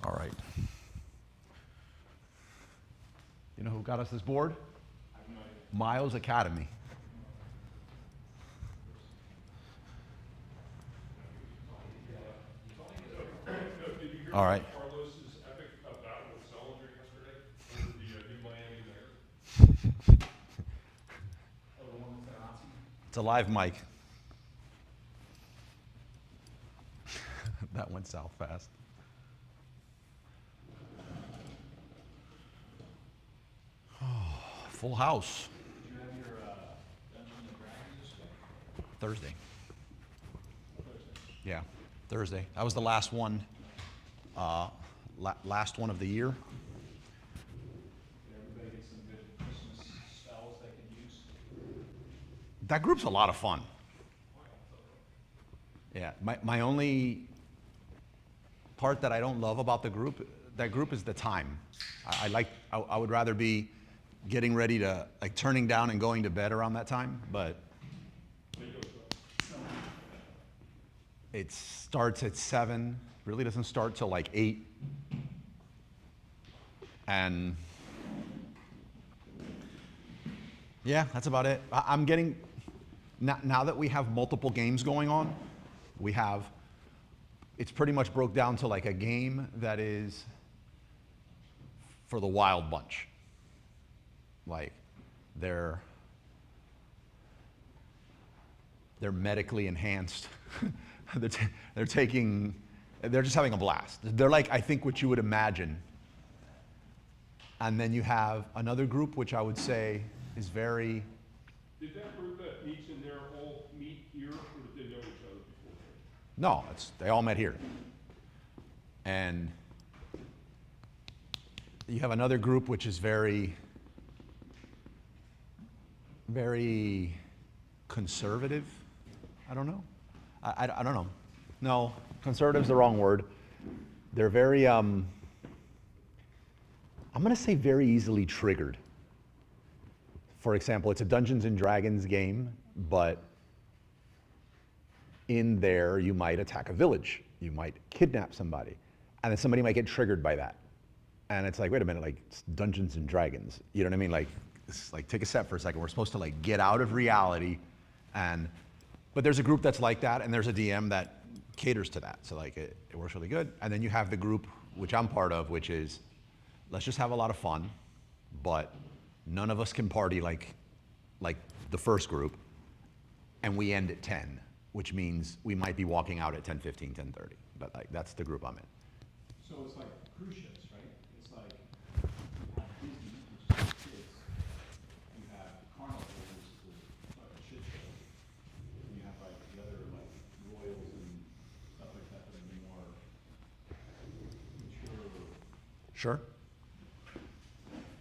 All right. You know who got us this board? Miles Academy. All right. Carlos's epic battle with Sullinger yesterday over the new Miami mayor? Oh, the one with the Nazi? It's a live mic. That went south fast. Full house. Did you have your Dungeons and Dragons this week? Thursday. Thursday. Yeah, Thursday. That was the last one. Last one of the year. Did everybody get some good Christmas spells they could use? That group's a lot of fun. Yeah, my only part that I don't love about that group is the time. I would rather be getting ready to, like, turning down and going to bed around that time, but it starts at 7, really doesn't start till like 8. And yeah, that's about it. I'm getting, now that we have multiple games going on, it's pretty much broke down to like a game that is for the wild bunch. Like, they're medically enhanced. they're just having a blast. They're like, I think, what you would imagine. And then you have another group, which I would say is very. Did that group that meets in there all meet here, or did they know each other before? No, they all met here. And you have another group which is very, very conservative. I don't know. I don't know. No, conservative's the wrong word. They're very, I'm going to say very easily triggered. For example, it's a Dungeons and Dragons game, but in there you might attack a village. You might kidnap somebody. And then somebody might get triggered by that. And it's like, wait a minute, like, it's Dungeons and Dragons. You know what I mean? Like, it's like, take a step for a second. We're supposed to, like, get out of reality. But there's a group that's like that, and there's a DM that caters to that. So, like, it works really good. And then you have the group, which I'm part of, which is, let's just have a lot of fun, but none of us can party like the first group, and we end at 10, which means we might be walking out at 10:15, 10:30. But, like, that's the group I'm in. So it's like cruise ships, right? It's like you have Disney, which is for kids. You have Carnival, which is like a shit show. And you have like the other like Royals and stuff like that that are more mature. Sure.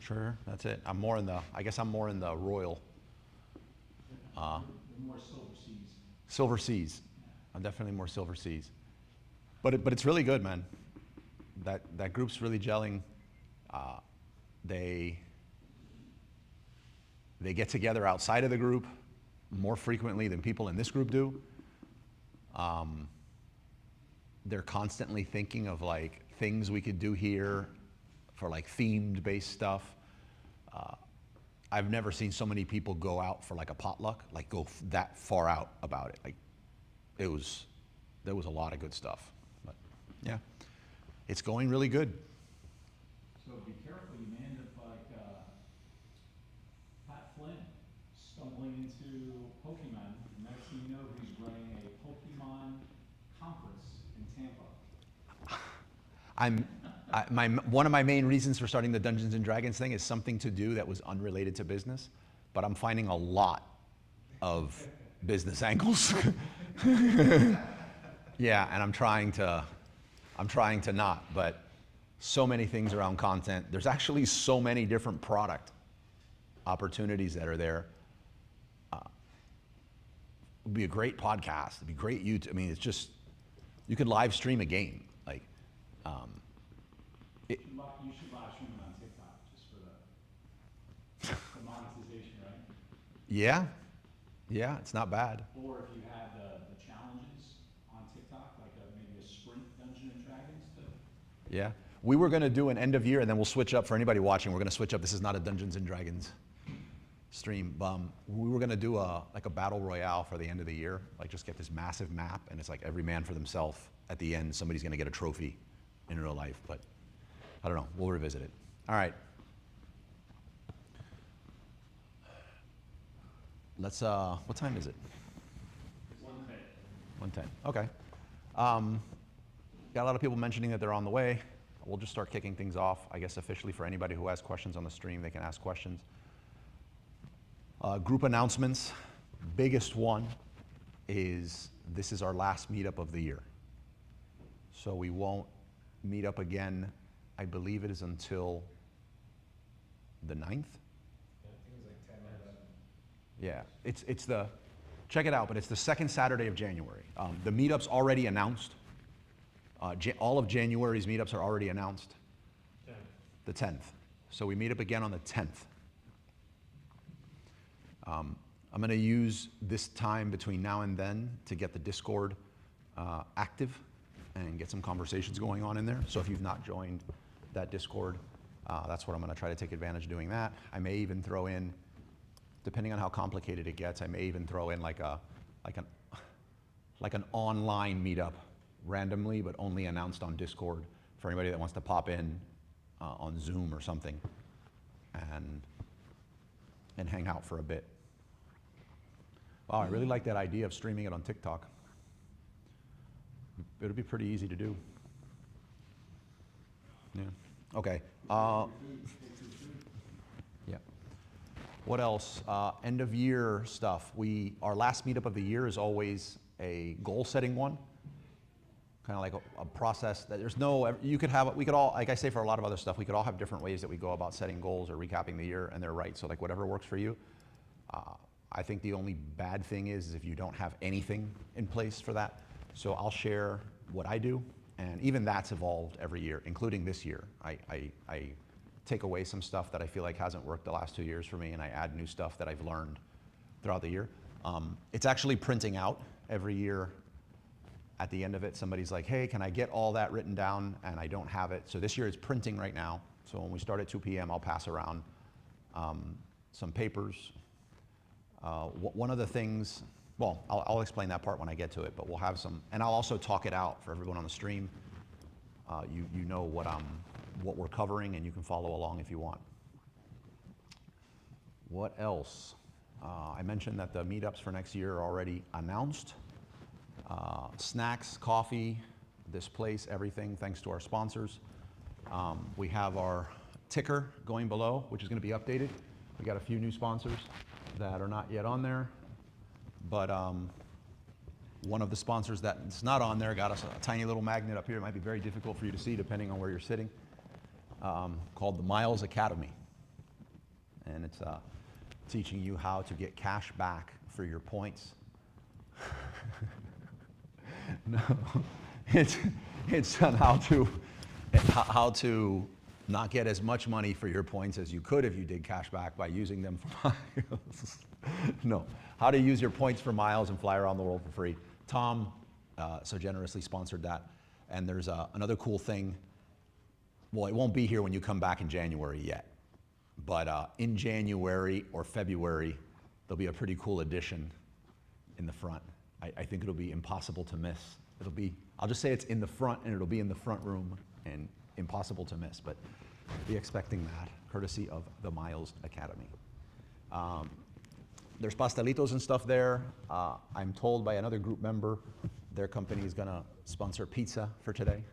Sure, that's it. I guess I'm more in the royal. They're more Silver Seas. Silver Seas. I'm definitely more Silver Seas. But it's really good, man. That group's really gelling. They get together outside of the group more frequently than people in this group do. They're constantly thinking of, like, things we could do here for, like, themed based stuff. I've never seen so many people go out for, like, a potluck, like, go that far out about it. Like, there was a lot of good stuff. But yeah, it's going really good. So be careful, you may end up like Pat Flynn stumbling into Pokemon. Next thing you know, he's running a Pokemon conference in Tampa. One of my main reasons for starting the Dungeons and Dragons thing is something to do that was unrelated to business, but I'm finding a lot of business angles. Yeah, and I'm trying to not, but so many things around content. There's actually so many different product opportunities that are there. It would be a great podcast. It'd be great YouTube. I mean, it's just, you could live stream a game. Like, You should live stream it on TikTok just for the monetization, right? yeah, it's not bad. Or if you had the challenges on TikTok, like maybe a sprint Dungeons and Dragons. Yeah. We were gonna do an end of year, and then we'll switch up for anybody watching. We're gonna switch up. This is not a Dungeons and Dragons stream. We were gonna do like a battle royale for the end of the year. Like just get this massive map, and it's like every man for themselves. At the end, somebody's gonna get a trophy in real life, but I don't know. We'll revisit it. All right. Let's. What time is it? 1:10. 1:10. Okay. Got a lot of people mentioning that they're on the way. We'll just start kicking things off. I guess officially for anybody who has questions on the stream, they can ask questions. Group announcements. Biggest one is this is our last meetup of the year. So we won't meet up again. I believe it is until the 9th. I think it was like 10 or 11. Yeah, it's the, check it out, but it's the second Saturday of January. The meetup's already announced. All of January's meetups are already announced. 10. The 10th. So we meet up again on the 10th. I'm going to use this time between now and then to get the Discord active and get some conversations going on in there. So if you've not joined that Discord, that's what I'm going to try to take advantage of doing that. I may even throw in, depending on how complicated it gets, I may even throw in like an online meetup randomly, but only announced on Discord for anybody that wants to pop in on Zoom or something and hang out for a bit. Wow, I really like that idea of streaming it on TikTok. It'll be pretty easy to do. Yeah. Okay. Yeah. What else? End of year stuff. Our last meetup of the year is always a goal setting one. Kind of like a process that there's no, we could all, like I say for a lot of other stuff, we could all have different ways that we go about setting goals or recapping the year, and they're right. So like whatever works for you. I think the only bad thing is if you don't have anything in place for that. So I'll share what I do, and even that's evolved every year, including this year. I take away some stuff that I feel like hasn't worked the last 2 years for me, and I add new stuff that I've learned throughout the year. It's actually printing out every year. At the end of it, somebody's like, hey, can I get all that written down? And I don't have it. So this year it's printing right now. So when we start at 2 p.m., I'll pass around some papers. One of the things, well, I'll explain that part when I get to it, but we'll have some, and I'll also talk it out for everyone on the stream. You know what we're covering, and you can follow along if you want. What else? I mentioned that the meetups for next year are already announced. Snacks, coffee, this place, everything, thanks to our sponsors. We have our ticker going below, which is going to be updated. We got a few new sponsors that are not yet on there, but one of the sponsors that's not on there got us a tiny little magnet up here. It might be very difficult for you to see depending on where you're sitting, called the Miles Academy. And it's teaching you how to get cash back for your points. No, it's on how to not get as much money for your points as you could if you did cash back by using them for miles. No, how to use your points for miles and fly around the world for free. Tom so generously sponsored that. And there's another cool thing. Well, it won't be here when you come back in January yet. But in January or February, there'll be a pretty cool addition in the front. I think it'll be impossible to miss. I'll just say it's in the front, and it'll be in the front room and impossible to miss, but be expecting that, courtesy of the Miles Academy. There's pastelitos and stuff there. I'm told by another group member, their company is gonna sponsor pizza for today.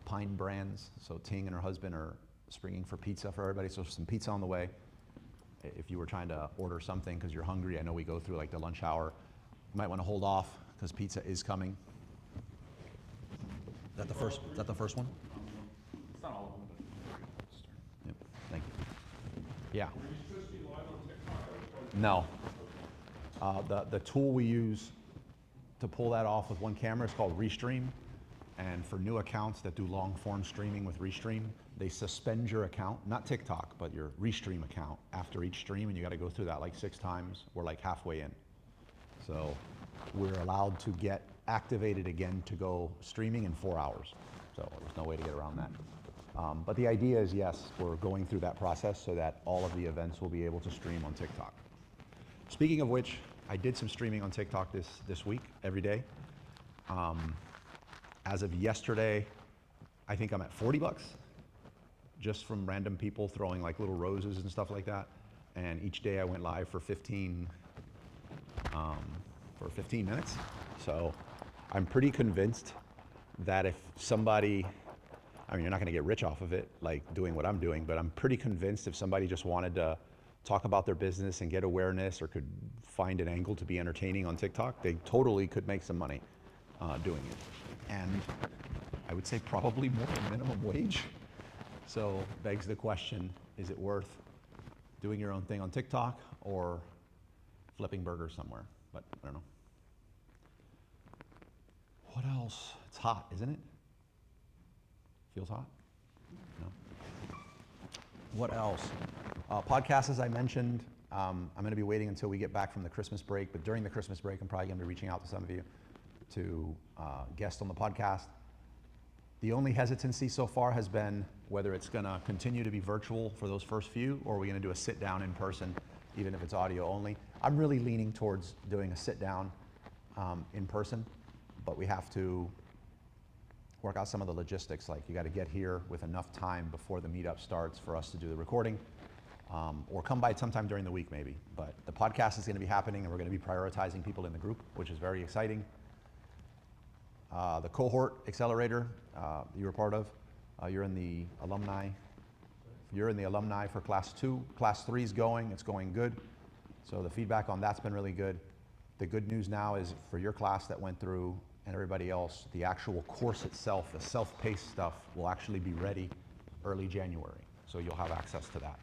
Pine Brands, so Ting and her husband are springing for pizza for everybody, so some pizza on the way. If you were trying to order something because you're hungry, I know we go through like the lunch hour, you might want to hold off because pizza is coming. Is that the first one? It's not all of them, but. Yep, thank you. Yeah. Are you supposed to be live on TikTok? No. The tool we use to pull that off with one camera is called Restream. And for new accounts that do long form streaming with Restream, they suspend your account, not TikTok, but your Restream account after each stream, and you got to go through that like 6 times. We're like halfway in. So we're allowed to get activated again to go streaming in 4 hours. So there's no way to get around that. But the idea is, yes, we're going through that process so that all of the events will be able to stream on TikTok. Speaking of which, I did some streaming on TikTok this week, every day. As of yesterday, I think I'm at $40, just from random people throwing like little roses and stuff like that. And each day I went live for 15 minutes. So I'm pretty convinced that if somebody, I mean, you're not gonna get rich off of it, like doing what I'm doing, but I'm pretty convinced if somebody just wanted to talk about their business and get awareness or could find an angle to be entertaining on TikTok, they totally could make some money doing it. And I would say probably more than minimum wage. So begs the question, is it worth doing your own thing on TikTok or flipping burgers somewhere? But I don't know. What else? It's hot, isn't it? Feels hot? No. What else? Podcasts, as I mentioned, I'm going to be waiting until we get back from the Christmas break, but during the Christmas break, I'm probably going to be reaching out to some of you to guest on the podcast. The only hesitancy so far has been whether it's going to continue to be virtual for those first few, or are we going to do a sit down in person, even if it's audio only. I'm really leaning towards doing a sit down in person, but we have to work out some of the logistics. Like you got to get here with enough time before the meetup starts for us to do the recording, or come by sometime during the week maybe. But the podcast is going to be happening, and we're going to be prioritizing people in the group, which is very exciting. The cohort accelerator you were part of, you're in the alumni. You're in the alumni for class 2. Class 3 is going, it's going good. So the feedback on that's been really good. The good news now is for your class that went through and everybody else, the actual course itself, the self-paced stuff, will actually be ready early January. So you'll have access to that.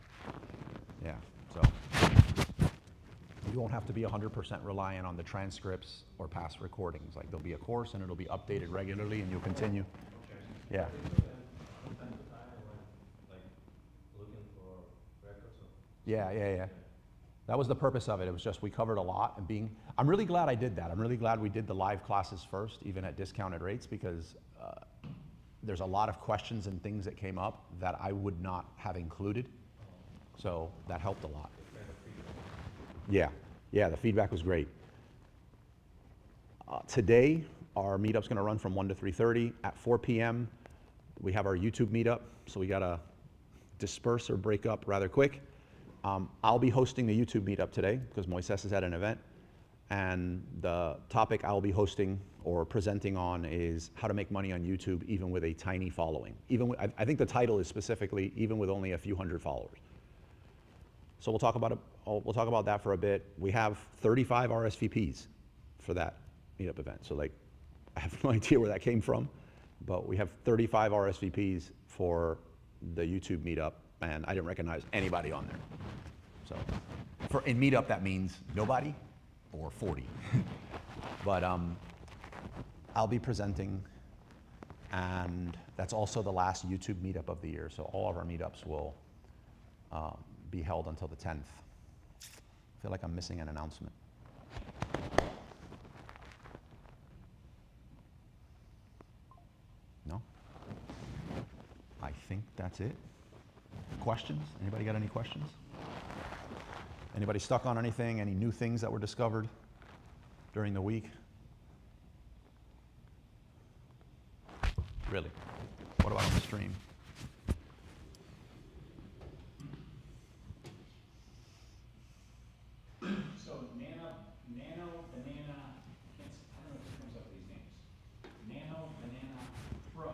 Yeah, so you won't have to be 100% reliant on the transcripts or past recordings. Like there'll be a course and it'll be updated regularly and you'll continue. Yeah. Yeah. That was the purpose of it. It was just we covered a lot, and I'm really glad I did that. I'm really glad we did the live classes first, even at discounted rates, because there's a lot of questions and things that came up that I would not have included. So that helped a lot. Yeah, the feedback was great. Today, our meetup's gonna run from 1 to 3:30. At 4 p.m., we have our YouTube meetup, so we gotta disperse or break up rather quick. I'll be hosting the YouTube meetup today because Moises is at an event, and the topic I'll be hosting or presenting on is how to make money on YouTube even with a tiny following. I think the title is specifically even with only a few hundred followers. So we'll talk about that for a bit. We have 35 RSVPs for that meetup event. So like, I have no idea where that came from, but we have 35 RSVPs for the YouTube meetup, and I didn't recognize anybody on there. So in meetup, that means nobody or 40. But I'll be presenting, and that's also the last YouTube meetup of the year. So all of our meetups will be held until the 10th. I feel like I'm missing an announcement. No? I think that's it. Questions? Anybody got any questions? Anybody stuck on anything? Any new things that were discovered during the week? Really? What about on the stream? So Nano Banana, I don't know if it comes up with these names. Nano Banana Pro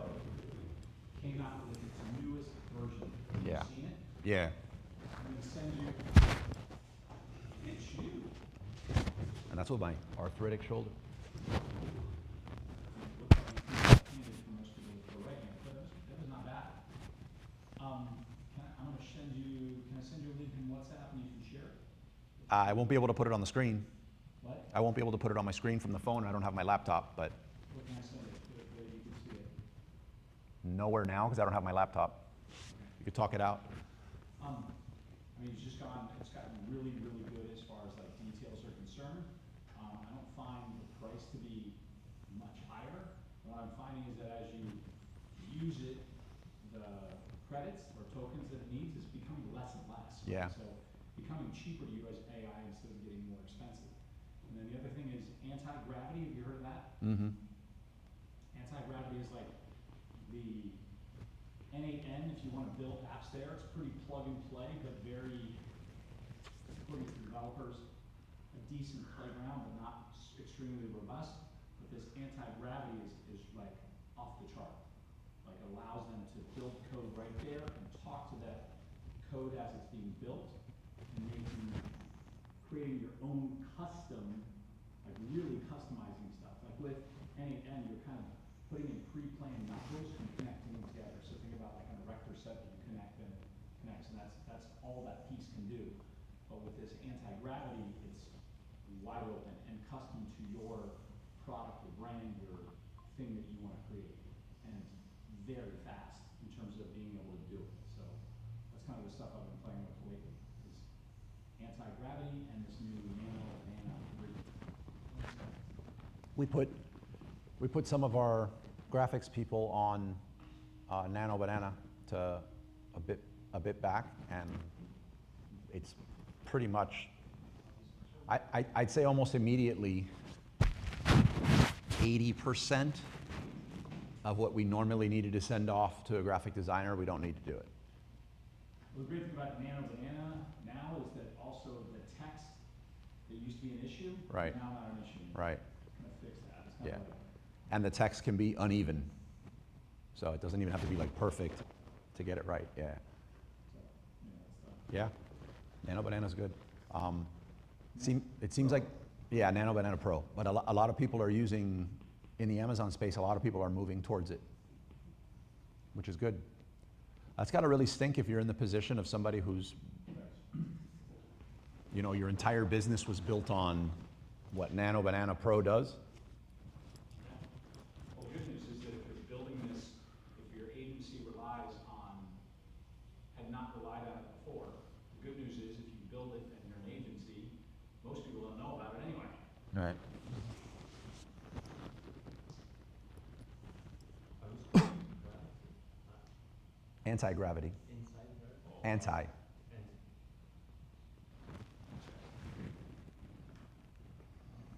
came out with its newest version. Have Yeah. you seen it? Yeah. I'm gonna send you, it's you. And that's with my arthritic shoulder. Looks like it's handed for most people with the right hand, but that was not bad. I'm gonna send you, can I send you a link in WhatsApp and you can share it? I won't be able to put it on the screen. What? I won't be able to put it on my screen from the phone. I don't have my laptop, but Where can I send it, where you can see it? nowhere now because I don't have my laptop. You could talk it out. I mean, it's gotten really, really good as far as like details are concerned. I don't find the price to be much higher. What I'm finding is that as you use it, the credits or tokens that it needs is becoming less and less. right? Yeah. So becoming cheaper to use AI instead of getting more expensive. And then the other thing is anti-gravity, have you heard of that? Mm-hmm. Anti-gravity is like the N8N, if you wanna build apps there, it's pretty plug and play, but very, according to developers, a decent playground, but not extremely robust. But this anti-gravity is like off the chart. Like allows them to build code right there and talk to that code as it's being built and creating your own custom, like really customizing stuff. Like with N8N, you're kind of putting in pre-planned modules and connecting them together. So think about like on a vector set that you connects, and that's all that piece can do. But with this anti-gravity, it's wide open and custom to your product or brand or thing that you want to create, and very fast in terms of being able to do it. So that's kind of the stuff I've been playing with lately, is anti-gravity and this new nano. We put some of our graphics people on Nano Banana to a bit back, and it's pretty much, I'd say almost immediately, 80% of what we normally needed to send off to a graphic designer, we don't need to do it. Well, the great thing about Nano Banana now is that also the text that used to be an issue Right. is now not an issue. Right. Kind of fix that. It's kind Yeah. of like, And the text can be uneven, so it doesn't even have to be like perfect to get it right. Yeah. so, it's Yeah. Nano Banana's good. It seems like, yeah, Nano Banana Pro. But a lot of people are using, in the Amazon space, a lot of people are moving towards it, which is good. That's got to really stink if you're in the position of somebody who's, you know, your entire business was built on what Nano Banana Pro does. Well, the good news is that if you're building this, if your agency had not relied on it before, the good news is if you build it and you're an agency, most people don't know about it anyway. Right. Anti-gravity. Anti.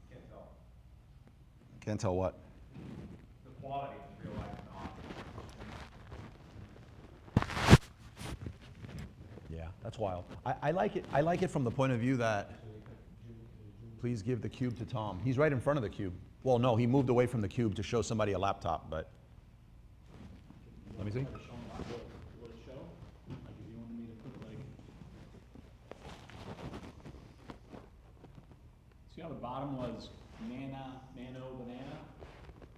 Can't tell. Can't tell what. The quality is real life and on. Yeah, that's wild. I like it. I like it from the point of view that, please give the cube to Tom. He's right in front of the cube. Well, no, he moved away from the cube to show somebody a laptop, but let me see. Have it shown what it show? Like if you wanted me to put like, see how the bottom was nano banana?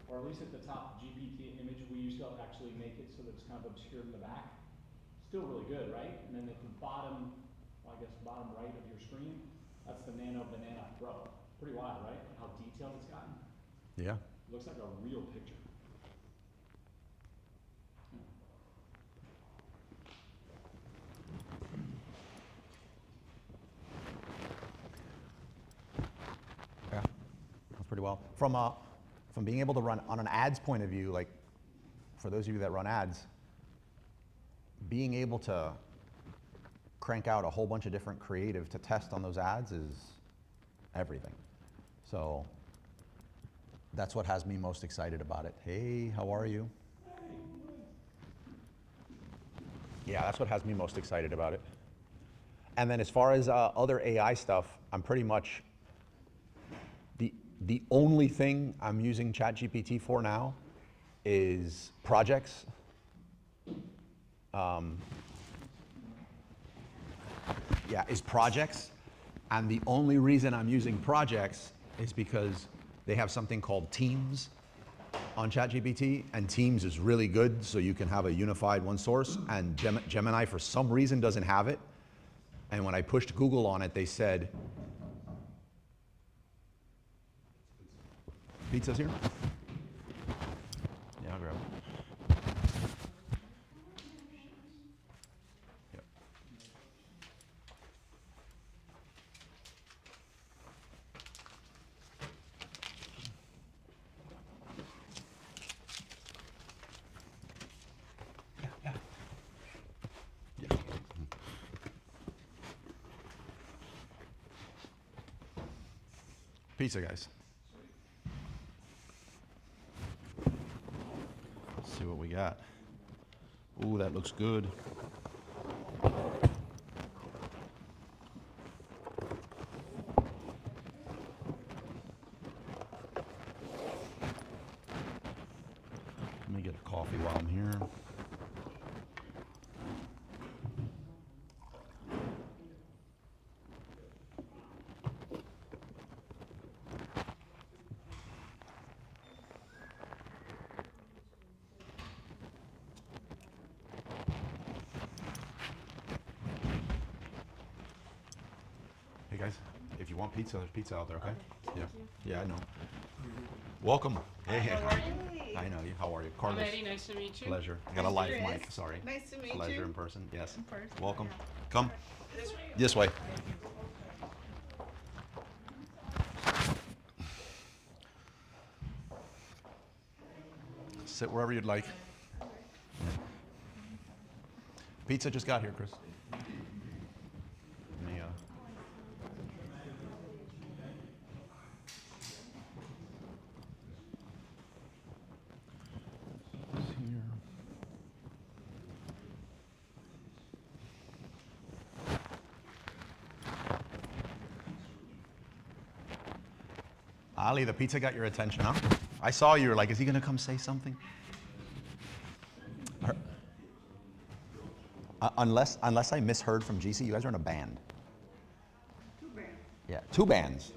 Or at least at the top GPT image, we used to actually make it so that it's kind of obscured in the back. Still really good, right? And then at the bottom, well, I guess bottom right of your screen, that's the Nano Banana Pro. Pretty wild, right? How detailed it's gotten. Yeah. Looks like a real picture. Yeah. That's pretty well. From being able to run on an ads point of view, like for those of you that run ads, being able to crank out a whole bunch of different creative to test on those ads is everything. So that's what has me most excited about it. Hey, how are you? Yeah, that's what has me most excited about it. And then as far as other AI stuff, I'm pretty much, the only thing I'm using ChatGPT for now is projects. Is projects. And the only reason I'm using projects is because they have something called Teams on ChatGPT, and Teams is really good, so you can have a unified one source, and Gemini for some reason doesn't have it. And when I pushed Google on it, they said, pizza's here? Yeah, I'll grab it. Yep. Pizza, guys. Let's see what we got. Ooh, that looks good. Let me get a coffee while I'm here. Hey guys, if you want pizza, there's pizza out there, okay? Yeah. Yeah, I know. Welcome. Hey, How are you? I know you. How are you? I'm Carlos. Eddie, nice to meet you. Pleasure. I got a Nice live to mic, Chris. sorry. Nice to meet Pleasure you. in person, yes. In person, Welcome. yeah. Come. This way? This way. Sit wherever you'd like. Pizza just got here, Chris. Let me, here. Ali, the pizza got your attention, huh? I saw you were like, is he gonna come say something? Unless I misheard from GC, you guys are in a band. Two bands. Yeah, two bands.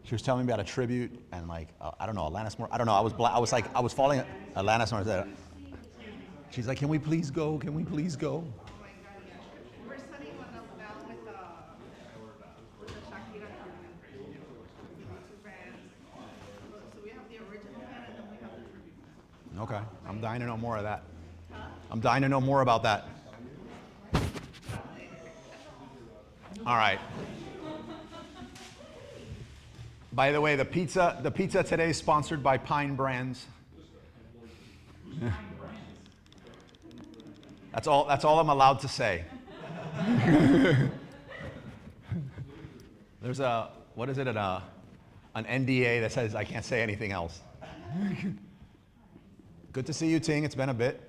She was telling me about a tribute and like, I don't know, Alanis Morissette. I don't know. I was falling. Alanis Morissette. She's like, can we please go? Can we please go? Oh my God, yeah. We're setting one up now with the Shakira tournament. Two bands. So we have the original band and then we have the tribute band. Okay, I'm dying to know more of that. I'm dying to know more about that. All right. By the way, the pizza today is sponsored by Pine Brands. That's all I'm allowed to say. There's what is it, an NDA that says I can't say anything else. Good to see you, Ting. It's been a bit.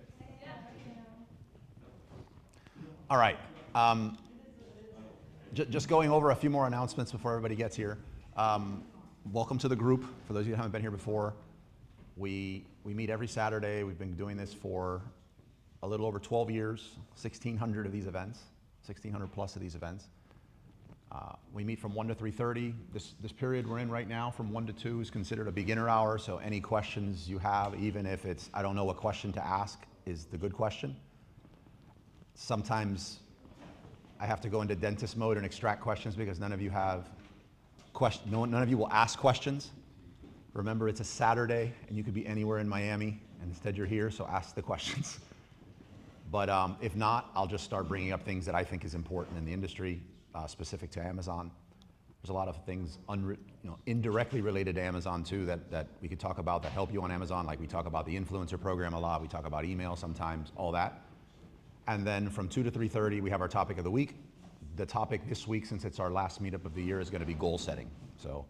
All right. Just going over a few more announcements before everybody gets here. Welcome to the group. For those of you who haven't been here before, we meet every Saturday. We've been doing this for a little over 12 years, 1,600 of these events, 1,600 plus of these events. We meet from 1 to 3:30. This period we're in right now from 1 to 2 is considered a beginner hour, so any questions you have, even if it's, I don't know what question to ask, is the good question. Sometimes I have to go into dentist mode and extract questions because none of you have questions, none of you will ask questions. Remember, it's a Saturday and you could be anywhere in Miami, and instead you're here, so ask the questions. But if not, I'll just start bringing up things that I think is important in the industry, specific to Amazon. There's a lot of things indirectly related to Amazon too that we could talk about that help you on Amazon, like we talk about the influencer program a lot, we talk about email sometimes, all that. And then from 2 to 3:30, we have our topic of the week. The topic this week, since it's our last meetup of the year, is going to be goal setting. So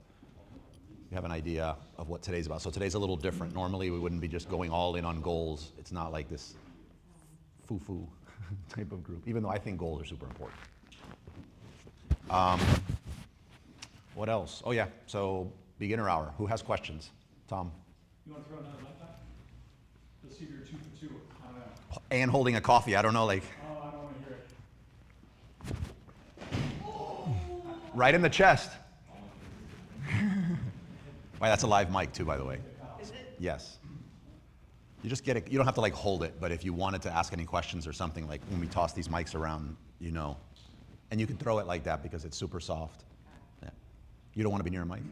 you have an idea of what today's about. So today's a little different. Normally, we wouldn't be just going all in on goals. It's not like this foo-foo type of group, even though I think goals are super important. What else? Oh yeah, so beginner hour. Who has questions? Tom. You want to throw another mic back? Let's see if you're 2 for 2. I don't know. And holding a coffee. I don't know, like. Oh, I don't want to hear it. Right in the chest. Why, that's a live mic too, by the way. Is it? Yes. You just get it. You don't have to like hold it, but if you wanted to ask any questions or something, like when we toss these mics around, you know, and you can throw it like that because it's super soft. Yeah. You don't want to be near a mic?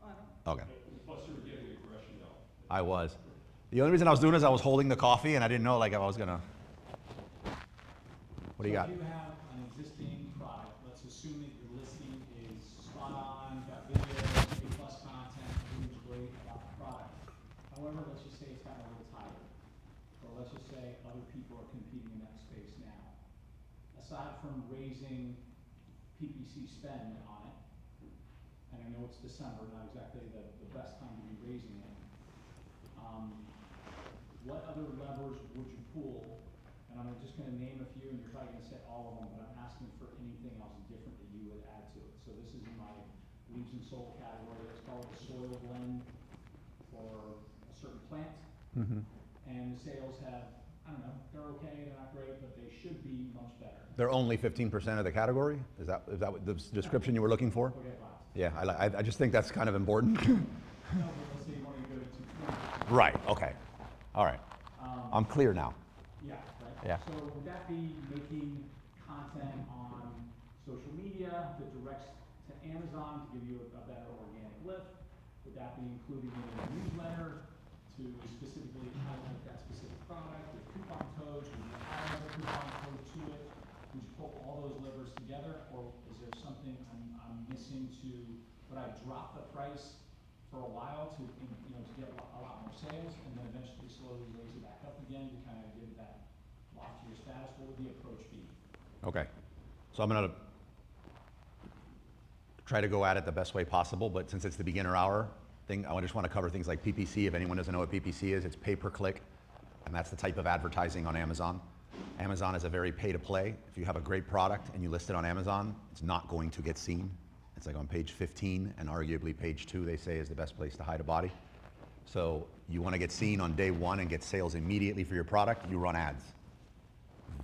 Oh, I don't. Okay. Plus you were getting aggression now. I was. The only reason I was doing it is I was holding the coffee and I didn't know like if I was gonna. What do you got? So if you have an existing product, let's assume that your listing is spot on, got videos, A+ content, everything's great about the product. However, let's just say it's gotten a little tired. Or let's just say other people are competing in that space now. Aside from raising PPC spend on it, and I know it's December, not exactly the best time to be raising it. What other levers would you pull? And I'm just gonna name a few, and you're probably gonna say all of them, but I'm asking for anything else different that you would add to it. So this is in my leaves and soil category, let's call it a soil blend for a certain plant. And the sales have, I don't know, they're okay, they're not great, but they should be much better. They're only 15% of the category? Is that what the description you were looking for? Okay, fine. Yeah, I just think that's kind of important. No, but let's say you wanna go to 20%. Right, okay. All right. I'm clear now. Yeah, right? Yeah. So would that be making content on social media that directs to Amazon to give you a better organic lift? Would that be including it in a newsletter to specifically highlight that specific product with coupon codes? Would you add another coupon code to it? Would you pull all those levers together, or is there something I'm missing to, would I drop the price for a while to, you know, to get a lot more sales, and then eventually slowly raise it back up again to kind of give it that loftier status? What would the approach be? Okay. So I'm going to try to go at it the best way possible, but since it's the beginner hour thing, I just want to cover things like PPC. If anyone doesn't know what PPC is, it's pay-per-click, and that's the type of advertising on Amazon. Amazon is a very pay-to-play. If you have a great product and you list it on Amazon, it's not going to get seen. It's like on page 15, and arguably page 2, they say, is the best place to hide a body. So you want to get seen on day 1 and get sales immediately for your product, you run ads.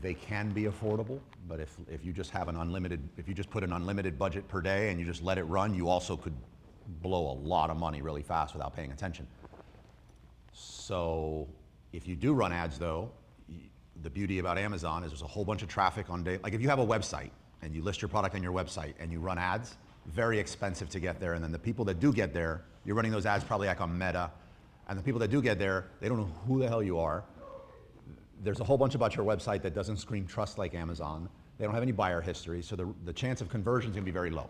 They can be affordable, but if you just have if you just put an unlimited budget per day and you just let it run, you also could blow a lot of money really fast without paying attention. So if you do run ads though, the beauty about Amazon is there's a whole bunch of traffic on day, like if you have a website and you list your product on your website and you run ads, very expensive to get there, and then the people that do get there, you're running those ads probably like on Meta, and the people that do get there, they don't know who the hell you are. There's a whole bunch about your website that doesn't scream trust like Amazon. They don't have any buyer history, so the chance of conversion is gonna be very low.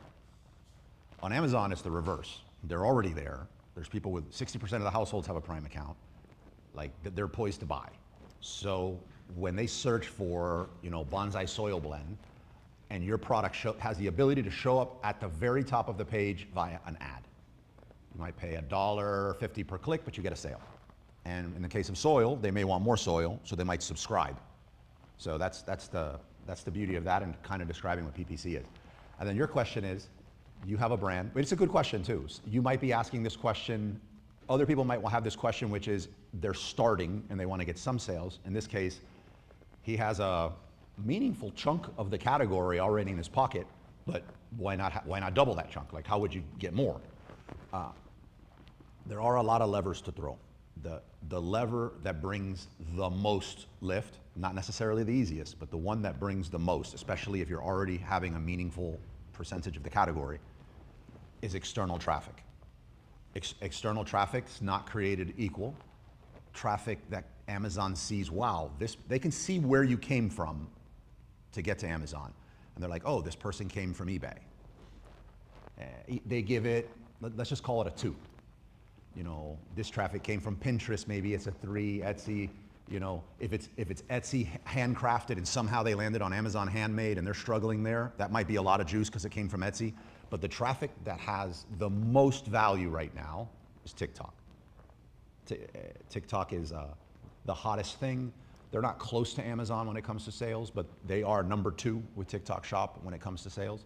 On Amazon, it's the reverse. They're already there. There's people with 60% of the households have a Prime account. Like, they're poised to buy. So when they search for, you know, Bonsai Soil Blend, and your product has the ability to show up at the very top of the page via an ad. You might pay $1.50 per click, but you get a sale. And in the case of soil, they may want more soil, so they might subscribe. So that's the beauty of that, and kind of describing what PPC is. And then your question is, you have a brand, but it's a good question too. You might be asking this question, other people might have this question, which is they're starting and they want to get some sales. In this case, he has a meaningful chunk of the category already in his pocket, but why not double that chunk? Like, how would you get more? There are a lot of levers to throw. The lever that brings the most lift, not necessarily the easiest, but the one that brings the most, especially if you're already having a meaningful percentage of the category, is external traffic. External traffic's not created equal. Traffic that Amazon sees, wow, they can see where you came from to get to Amazon. And they're like, oh, this person came from eBay. They give it, let's just call it a 2. You know, this traffic came from Pinterest, maybe it's a 3, Etsy. You know, if it's Etsy handcrafted and somehow they landed on Amazon handmade and they're struggling there, that might be a lot of juice because it came from Etsy. But the traffic that has the most value right now is TikTok. TikTok is the hottest thing. They're not close to Amazon when it comes to sales, but they are number 2 with TikTok Shop when it comes to sales.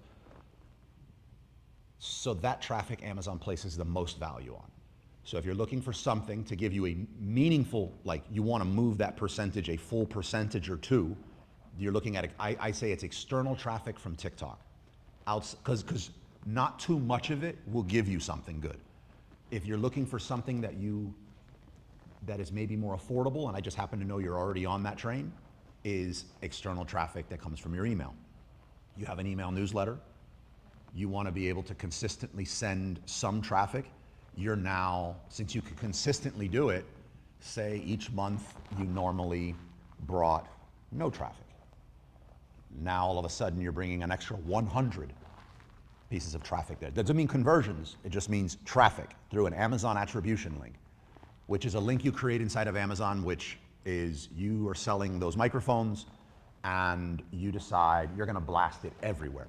So that traffic Amazon places the most value on. So if you're looking for something to give you a meaningful, like you want to move that percentage, a full percentage or 2, you're looking at, I say it's external traffic from TikTok. Because not too much of it will give you something good. If you're looking for something that is maybe more affordable, and I just happen to know you're already on that train, is external traffic that comes from your email. You have an email newsletter. You want to be able to consistently send some traffic. You're now, since you can consistently do it, say each month you normally brought no traffic. Now all of a sudden you're bringing an extra 100 pieces of traffic there. That doesn't mean conversions, it just means traffic through an Amazon attribution link, which is a link you create inside of Amazon, which is you are selling those microphones and you decide you're gonna blast it everywhere.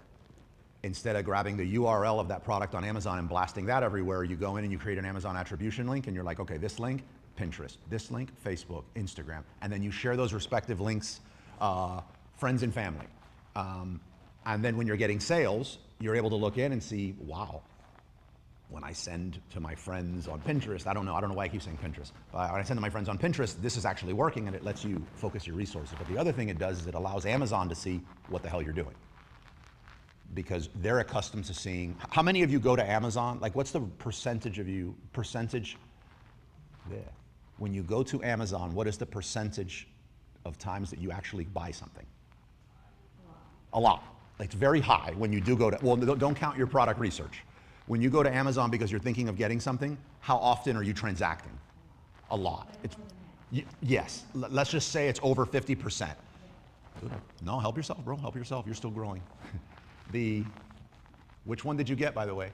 Instead of grabbing the URL of that product on Amazon and blasting that everywhere, you go in and you create an Amazon attribution link and you're like, okay, this link, Pinterest, this link, Facebook, Instagram, and then you share those respective links, friends and family. And then when you're getting sales, you're able to look in and see, wow, when I send to my friends on Pinterest, I don't know why I keep saying Pinterest. When I send to my friends on Pinterest, this is actually working and it lets you focus your resources. But the other thing it does is it allows Amazon to see what the hell you're doing. Because they're accustomed to seeing, how many of you go to Amazon? Like what's the percentage there? When you go to Amazon, what is the percentage of times that you actually buy something? A lot. It's very high when you do go to, well, don't count your product research. When you go to Amazon because you're thinking of getting something, how often are you transacting? A lot. Yes, let's just say it's over 50%. No, help yourself, bro, help yourself, you're still growing. Which one did you get, by the way?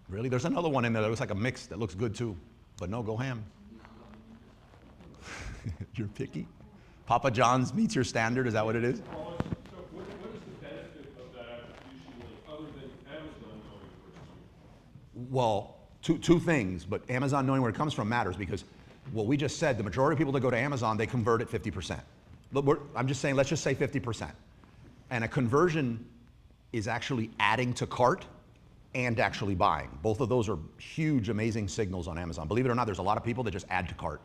Really? There's another one in there that looks like a mix that looks good too. But no, go ham. You're picky? Papa John's meets your standard, is that what it is? Well, so what is the benefit of that attribution link other than Amazon knowing where it's Well, two things, but Amazon knowing where it comes from matters because what we just said, the majority of people that go to Amazon, they convert at 50%. I'm just saying, let's just say 50%. And a conversion is actually adding to cart and actually buying. Both of those are huge, amazing signals on Amazon. Believe it or not, there's a lot of people that just add to cart.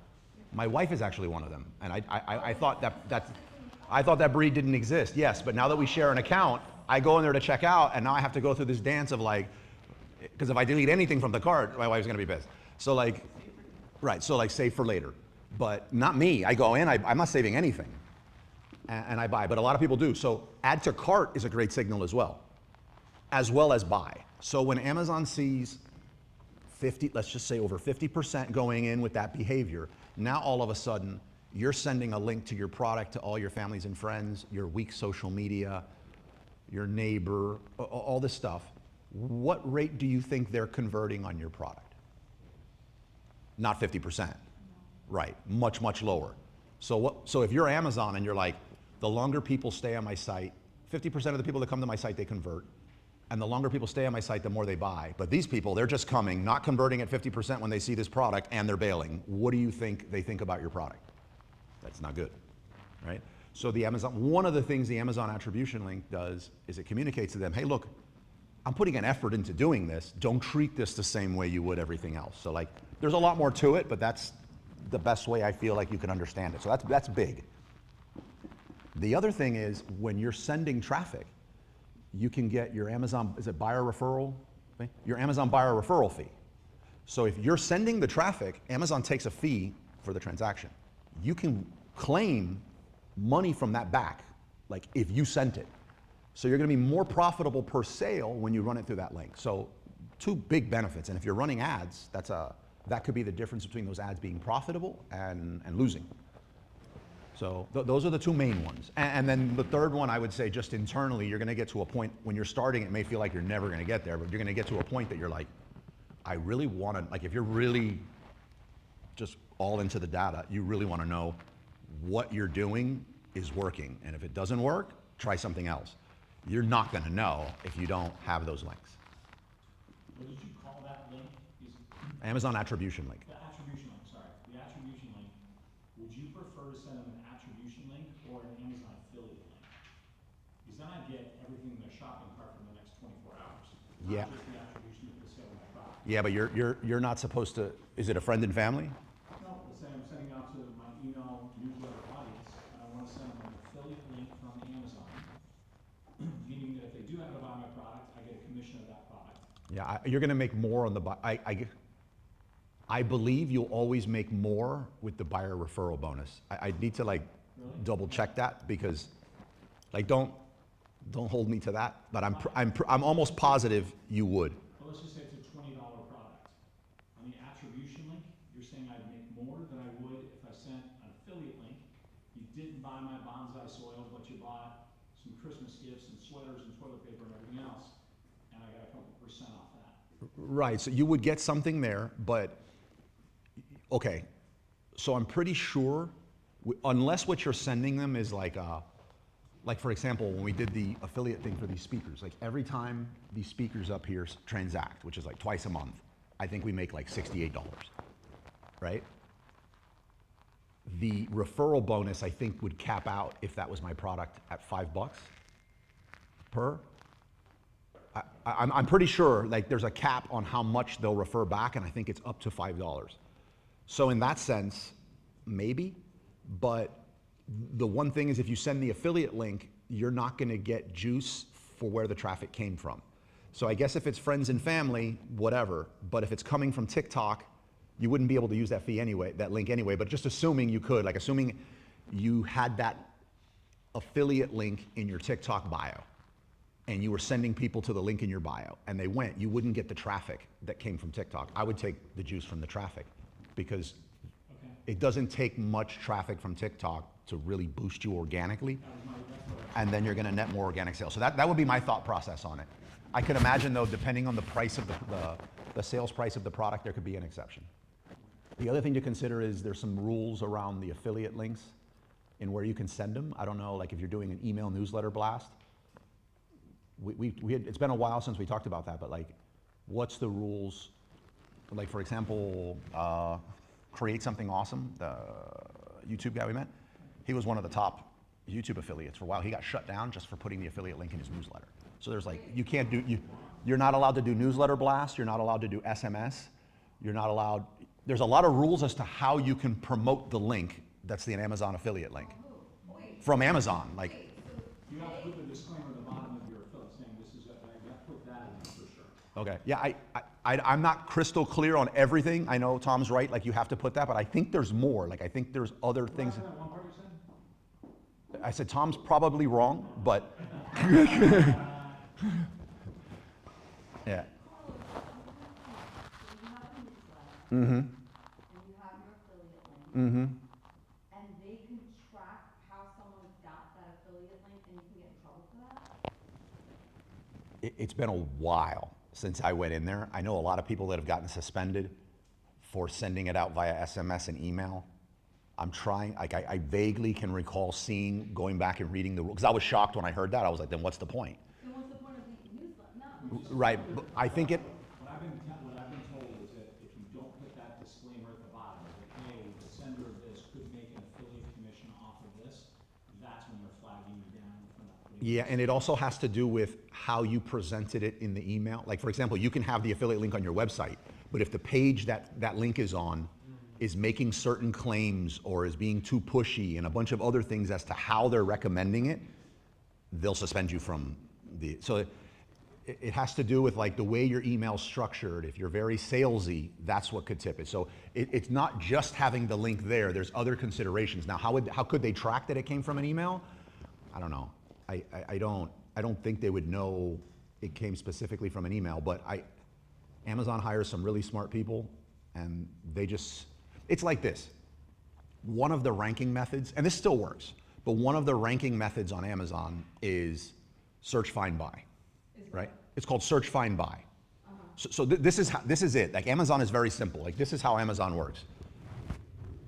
My wife is actually one of them, and I thought that breed didn't exist. Yes, but now that we share an account, I go in there to check out, and now I have to go through this dance of like, because if I delete anything from the cart, my wife's gonna be pissed. So like, right, so like save for later. But not me, I go in, I'm not saving anything. And I buy, but a lot of people do. So add to cart is a great signal as well as buy. So when Amazon sees 50, let's just say over 50% going in with that behavior, now all of a sudden you're sending a link to your product to all your families and friends, your weak social media, your neighbor, all this stuff. What rate do you think they're converting on your product? Not 50%, right? Much, much lower. So if you're Amazon and you're like, the longer people stay on my site, 50% of the people that come to my site, they convert. And the longer people stay on my site, the more they buy. But these people, they're just coming, not converting at 50% when they see this product, and they're bailing. What do you think they think about your product? That's not good, right? So one of the things the Amazon attribution link does is it communicates to them, hey, look, I'm putting an effort into doing this. Don't treat this the same way you would everything else. So like, there's a lot more to it, but that's the best way I feel like you can understand it. So that's big. The other thing is when you're sending traffic, you can get your Amazon, is it buyer referral fee? Your Amazon buyer referral fee. So if you're sending the traffic, Amazon takes a fee for the transaction. You can claim money from that back, like if you sent it. So you're gonna be more profitable per sale when you run it through that link. So two big benefits. And if you're running ads, that could be the difference between those ads being profitable and losing. So those are the two main ones. And then the third one, I would say just internally, you're gonna get to a point, when you're starting, it may feel like you're never gonna get there, but you're gonna get to a point that you're like, I really wanna, like if you're really just all into the data, you really wanna know what you're doing is working. And if it doesn't work, try something else. You're not gonna know if you don't have those links. What did you call that link? Amazon attribution link. The attribution link, sorry. The attribution link, would you prefer to send them an attribution link or an Amazon affiliate link? Because then I get everything in their shopping cart for the next 24 hours. Yeah. Not just the attribution link for the sale of my product. Yeah, but you're not supposed to, is it a friend and family? No, let's say I'm sending out to my email newsletter audience, and I want to send them an affiliate link from Amazon, meaning that if they do happen to buy my product, I get a commission of that product. Yeah, you're gonna make more on the, I believe you'll always make more with the buyer referral bonus. I need to like Really? double check that because, like, don't hold me to that, but I'm almost positive you would. Well, let's just say it's a $20 product. On the attribution link, you're saying I'd make more than I would if I sent an affiliate link. You didn't buy my bonsai soil, but you bought some Christmas gifts and sweaters and toilet paper and everything else, and I got a couple % off that. Right, so you would get something there, but, okay, so I'm pretty sure, unless what you're sending them is like like for example, when we did the affiliate thing for these speakers, like every time these speakers up here transact, which is like twice a month, I think we make like $68, right? The referral bonus I think would cap out, if that was my product, at $5 per. I'm pretty sure like there's a cap on how much they'll refer back, and I think it's up to $5. So in that sense, maybe, but the one thing is if you send the affiliate link, you're not gonna get juice for where the traffic came from. So I guess if it's friends and family, whatever, but if it's coming from TikTok, you wouldn't be able to use that fee anyway, that link anyway, but just assuming you could, like assuming you had that affiliate link in your TikTok bio, and you were sending people to the link in your bio, and they went, you wouldn't get the traffic that came from TikTok. I would take the juice from the traffic, because it doesn't take much traffic from TikTok to really boost you organically, and then you're gonna net more organic sales. So that would be my thought process on it. I could imagine though, depending on the price of the sales price of the product, there could be an exception. The other thing to consider is there's some rules around the affiliate links and where you can send them. I don't know, like if you're doing an email newsletter blast, it's been a while since we talked about that, but like, what's the rules? Like for example, Create Something Awesome, the YouTube guy we met, he was one of the top YouTube affiliates for a while. He got shut down just for putting the affiliate link in his newsletter. So there's like, you can't do, you're not allowed to do newsletter blast, you're not allowed to do SMS, you're not allowed, there's a lot of rules as to how you can promote the link that's the Amazon affiliate link. From Amazon, like. You have to put the disclaimer at the bottom of your affiliate saying this is, you have to put that in for sure. Okay, yeah, I'm not crystal clear on everything. I know Tom's right, like you have to put that, but I think there's more. Like I think there's other things. That one part you said? I said Tom's probably wrong, but. Yeah. And you have your affiliate link. And they can track how someone got that affiliate link, and you can get in trouble for that? It's been a while since I went in there. I know a lot of people that have gotten suspended for sending it out via SMS and email. I'm trying, like I vaguely can recall going back and reading the rules, because I was shocked when I heard that. I was like, then what's the point? Then what's the point of the newsletter? No. Right, but I think it, What I've been told is that if you don't put that disclaimer at the bottom, that hey, the sender of this could make an affiliate commission off of this, that's when they're flagging you down for not putting. yeah, and it also has to do with how you presented it in the email. Like for example, you can have the affiliate link on your website, but if the page that link is on is making certain claims or is being too pushy and a bunch of other things as to how they're recommending it, they'll suspend you from the, so it has to do with like the way your email's structured. If you're very salesy, that's what could tip it. So it's not just having the link there, there's other considerations. Now, how could they track that it came from an email? I don't know. I don't think they would know it came specifically from an email, but Amazon hires some really smart people, and they just, it's like this. One of the ranking methods, and this still works, but one of the ranking methods on Amazon is search, find, buy, right? It's called search, find, buy. So this is it. Like Amazon is very simple. Like this is how Amazon works.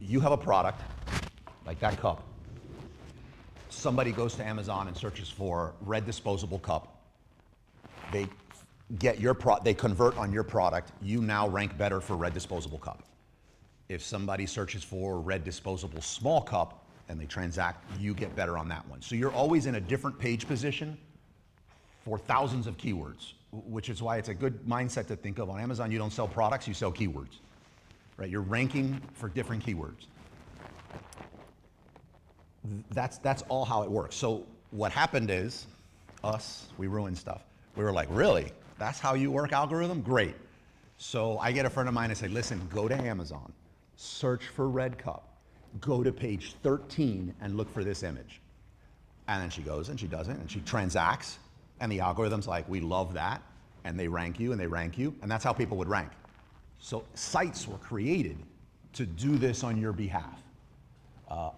You have a product, like that cup. Somebody goes to Amazon and searches for red disposable cup. They get they convert on your product. You now rank better for red disposable cup. If somebody searches for red disposable small cup and they transact, you get better on that one. So you're always in a different page position for thousands of keywords, which is why it's a good mindset to think of. On Amazon, you don't sell products, you sell keywords, right? You're ranking for different keywords. That's all how it works. So what happened is, we ruined stuff. We were like, really? That's how you work algorithm? Great. So I get a friend of mine and say, listen, go to Amazon, search for red cup, go to page 13 and look for this image. And then she goes and she does it and she transacts, and the algorithm's like, we love that, and they rank you and they rank you, and that's how people would rank. So sites were created to do this on your behalf.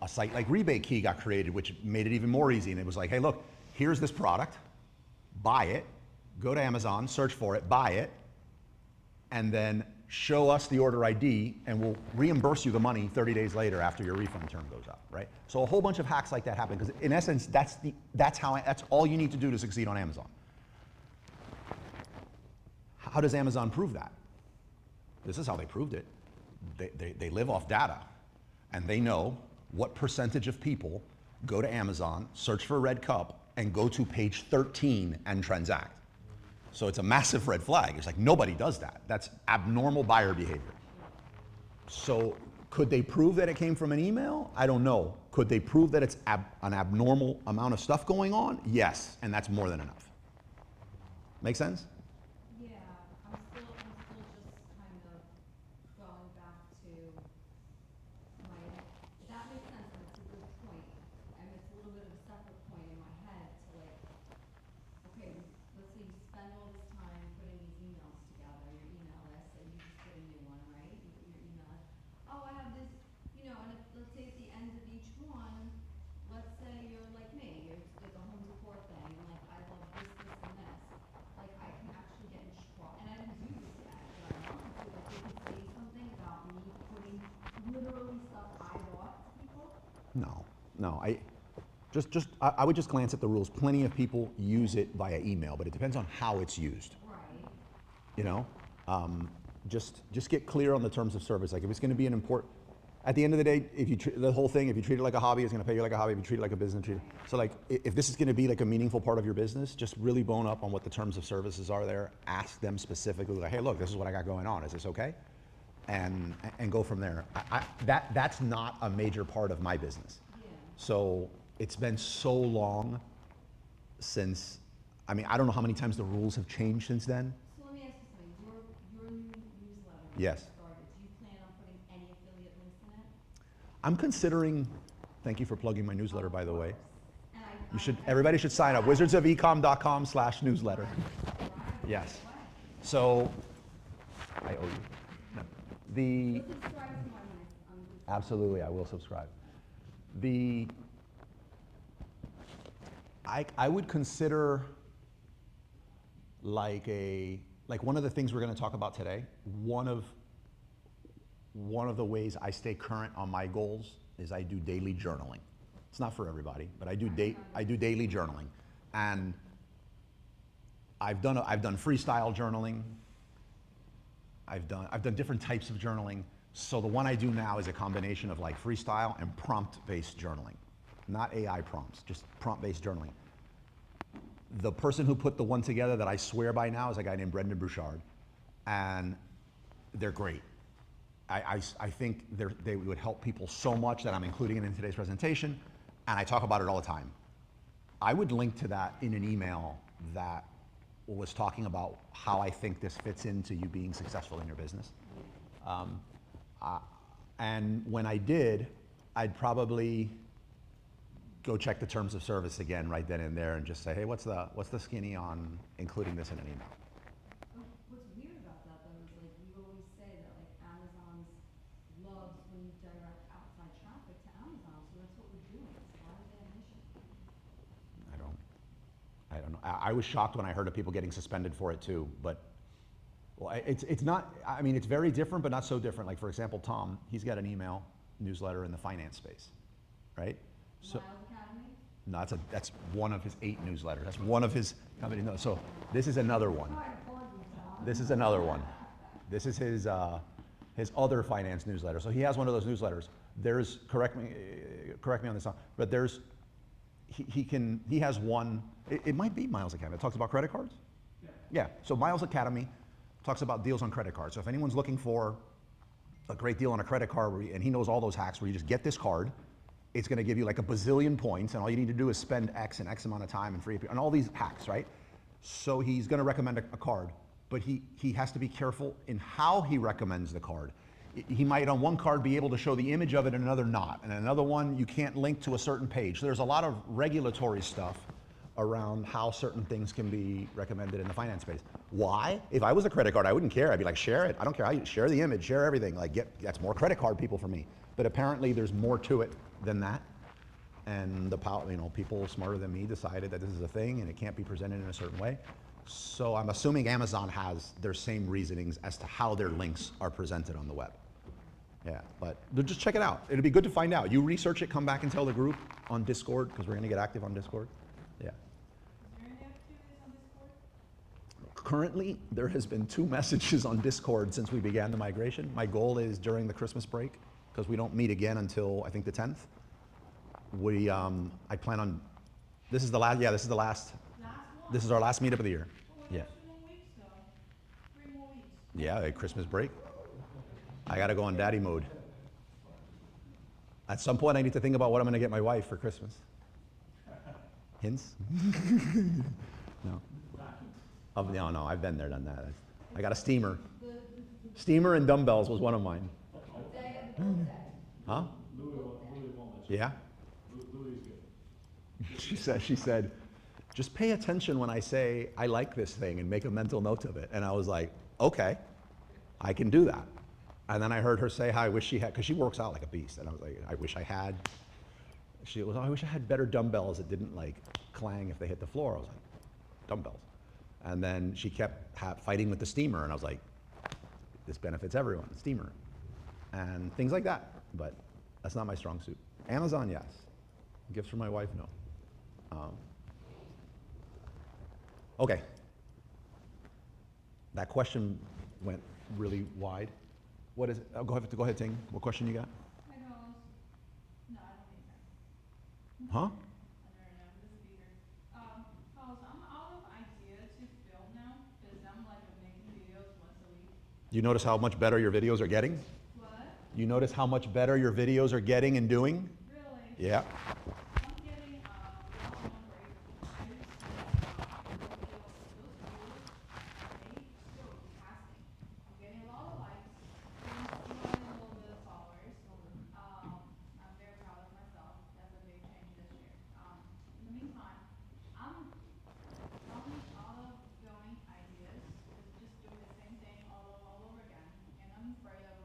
A site like Rebate Key got created, which made it even more easy, and it was like, hey, look, here's this product, buy it, go to Amazon, search for it, buy it, and then show us the order ID and we'll reimburse you the money 30 days later after your refund term goes up, right? So a whole bunch of hacks like that happen because in essence, that's all you need to do to succeed on Amazon. How does Amazon prove that? This is how they proved it. They live off data, and they know what percentage of people go to Amazon, search for a red cup, and go to page 13 and transact. So it's a massive red flag. It's like nobody does that. That's abnormal buyer behavior. So could they prove that it came from an email? I don't know. Could they prove that it's an abnormal amount of stuff going on? Yes, and that's more than enough. Make sense? Yeah, I'm still just kind of going back to my, that makes sense, and it's a good point. And it's a little bit of a separate point in my head to like, okay, let's say you spend all this time putting these emails together, your email list, and you just put a new one, right? You put your email list. Oh, I have this, you know, and if, let's say at the end of each one, let's say you're like me, you're like a home decor thing, and like, I love this, this, and this. Like, I can actually get in trouble, and I didn't do this yet, but I want to, like, they can say something about me putting literally stuff I bought to people. No. I would just glance at the rules. Plenty of people use it via email, but it depends on how it's used. Right. You know, just get clear on the terms of service. Like if it's going to be an important, at the end of the day, if you the whole thing, if you treat it like a hobby, it's going to pay you like a hobby. If you treat it like a business, treat it. So like if this is going to be like a meaningful part of your business, just really bone up on what the terms of services are there. Ask them specifically, like, hey, look, this is what I got going on. Is this okay? And go from there. That's not a major part of my business. Yeah. So it's been so long since, I mean, I don't know how many times the rules have changed since then. So let me ask you something, your new newsletter. when Yes. you started, do you plan on putting any affiliate links in it? I'm considering, thank you for plugging my newsletter, by the way. And You should, everybody should sign up, wizardsofecom.com/newsletter. Yes. So, I owe you. No. The, Subscribe to mine, absolutely, I will subscribe. I would consider like one of the things we're going to talk about today, one of the ways I stay current on my goals is I do daily journaling. It's not for everybody, but I do daily journaling. And I've done freestyle journaling. I've done different types of journaling. So the one I do now is a combination of like freestyle and prompt-based journaling. Not AI prompts, just prompt-based journaling. The person who put the one together that I swear by now is a guy named Brendan Bouchard, and they're great. I think they would help people so much that I'm including it in today's presentation, and I talk about it all the time. I would link to that in an email that was talking about how I think this fits into you being successful in your business. And when I did, I'd probably go check the terms of service again right then and there and just say, hey, what's the skinny on including this in an email? What's weird about that though is like you always say that like Amazon loves when you direct outside traffic to Amazon, so that's what we're doing. So why is that an issue? I don't know. I was shocked when I heard of people getting suspended for it too, but well, it's not, I mean, it's very different, but not so different. Like for example, Tom, he's got an email newsletter in the finance space, right? So, Miles Academy? no, that's one of his 8 newsletters. That's one of his company. No, so this is another one. Sorry to plug you, Tom. This is another one. This is his other finance newsletter. So he has one of those newsletters. There's, correct me on this, but there's, he has one, it might be Miles Academy. It talks about credit cards? Yeah, so Miles Academy talks about deals on credit cards. So if anyone's looking for a great deal on a credit card, and he knows all those hacks where you just get this card, it's gonna give you like a bazillion points, and all you need to do is spend X and X amount of time and free, and all these hacks, right? So he's gonna recommend a card, but he has to be careful in how he recommends the card. He might on one card be able to show the image of it and another not, and another one you can't link to a certain page. So there's a lot of regulatory stuff around how certain things can be recommended in the finance space. Why? If I was a credit card, I wouldn't care. I'd be like, share it. I don't care how you share the image, share everything. Like, that's more credit card people for me. But apparently, there's more to it than that. And people smarter than me decided that this is a thing and it can't be presented in a certain way. So I'm assuming Amazon has their same reasonings as to how their links are presented on the web. Yeah, but just check it out. It'd be good to find out. You research it, come back and tell the group on Discord, because we're gonna get active on Discord. Yeah. Is there any activities on Discord? Currently, there has been 2 messages on Discord since we began the migration. My goal is during the Christmas break, because we don't meet again until, I think, the 10th. I plan on, this is the last, Last one? this is our last meetup of the year. Well, Yeah. there's 2 more weeks though. 3 more weeks. Yeah, a Christmas break. I gotta go on daddy mode. At some point, I need to think about what I'm gonna get my wife for Christmas. Hints? No. No, I've been there, done that. I got a steamer. Steamer and dumbbells was one of mine. Huh? Louis won't let you. Yeah? Louis is good. She said, just pay attention when I say I like this thing and make a mental note of it. And I was like, okay, I can do that. And then I heard her say how I wish she had, because she works out like a beast. And I was like, I wish I had. She was, I wish I had better dumbbells that didn't like clang if they hit the floor. I was like, dumbbells. And then she kept fighting with the steamer. And I was like, this benefits everyone, steamer. And things like that. But that's not my strong suit. Amazon, yes. Gifts for my wife, no. Okay. That question went really wide. What is it? Oh, go ahead, Ting. What question you got? I know. No, I don't think that. Huh? I don't know, this is bigger. Carlos, I'm out of idea to film now, because I'm like making videos once a week. You notice how much better your videos are getting? What? You notice how much better your videos are getting and doing? Really? Yeah. I'm getting, a lot more views. I used to, those videos, they still casting. I'm getting a lot of likes, and a little bit of followers. I'm very proud of myself. That's a big change this year. In the meantime, I'm running out of filming ideas, just doing the same thing all over again, and I'm afraid of,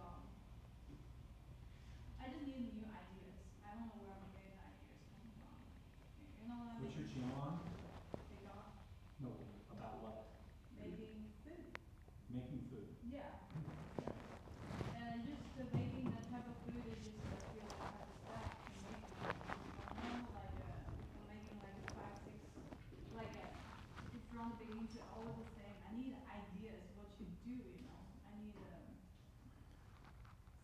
I just need new ideas. I don't know where I'm getting ideas coming from. You know what I mean? What's your channel on? TikTok, No, about what? making food. Making food. Yeah. And just making that type of food is just, I feel like I have to step and make it. You know, like, I'm making like 5, 6, like, it's from the beginning to always the same. I need ideas, what to do, you know? I need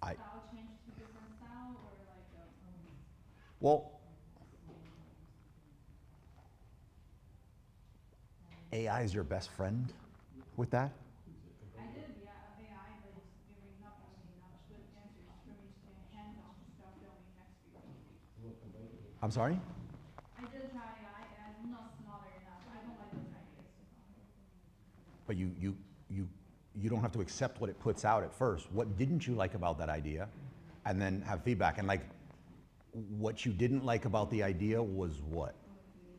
I- style change to different style, or like, Well, AI is your best friend with that? I did AI, but it's giving not really enough good answers for me to get hands-on stuff filming next week. I'm sorry? I did try AI, and I'm not smarter enough. I don't like those ideas. But you don't have to accept what it puts out at first. What didn't you like about that idea? And then have feedback. And like, what you didn't like about the idea was what?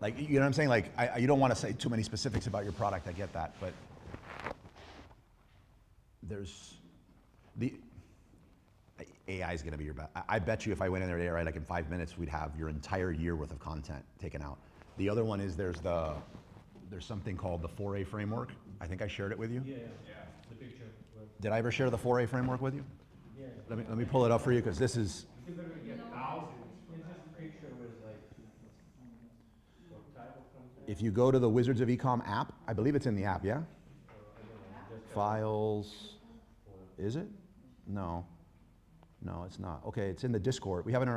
Like, you know what I'm saying? Like, you don't want to say too many specifics about your product, I get that, but there's, AI is gonna be your best. I bet you if I went in there today, right, like in 5 minutes, we'd have your entire year worth of content taken out. The other one is there's something called the 4A framework. I think I shared it with you. Yeah, the picture. Did I ever share the 4A framework with you? Yeah. Let me pull it up for you, because this is, You can literally get thousands. It's just a picture with like, what type of content? if you go to the Wizards of Ecom app, I believe it's in the app, yeah? Files, is it? No, it's not. Okay, it's in the Discord. We have it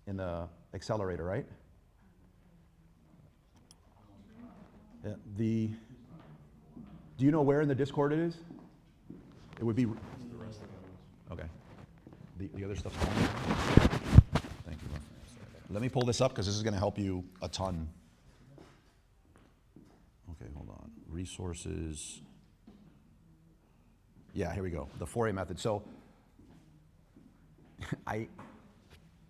in the accelerator, right? Yeah, do you know where in the Discord it is? It would be. Okay. The other stuff's on there? Thank you. Let me pull this up because this is going to help you a ton. Okay, hold on. Resources. Yeah, here we go. The 4A method. So,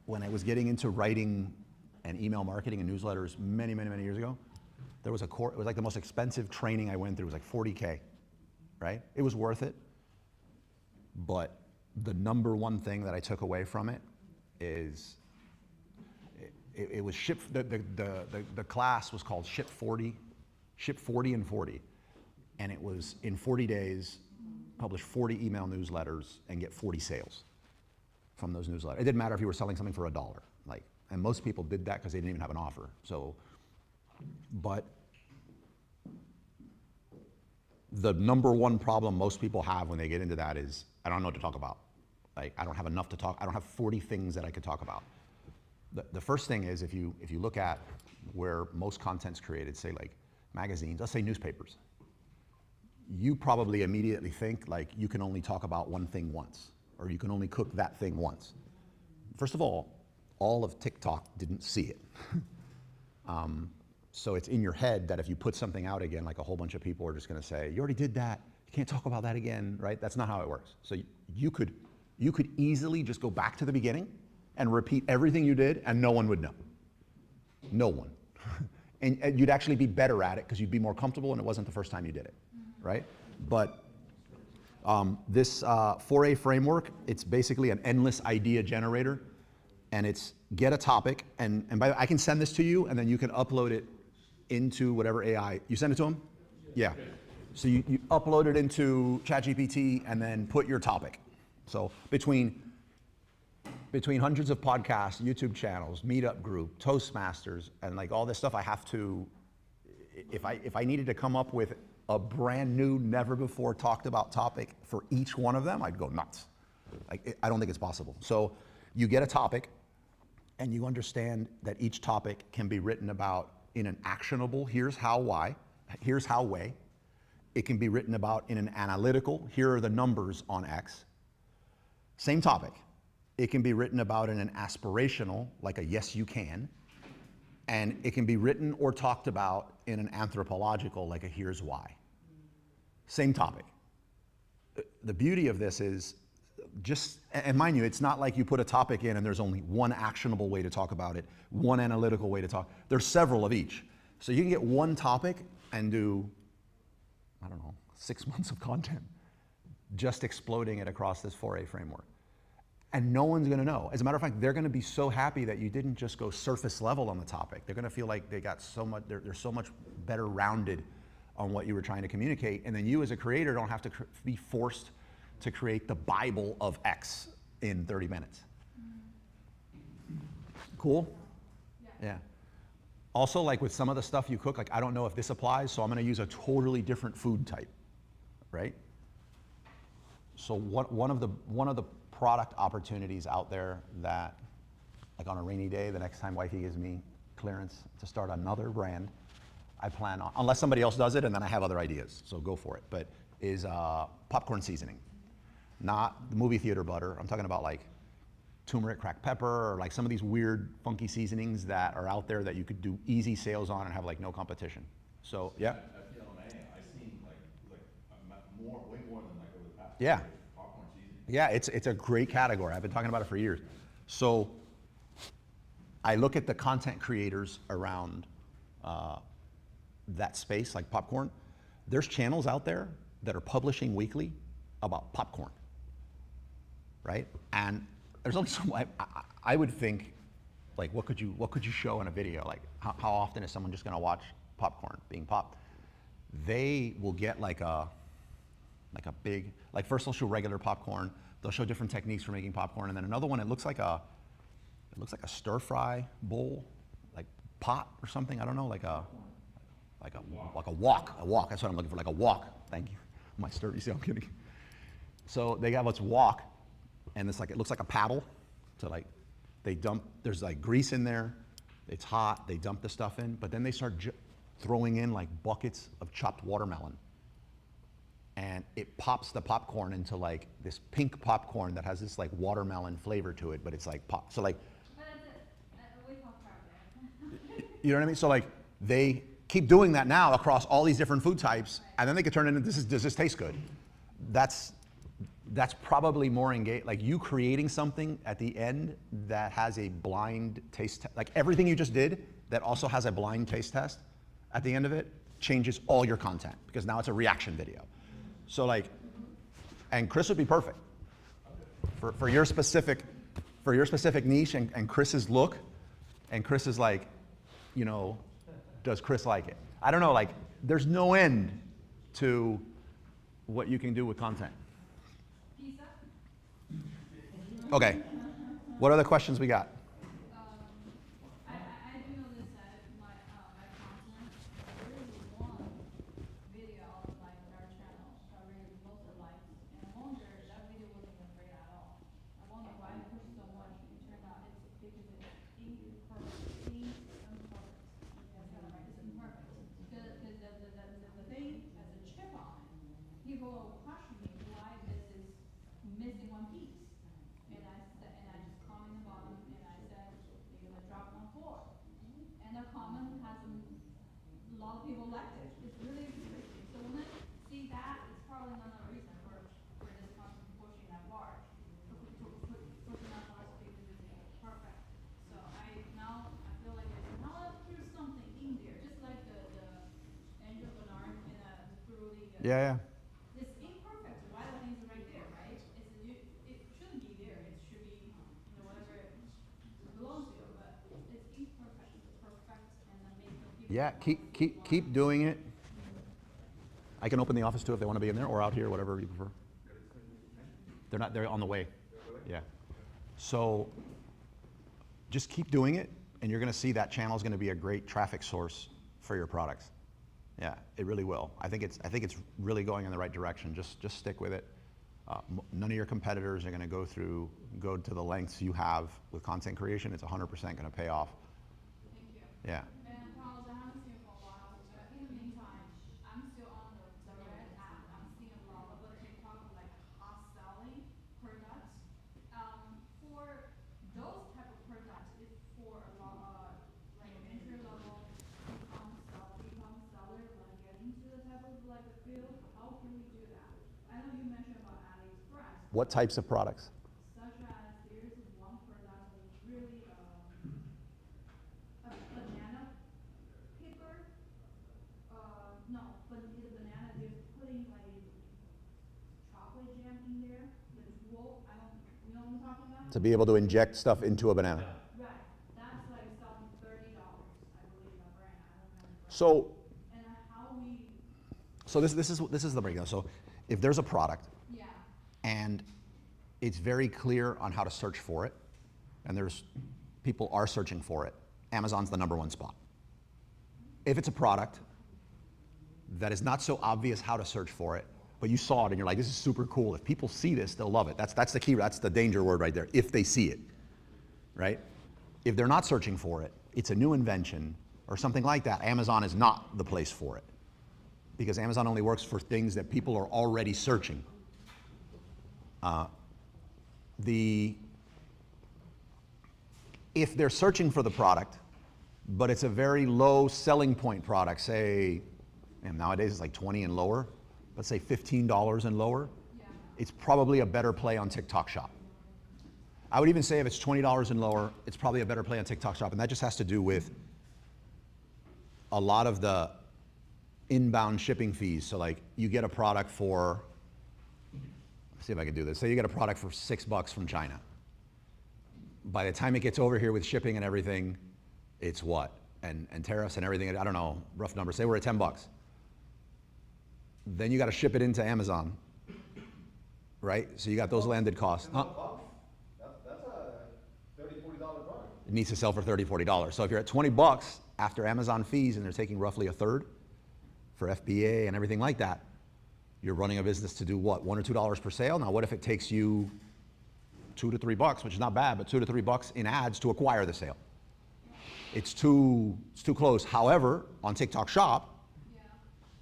when I was getting into writing and email marketing and newsletters many years ago, there was a course, it was like the most expensive training I went through. It was like $40K, right? It was worth it. But the number one thing that I took away from it is it was the class was called Ship 40 ship 40 and 40. And it was in 40 days, publish 40 email newsletters and get 40 sales from those newsletters. It didn't matter if you were selling something for $1. Like, and most people did that because they didn't even have an offer. So, but the number one problem most people have when they get into that is, I don't know what to talk about. Like, I don't have enough to talk. I don't have 40 things that I could talk about. The first thing is, if you look at where most content's created, say like magazines, let's say newspapers, you probably immediately think like you can only talk about one thing once, or you can only cook that thing once. First of all of TikTok didn't see it. So it's in your head that if you put something out again, like a whole bunch of people are just gonna say, you already did that, you can't talk about that again, right? That's not how it works. So you could easily just go back to the beginning and repeat everything you did and no one would know. No one. And you'd actually be better at it because you'd be more comfortable and it wasn't the first time you did it, right? But this 4A framework, it's basically an endless idea generator, and it's get a topic, and by the way, I can send this to you and then you can upload it into whatever AI. You send it to them? Yeah. So you upload it into ChatGPT and then put your topic. So between hundreds of podcasts, YouTube channels, meetup group, Toastmasters, and like all this stuff, I have to, if I needed to come up with a brand new, never before talked about topic for each one of them, I'd go nuts. Like, I don't think it's possible. So you get a topic and you understand that each topic can be written about in an actionable, here's how why, here's how way. It can be written about in an analytical, here are the numbers on X. Same topic. It can be written about in an aspirational, like a yes you can. And it can be written or talked about in an anthropological, like a here's why. Same topic. The beauty of this is just, and mind you, it's not like you put a topic in and there's only one actionable way to talk about it, one analytical way to talk. There's several of each. So you can get one topic and do, I don't know, 6 months of content, just exploding it across this 4A framework. And no one's gonna know. As a matter of fact, they're gonna be so happy that you didn't just go surface level on the topic. They're gonna feel like they got so much, they're so much better rounded on what you were trying to communicate. And then you as a creator don't have to be forced to create the Bible of X in 30 minutes. Cool? Yeah. Also, like with some of the stuff you cook, like I don't know if this applies, so I'm gonna use a totally different food type, right? So one of the product opportunities out there that, like on a rainy day, the next time wifey gives me clearance to start another brand, I plan on, unless somebody else does it and then I have other ideas, so go for it, but is popcorn seasoning. Not the movie theater butter, I'm talking about like turmeric, cracked pepper, or like some of these weird funky seasonings that are out there that you could do easy sales on and have like no competition. So, yeah? At PLMA, I seen more, way more than like over the past. Yeah. Popcorn seasoning. Yeah, it's a great category. I've been talking about it for years. So I look at the content creators around that space, like popcorn. There's channels out there that are publishing weekly about popcorn, right? And there's only so much, I would think, like, what could you show in a video? Like, how often is someone just gonna watch popcorn being popped? They will get like a big, like first they'll show regular popcorn, they'll show different techniques for making popcorn, and then another one, it looks like a stir fry bowl, like pot or something, I don't know, like a wok, that's what I'm looking for, like a wok, thank you. My stir, you see, I'm kidding. So they got what's wok, and it's like, it looks like a paddle, so like, they dump, there's like grease in there, it's hot, they dump the stuff in, but then they start throwing in like buckets of chopped watermelon. And it pops the popcorn into like this pink popcorn that has this like watermelon flavor to it, but it's like pop. So like, But it's we talk about it. you know what I mean? So like they keep doing that now across all these different food types, and then they could turn it into does this taste good? That's probably more engaged. Like you creating something at the end that has a blind taste, like everything you just did that also has a blind taste test at the end of it changes all your content because now it's a reaction video. So like, and Chris would be perfect for your specific niche and Chris's look, and Chris is like, you know, does Chris like it? I don't know, like, there's no end to what you can do with content. Pizza? Okay, what other questions we got? I do notice that my content, really one video of like our channel got really most of the likes, and I wonder that video wasn't even great at all. I wonder why I pushed so much. It turned out it's because it's imperfect. Imperfect. That's kind of right. It's imperfect. Because the thing has a chip on it. People will question me why this is missing one piece. And I said, and I just commented about it, and I said, you're gonna drop it on floor. And the comment has a lot of people liked it. It's really interesting. So when I see that, it's probably another reason for this content pushing that large. Pushing that large because it's perfect. So I feel like here's something in there, just like the Angel Bernard in through the. Yeah, yeah. It's imperfect, why the things are right there, right? It shouldn't be there, it should be, whatever it belongs to, but it's imperfect, it's perfect, and then make the people. Yeah, keep doing it. I can open the office too if they want to be in there, or out here, whatever you prefer. They're on the way. Yeah. So just keep doing it, and you're going to see that channel is going to be a great traffic source for your products. Yeah, it really will. I think it's really going in the right direction. Just stick with it. None of your competitors are going to go to the lengths you have with content creation. It's 100% going to pay off. Thank you. Yeah. And Carlos, I haven't seen you for a while, but in the meantime, I'm still on the Red app, I'm seeing a lot of TikTok like hot selling products. For those type of products, it's for a lot, like entry level e-commerce seller, like get into the type of like the field, how can we do that? I know you mentioned about AliExpress. What types of products? Such as there's one product that's really a banana picker. No, but the banana they're putting like chocolate jam in there. The wool, I don't, you know what I'm talking about? To be able to inject stuff into a banana. Right. That's like selling $30, I believe, that brand. I don't remember. So And how we, this is the breakdown. So if there's a product yeah, and it's very clear on how to search for it, and people are searching for it, Amazon's the #1 spot. If it's a product that is not so obvious how to search for it, but you saw it and you're like, this is super cool. If people see this, they'll love it. That's the key. That's the danger word right there. If they see it, right? If they're not searching for it, it's a new invention or something like that. Amazon is not the place for it, because Amazon only works for things that people are already searching. If they're searching for the product, but it's a very low selling point product, say, and nowadays it's like 20 and lower, let's say $15 and lower, yeah, it's probably a better play on TikTok Shop. I would even say if it's $20 and lower, it's probably a better play on TikTok Shop, and that just has to do with a lot of the inbound shipping fees. So like you get a product for, let's see if I can do this. Say you get a product for $6 from China. By the time it gets over here with shipping and everything, it's what? And tariffs and everything, I don't know, rough numbers, say we're at 10 bucks. Then you got to ship it into Amazon, right? So you got those landed costs. Huh? That's a $30, $40 product. It needs to sell for $30, $40. So if you're at 20 bucks after Amazon fees and they're taking roughly a third for FBA and everything like that, you're running a business to do what, $1 or $2 per sale? Now what if it takes you $2 to $3, which is not bad, but $2 to $3 in ads to acquire the sale? It's too close. However, on TikTok Shop, yeah.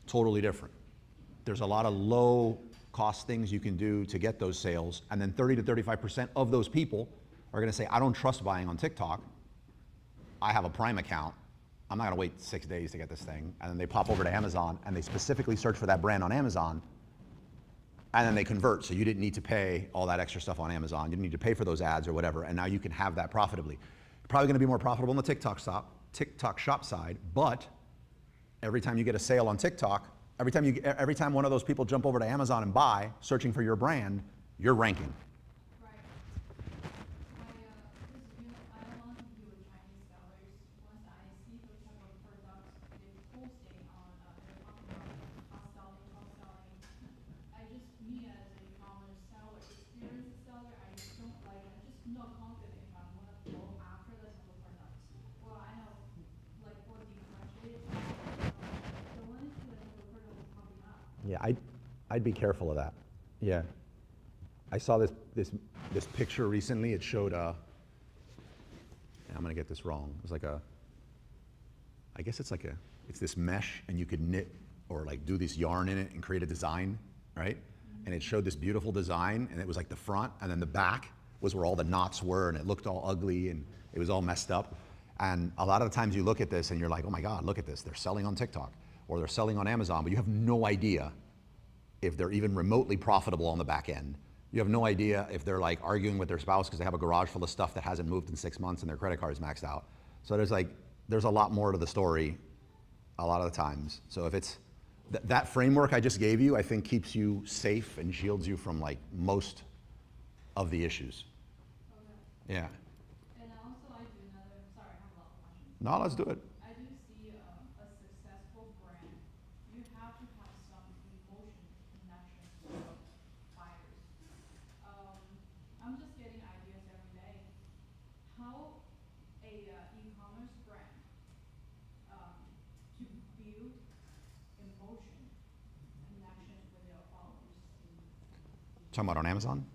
totally different. There's a lot of low cost things you can do to get those sales, and then 30 to 35% of those people are gonna say, I don't trust buying on TikTok. I have a Prime account. I'm not gonna wait 6 days to get this thing. And then they pop over to Amazon and they specifically search for that brand on Amazon, and then they convert. So you didn't need to pay all that extra stuff on Amazon. You didn't need to pay for those ads or whatever, and now you can have that profitably. You're probably gonna be more profitable on the TikTok Shop side, but every time you get a sale on TikTok, every time one of those people jump over to Amazon and buy, searching for your brand, you're ranking. Right. I don't want to deal with Chinese sellers. Once I see those type of products in Yeah, I'd be careful of that. Yeah. I saw this picture recently. It showed I'm gonna get this wrong. It was like I guess it's this mesh, and you could knit or like do this yarn in it and create a design, right? And it showed this beautiful design, and it was like the front, and then the back was where all the knots were, and it looked all ugly, and it was all messed up. And a lot of the times you look at this and you're like, oh my God, look at this. They're selling on TikTok or they're selling on Amazon, but you have no idea if they're even remotely profitable on the back end. You have no idea if they're like arguing with their spouse because they have a garage full of stuff that hasn't moved in 6 months and their credit card is maxed out. So there's a lot more to the story a lot of the times. So if it's, that framework I just gave you, I think keeps you safe and shields you from like most of the issues. Okay. Yeah. And also I do another, sorry, I have a lot of questions. No, let's do it. I do see a successful brand, you have to have some emotion connection with buyers. I'm just getting ideas every day. How a e-commerce brand to build emotion connection with their followers Talking about on Amazon?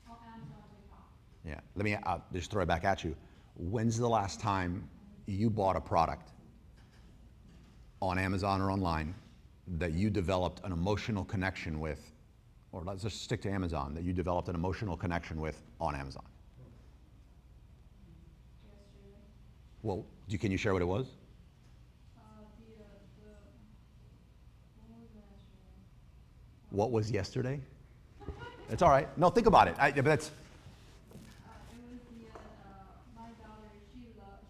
on Amazon, TikTok. Yeah. Let me just throw it back at you. When's the last time you bought a product on Amazon or online that you developed an emotional connection with, or let's just stick to Amazon, that you developed an emotional connection with on Amazon? Yesterday. Well, can you share what it was? What was yesterday? What was yesterday? It's all right. No, think about it. But that's, It was my daughter, she loves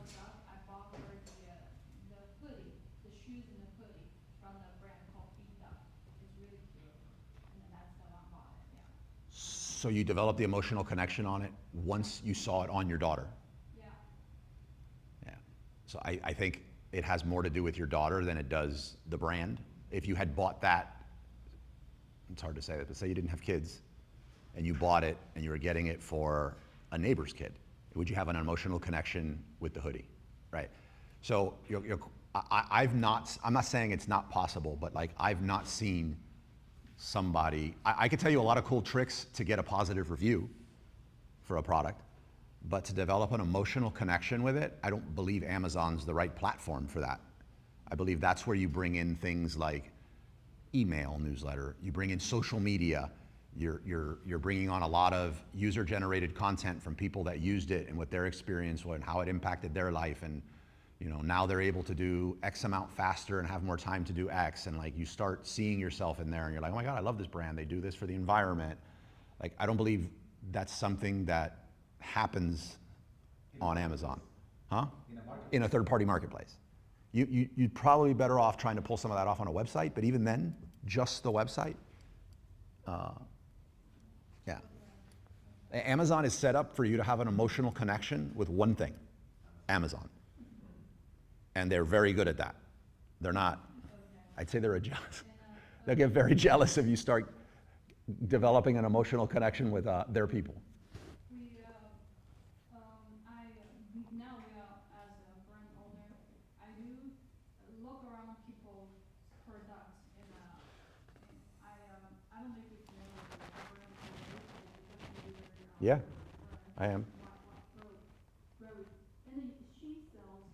stuff. I bought her the hoodie, the shoes and the hoodie from the brand called Beat Up. It's really cute. And then that's the one I bought it, yeah. so you developed the emotional connection on it once you saw it on your daughter. Yeah. Yeah. So I think it has more to do with your daughter than it does the brand. If you had bought that, it's hard to say that, but say you didn't have kids and you bought it and you were getting it for a neighbor's kid, would you have an emotional connection with the hoodie, right? So I'm not saying it's not possible, but like I've not seen somebody, I could tell you a lot of cool tricks to get a positive review for a product, but to develop an emotional connection with it, I don't believe Amazon's the right platform for that. I believe that's where you bring in things like email newsletter, you bring in social media, you're bringing on a lot of user-generated content from people that used it and what their experience was and how it impacted their life, and now they're able to do X amount faster and have more time to do X, and like you start seeing yourself in there and you're like, oh my God, I love this brand, they do this for the environment. Like I don't believe that's something that happens on Amazon, huh? In a third-party marketplace. You'd probably be better off trying to pull some of that off on a website, but even then, just the website, yeah. Amazon is set up for you to have an emotional connection with one thing, Amazon. And they're very good at that. They're not, I'd say they're jealous. They'll get very jealous if you start developing an emotional connection with their people. Now we are, as a brand owner, I do look around people's products and I don't know if you're familiar with the brand. Yeah, I am. Very, and then she sells,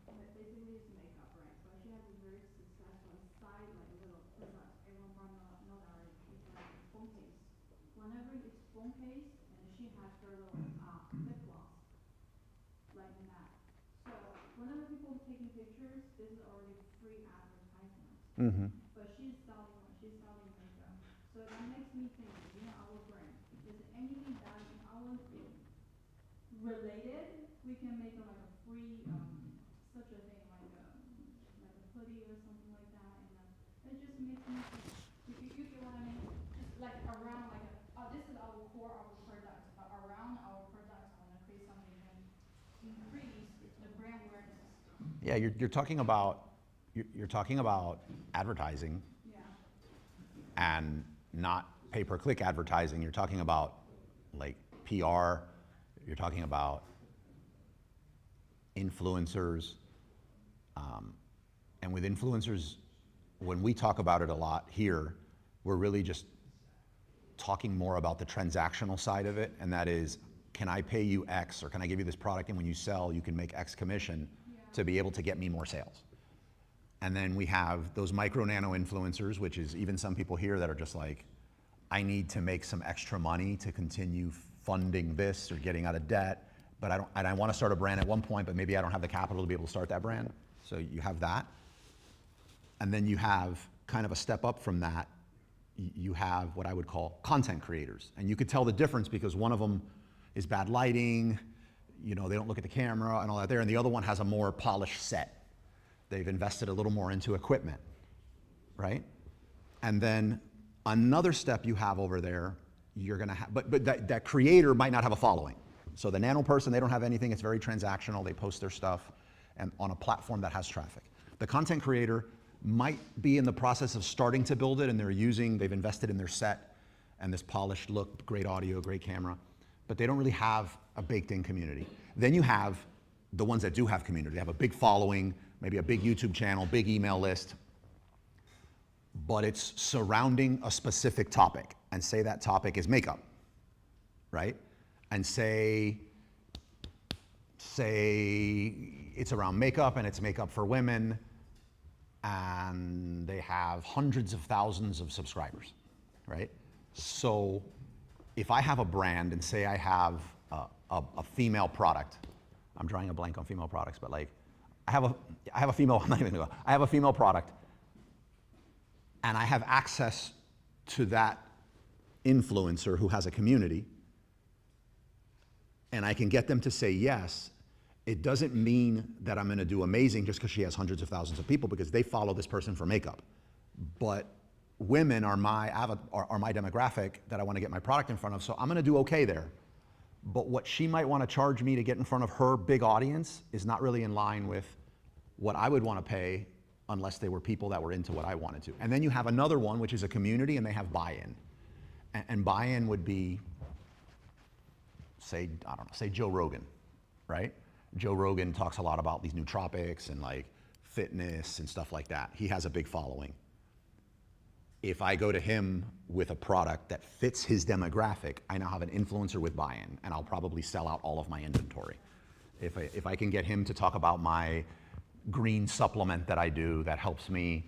basically it's a makeup brand, but she has a very successful side, like little product, everyone from know that already, it's like a phone case. Whenever it's phone case, and she has her little, lip gloss, like in that. So, whenever people taking pictures, this is already free advertisement. Mm-hmm. But she's selling makeup. So that makes me think, our brand, is there anything that in our related, we can make like a free, such a thing, like a hoodie or something like that, and it just makes me think, you get what I mean? Just like around this is our core, our products, but around our products, I wanna create something that increase the brand awareness. Yeah, you're talking about advertising. Yeah. And not pay-per-click advertising. You're talking about like PR, you're talking about influencers, and with influencers, when we talk about it a lot here, we're really just talking more about the transactional side of it, and that is, can I pay you X, or can I give you this product, and when you sell, you can make X commission to be able to get me more sales. And then we have those micro nano influencers, which is even some people here that are just like, I need to make some extra money to continue funding this or getting out of debt, but I want to start a brand at one point, but maybe I don't have the capital to be able to start that brand. So you have that. And then you have kind of a step up from that, you have what I would call content creators. And you could tell the difference because one of them is bad lighting, you know, they don't look at the camera and all that there, and the other one has a more polished set. They've invested a little more into equipment, right? And then another step you have over there, you're gonna have, but that creator might not have a following. So the nano person, they don't have anything, it's very transactional, they post their stuff and on a platform that has traffic. The content creator might be in the process of starting to build it and they've invested in their set and this polished look, great audio, great camera, but they don't really have a baked in community. Then you have the ones that do have community. They have a big following, maybe a big YouTube channel, big email list, but it's surrounding a specific topic, and say that topic is makeup, right? And say it's around makeup and it's makeup for women, and they have hundreds of thousands of subscribers, right? So if I have a brand and say I have a female product, I'm drawing a blank on female products, but like I have a female, I'm not even gonna go, I have a female product and I have access to that influencer who has a community and I can get them to say yes, it doesn't mean that I'm gonna do amazing just because she has hundreds of thousands of people because they follow this person for makeup. But women are my demographic that I wanna get my product in front of, so I'm gonna do okay there. But what she might wanna charge me to get in front of her big audience is not really in line with what I would wanna pay unless they were people that were into what I wanted to. And then you have another one, which is a community, and they have buy-in. And buy-in would be, say, I don't know, say Joe Rogan, right? Joe Rogan talks a lot about these nootropics and like fitness and stuff like that. He has a big following. If I go to him with a product that fits his demographic, I now have an influencer with buy-in, and I'll probably sell out all of my inventory. If I can get him to talk about my green supplement that I do that helps me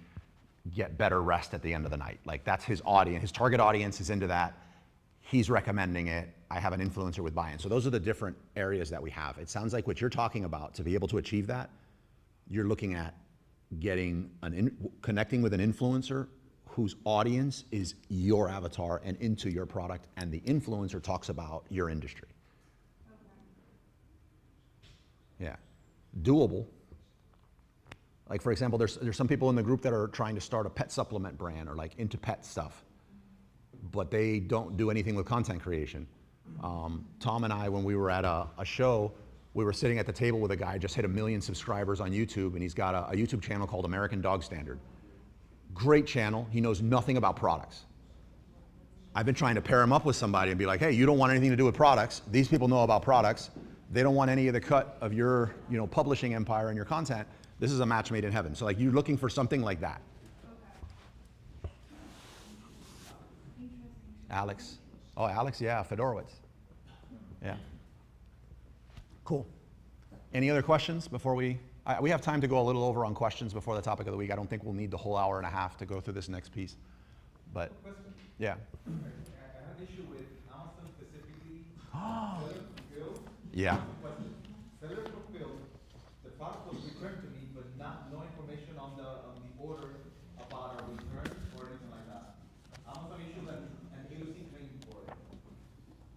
get better rest at the end of the night, like that's his audience, his target audience is into that. He's recommending it. I have an influencer with buy-in. So those are the different areas that we have. It sounds like what you're talking about, to be able to achieve that, you're looking at getting connecting with an influencer whose audience is your avatar and into your product, and the influencer talks about your industry. Yeah, doable. Like for example, there's some people in the group that are trying to start a pet supplement brand or like into pet stuff, but they don't do anything with content creation. Tom and I, when we were at a show, we were sitting at the table with a guy, just hit 1 million subscribers on YouTube, and he's got a YouTube channel called American Dog Standard. Great channel, he knows nothing about products. I've been trying to pair him up with somebody and be like, hey, you don't want anything to do with products. These people know about products. They don't want any of the cut of your publishing empire and your content. This is a match made in heaven. So like you're looking for something like that. Alex. Oh, Alex, yeah, Fedorowicz. Yeah. Cool. Any other questions before we have time to go a little over on questions before the topic of the week. I don't think we'll need the whole hour and a half to go through this next piece. But, yeah. I have an issue with Amazon specifically. Seller fulfilled. Yeah. Question. Seller fulfilled. The product was returned to me, but no information on the order about a return or anything like that. Amazon issued an AOC claim for it.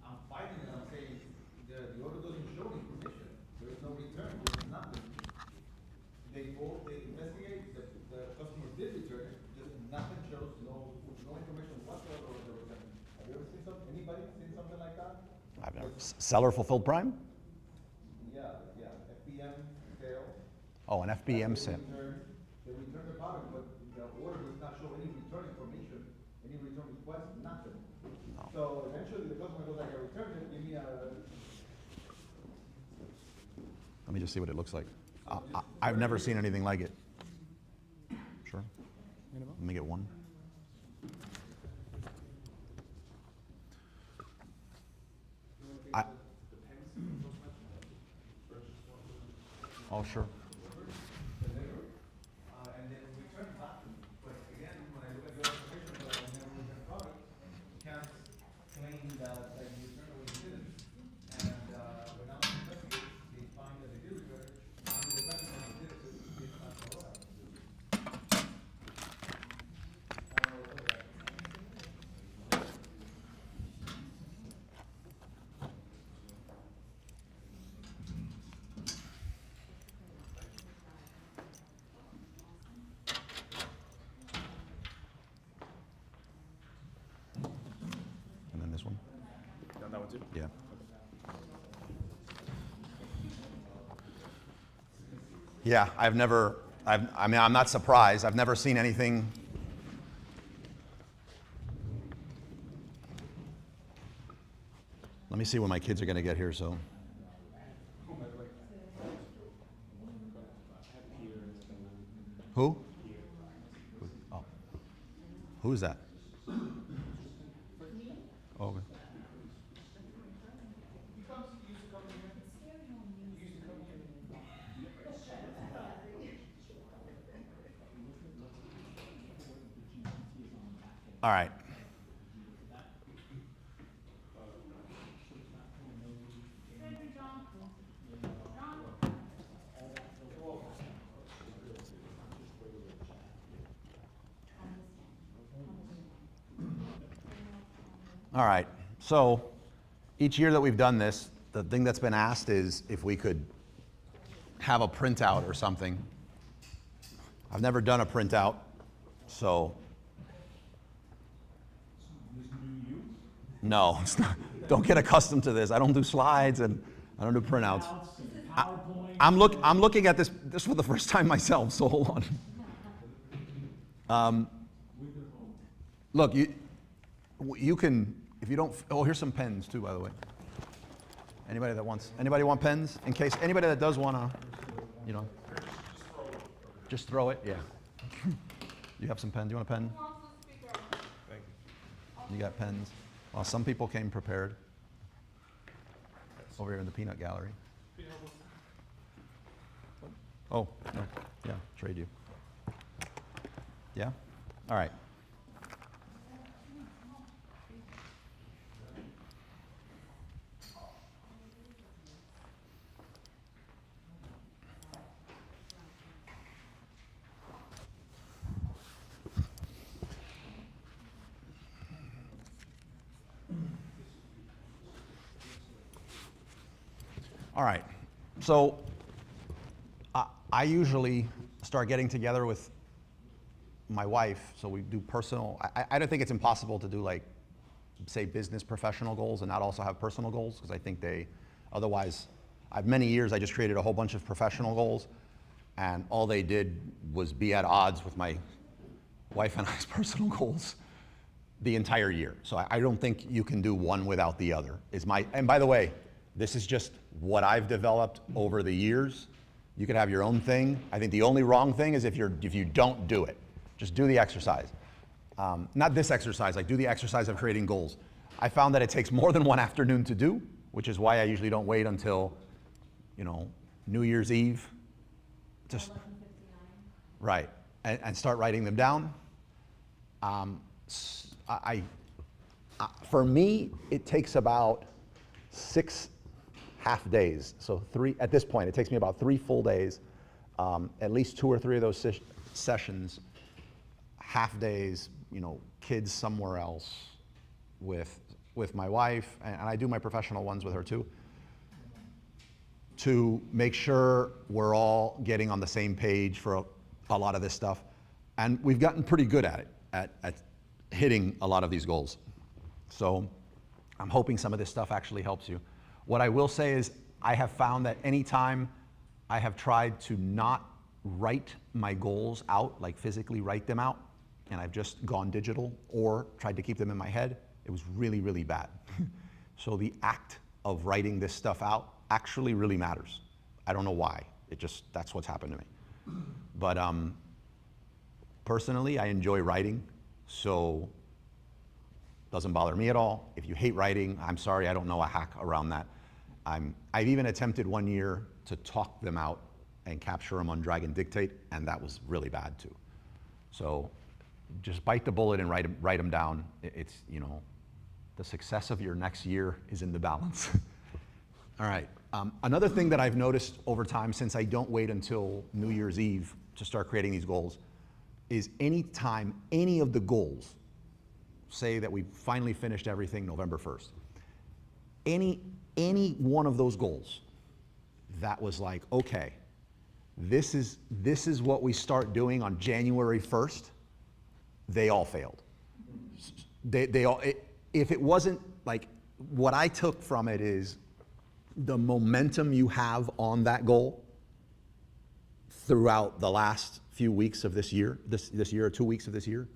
I'm fighting it. I'm saying the order doesn't show the information. There is no return. There is nothing. They investigate. The customer did return it. Just nothing shows. No information whatsoever on the return. Have you ever seen anybody seen something like that? I've never. Seller fulfilled Prime? Yeah. FBM sale. Oh, an FBM sale. They return the product, but the order does not show any return information, any return request, nothing. So eventually the customer goes like, I returned it, give me a. Let me just see what it looks like. I've never seen anything like it. Sure. Let me get one. I, oh, sure. And then return back to me. But again, when I look at your information, but I never return product, you can't claim that you returned what you didn't. And, when I'm investigating, they find that they did return it, I'm the one that did it, so it's not the law. I don't know what that is. And then this one? Done that one too? Yeah. Yeah, I mean, I'm not surprised. I've never seen anything. Let me see when my kids are going to get here, so. Who? Oh. Who is that? Oh, okay. All right. All right. So each year that we've done this, the thing that's been asked is if we could have a printout or something. I've never done a printout, so. No, it's not. Don't get accustomed to this. I don't do slides and I don't do printouts. I'm looking at this for the first time myself, so hold on. Look, you can, if you don't, oh, here's some pens too, by the way. Anybody want pens? In case, anybody that does want to, you know, just throw it, yeah. You have some pens, you want a pen? Thank you. You got pens? Well, some people came prepared. Over here in the peanut gallery. Oh, no, yeah, trade you. Yeah? All right. All right, so I usually start getting together with my wife, so we do personal. I don't think it's impossible to do, like, say, business professional goals and not also have personal goals, because I think otherwise, many years I just created a whole bunch of professional goals, and all they did was be at odds with my wife and I's personal goals the entire year. So I don't think you can do one without the other, and by the way, this is just what I've developed over the years. You could have your own thing. I think the only wrong thing is if you don't do it. Just do the exercise. Not this exercise, like do the exercise of creating goals. I found that it takes more than one afternoon to do, which is why I usually don't wait until, New Year's Eve. Just 11:59. right, and start writing them down. For me, it takes about 6 half days. So at this point, it takes me about 3 full days, at least 2 or 3 of those sessions, half days, kids somewhere else with my wife, and I do my professional ones with her too, to make sure we're all getting on the same page for a lot of this stuff. And we've gotten pretty good at it, at hitting a lot of these goals. So I'm hoping some of this stuff actually helps you. What I will say is I have found that anytime I have tried to not write my goals out, like physically write them out, and I've just gone digital or tried to keep them in my head, it was really, really bad. So the act of writing this stuff out actually really matters. I don't know why. That's what's happened to me. But personally, I enjoy writing, so doesn't bother me at all. If you hate writing, I'm sorry, I don't know a hack around that. I've even attempted one year to talk them out and capture them on Dragon Dictate, and that was really bad too. So just bite the bullet and write them down. It's, you know, the success of your next year is in the balance. All right. Another thing that I've noticed over time, since I don't wait until New Year's Eve to start creating these goals, is any time any of the goals, say that we finally finished everything November 1st, any one of those goals that was like, okay, this is what we start doing on January 1st, they all failed. They all, if it wasn't like, what I took from it is the momentum you have on that goal throughout the last few weeks of this year, this year or 2 weeks of this year,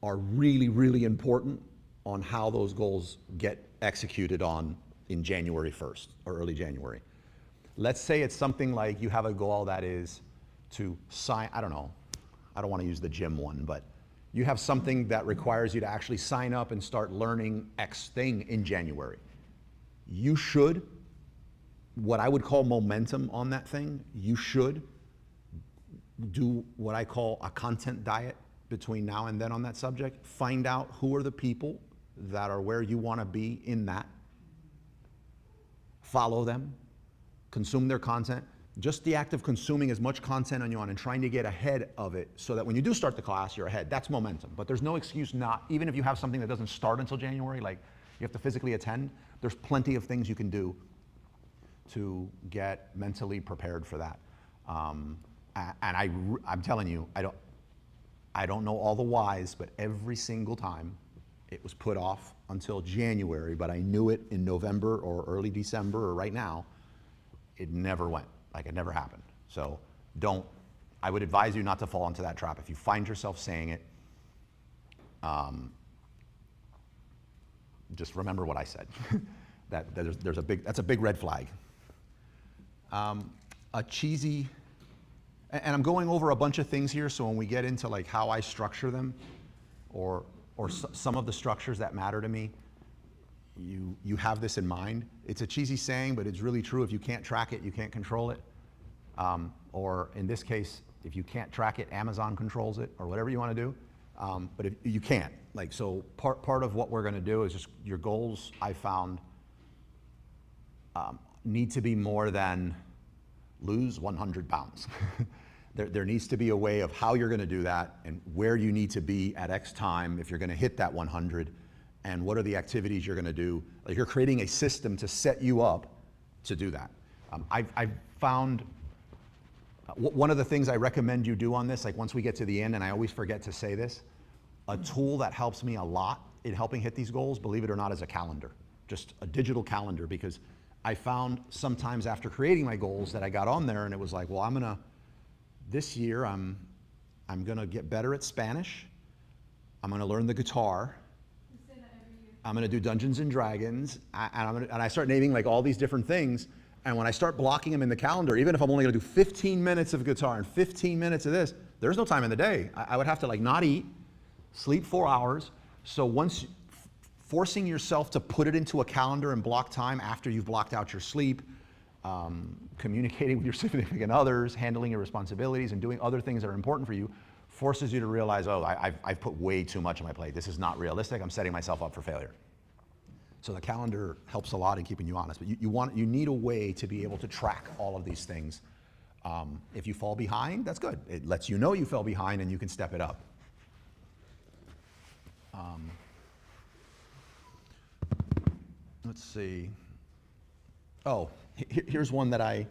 are really, really important on how those goals get executed on in January 1st or early January. Let's say it's something like you have a goal that is to sign, I don't know, I don't want to use the gym one, but you have something that requires you to actually sign up and start learning X thing in January. You should, what I would call momentum on that thing, you should do what I call a content diet between now and then on that subject. Find out who are the people that are where you want to be in that. Follow them, consume their content. Just the act of consuming as much content on you on and trying to get ahead of it so that when you do start the class, you're ahead. That's momentum. But there's no excuse not, even if you have something that doesn't start until January, like you have to physically attend, there's plenty of things you can do to get mentally prepared for that. And I'm telling you, I don't know all the whys, but every single time it was put off until January, but I knew it in November or early December or right now, it never went. Like it never happened. So I would advise you not to fall into that trap. If you find yourself saying it, just remember what I said. That's a big red flag. A cheesy, and I'm going over a bunch of things here, so when we get into like how I structure them, or some of the structures that matter to me, you have this in mind. It's a cheesy saying, but it's really true. If you can't track it, you can't control it. Or in this case, if you can't track it, Amazon controls it, or whatever you want to do. But if you can't, like, so part of what we're going to do is just your goals, I found, need to be more than lose 100 pounds. There needs to be a way of how you're going to do that and where you need to be at X time if you're going to hit that 100, and what are the activities you're going to do. Like, you're creating a system to set you up to do that. I've found one of the things I recommend you do on this, like once we get to the end, and I always forget to say this, a tool that helps me a lot in helping hit these goals, believe it or not, is a calendar, just a digital calendar, because I found sometimes after creating my goals that I got on there and it was like, well, this year I'm gonna get better at Spanish, I'm gonna learn the guitar, I'm gonna do Dungeons and Dragons, and I start naming like all these different things. And when I start blocking them in the calendar, even if I'm only gonna do 15 minutes of guitar and 15 minutes of this, there's no time in the day. I would have to like not eat, sleep 4 hours. So once forcing yourself to put it into a calendar and block time after you've blocked out your sleep, communicating with your significant others, handling your responsibilities, and doing other things that are important for you, forces you to realize, oh, I've put way too much on my plate. This is not realistic. I'm setting myself up for failure. So the calendar helps a lot in keeping you honest, but you need a way to be able to track all of these things. If you fall behind, that's good. It lets you know you fell behind and you can step it up. Let's see. Oh, here's one that I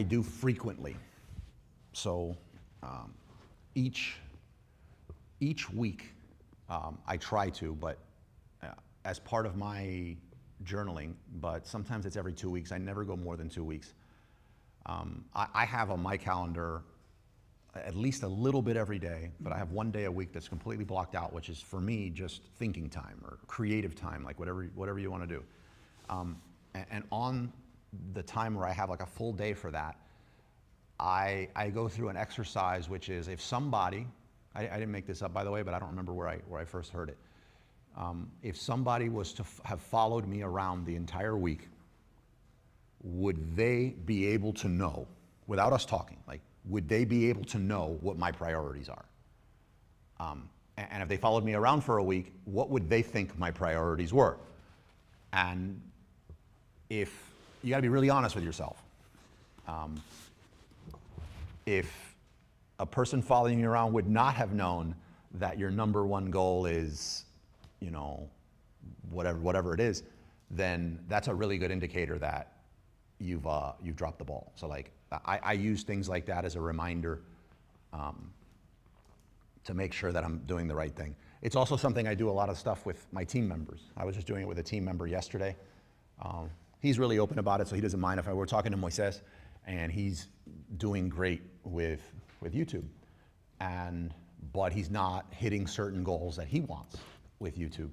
do frequently. So each week I try to, but as part of my journaling, but sometimes it's every 2 weeks. I never go more than 2 weeks. I have on my calendar at least a little bit every day, but I have 1 day a week that's completely blocked out, which is for me just thinking time or creative time, like whatever you want to do. And on the time where I have like a full day for that, I go through an exercise which is if somebody, I didn't make this up by the way, but I don't remember where I first heard it. If somebody was to have followed me around the entire week, would they be able to know, without us talking, like, would they be able to know what my priorities are? And if they followed me around for a week, what would they think my priorities were? And if, you gotta be really honest with yourself. If a person following you around would not have known that your number one goal is, you know, whatever it is, then that's a really good indicator that you've dropped the ball. So like, I use things like that as a reminder to make sure that I'm doing the right thing. It's also something I do a lot of stuff with my team members. I was just doing it with a team member yesterday. He's really open about it, so he doesn't mind if I were talking to Moises, and he's doing great with YouTube. But he's not hitting certain goals that he wants with YouTube.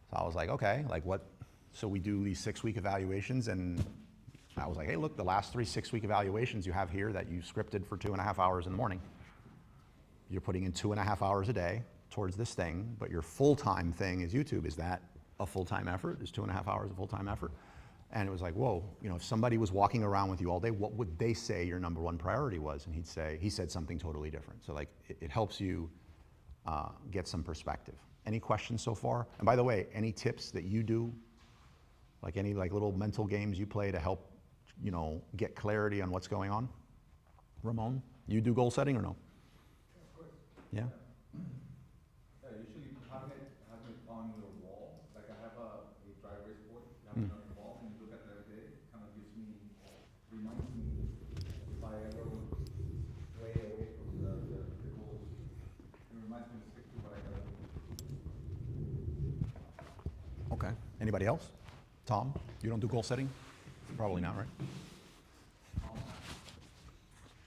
So I was like, okay, like what? So we do these 6-week evaluations, and I was like, hey, look, the last 3 6-week evaluations you have here that you scripted for 2.5 hours in the morning. You're putting in 2.5 hours a day towards this thing, but your full-time thing is YouTube. Is that a full-time effort? Is 2.5 hours a full-time effort? And it was like, whoa, you know, if somebody was walking around with you all day, what would they say your number one priority was? And he said something totally different. So like, it helps you get some perspective. Any questions so far? And by the way, any tips that you do, like any like little mental games you play to help, you know, get clarity on what's going on? Ramon, you do goal setting or no? Of course. Yeah? Usually have it on your wall, like I have a dry erase board, you have it on your wall, and you look at that every day, it kind of reminds me if I ever way away from the goals. It reminds me to stick to what I gotta do. Okay. Anybody else? Tom, you don't do goal setting? Probably not, right?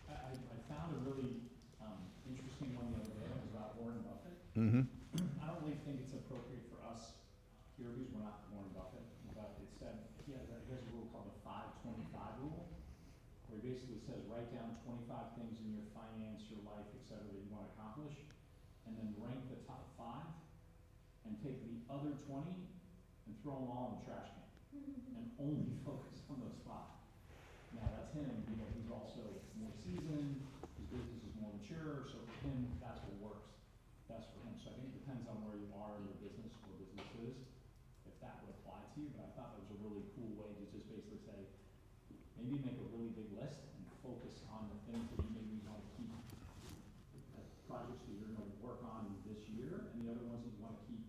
I found a really interesting one the other day. It was about Warren Buffett. Mm-hmm. I don't really think it's appropriate for us here because we're not Warren Buffett, but it said he has a rule called the 5-25 rule, where he basically says write down 25 things in your finance, your life, et cetera, that you want to accomplish, and then rank the top 5, and take the other 20 and throw them all in the trash can, and only focus on those 5. Now that's him, you know, he's also more seasoned, his business is more mature, so for him, that's what works best for him. So I think it depends on where you are in your business or business is, if that would apply to you, but I thought that was a really cool way to just basically say, maybe make a really big list and focus on the things that you maybe want to keep, projects that you're going to work on this year, and the other ones that you want to keep,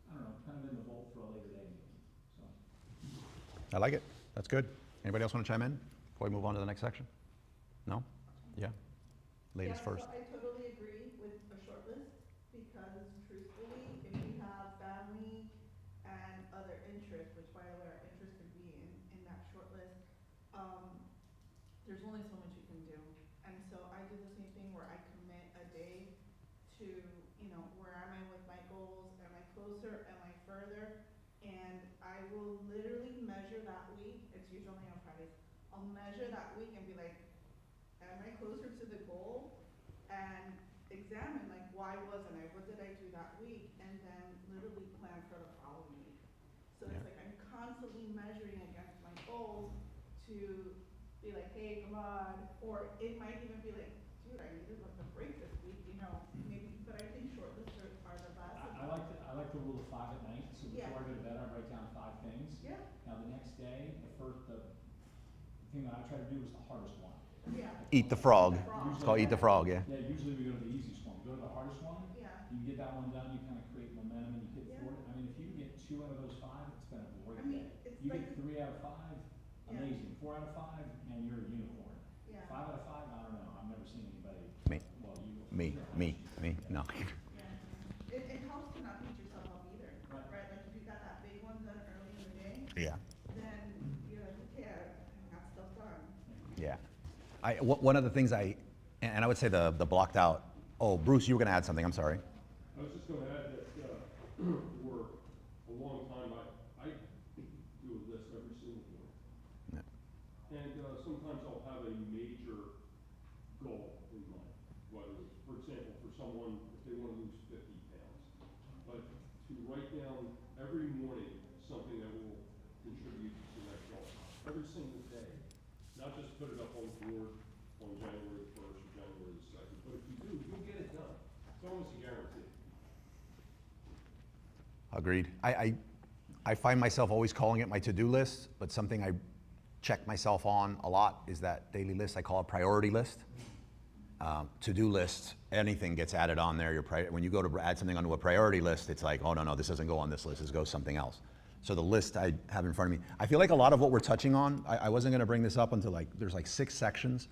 I don't know, kind of in the vault for a later day maybe, so. I like it. That's good. Anybody else want to chime in before we move on to the next section? No? Yeah? Ladies Yeah, first. so I totally agree with a short list, because truthfully, if we have family and other interests, which by the way, our interests could be in that short list, there's only so much you can do. And so I do the same thing where I commit a day to, you know, where am I with my goals? Am I closer? Am I further? And I will literally measure that week. It's usually on Fridays. I'll measure that week and be like, am I closer to the goal? And examine like, why wasn't I? What did I do that week? And then literally plan for the following week. So it's like I'm constantly measuring against my goals to be like, hey, come on. Or it might even be like, dude, I needed like a break this week, you know, maybe, but I think short lists are the best. I like the rule of 5 at night, so Yeah. before I go to bed, I write down 5 things. Yeah, Now, the next day, the thing that I try to do is the hardest one. yeah, Eat the frog. Frog. It's called eat the frog, yeah. Yeah, usually we go to the easiest one. We go to the hardest one, yeah. you get that one done, you kind of create momentum and you get Yeah. through it. I mean, if you get 2 out of those 5, it's been a I great mean, day. it's You like, get 3 out of 5, Yeah. amazing. 4 out of 5, and you're a unicorn. yeah, 5 out of 5, I don't know. I've never seen anybody. Me. Well, you. Me, no. yeah. It helps to not beat yourself up either, Right. right? Like if you got that big one done early in the day, Yeah. then you're like, okay, I got stuff done. Yeah. One of the things and I would say the blocked out, oh, Bruce, you were going to add something, I'm sorry. I was just gonna add that, for a long time, I do a list every single morning. Yeah. And, sometimes I'll have a major someone if they wanna lose 50 pounds. But to write down every morning something that will contribute to that goal, every single day. Not just put it up on the board on January 1st or January 2nd, but if you do, you'll get it done. It's almost a guarantee. Agreed. I find myself always calling it my to-do list, but something I check myself on a lot is that daily list. I call it priority list. To-do list, anything gets added on there. When you go to add something onto a priority list, it's like, oh no, this doesn't go on this list, this goes something else. So the list I have in front of me, I feel like a lot of what we're touching on, I wasn't gonna bring this up until there's 6 sections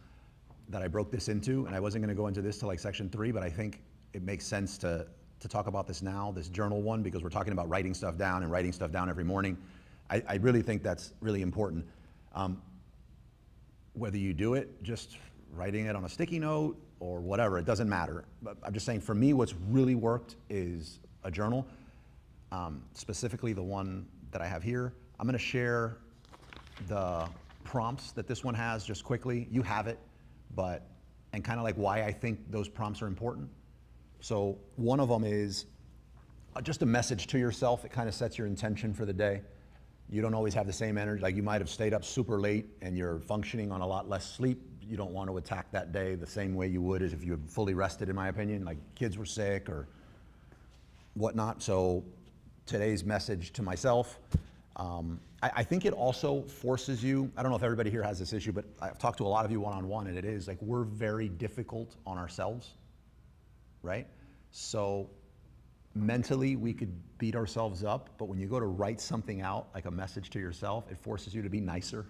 that I broke this into, and I wasn't gonna go into this till section 3, but I think it makes sense to talk about this now, this journal one, because we're talking about writing stuff down and writing stuff down every morning. I really think that's really important. Whether you do it, just writing it on a sticky note or whatever, it doesn't matter. But I'm just saying, for me, what's really worked is a journal, specifically the one that I have here. I'm gonna share the prompts that this one has just quickly. You have it, and kind of like why I think those prompts are important. So one of them is just a message to yourself. It kind of sets your intention for the day. You don't always have the same energy. Like, you might have stayed up super late and you're functioning on a lot less sleep. You don't want to attack that day the same way you would as if you had fully rested, in my opinion, like kids were sick or whatnot. So today's message to myself, I think it also forces you, I don't know if everybody here has this issue, but I've talked to a lot of you one-on-one, and it is like, we're very difficult on ourselves, right? So mentally we could beat ourselves up, but when you go to write something out, like a message to yourself, it forces you to be nicer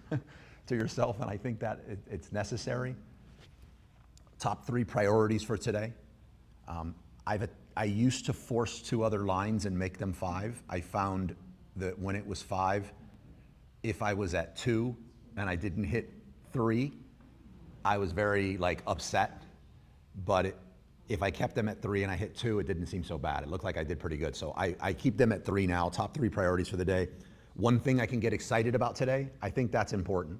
to yourself, and I think that it's necessary. Top 3 priorities for today. I used to force 2 other lines and make them 5. I found that when it was 5, if I was at 2 and I didn't hit 3, I was very upset, but if I kept them at 3 and I hit 2, it didn't seem so bad. It looked like I did pretty good. So I keep them at 3 now, top 3 priorities for the day. One thing I can get excited about today, I think that's important,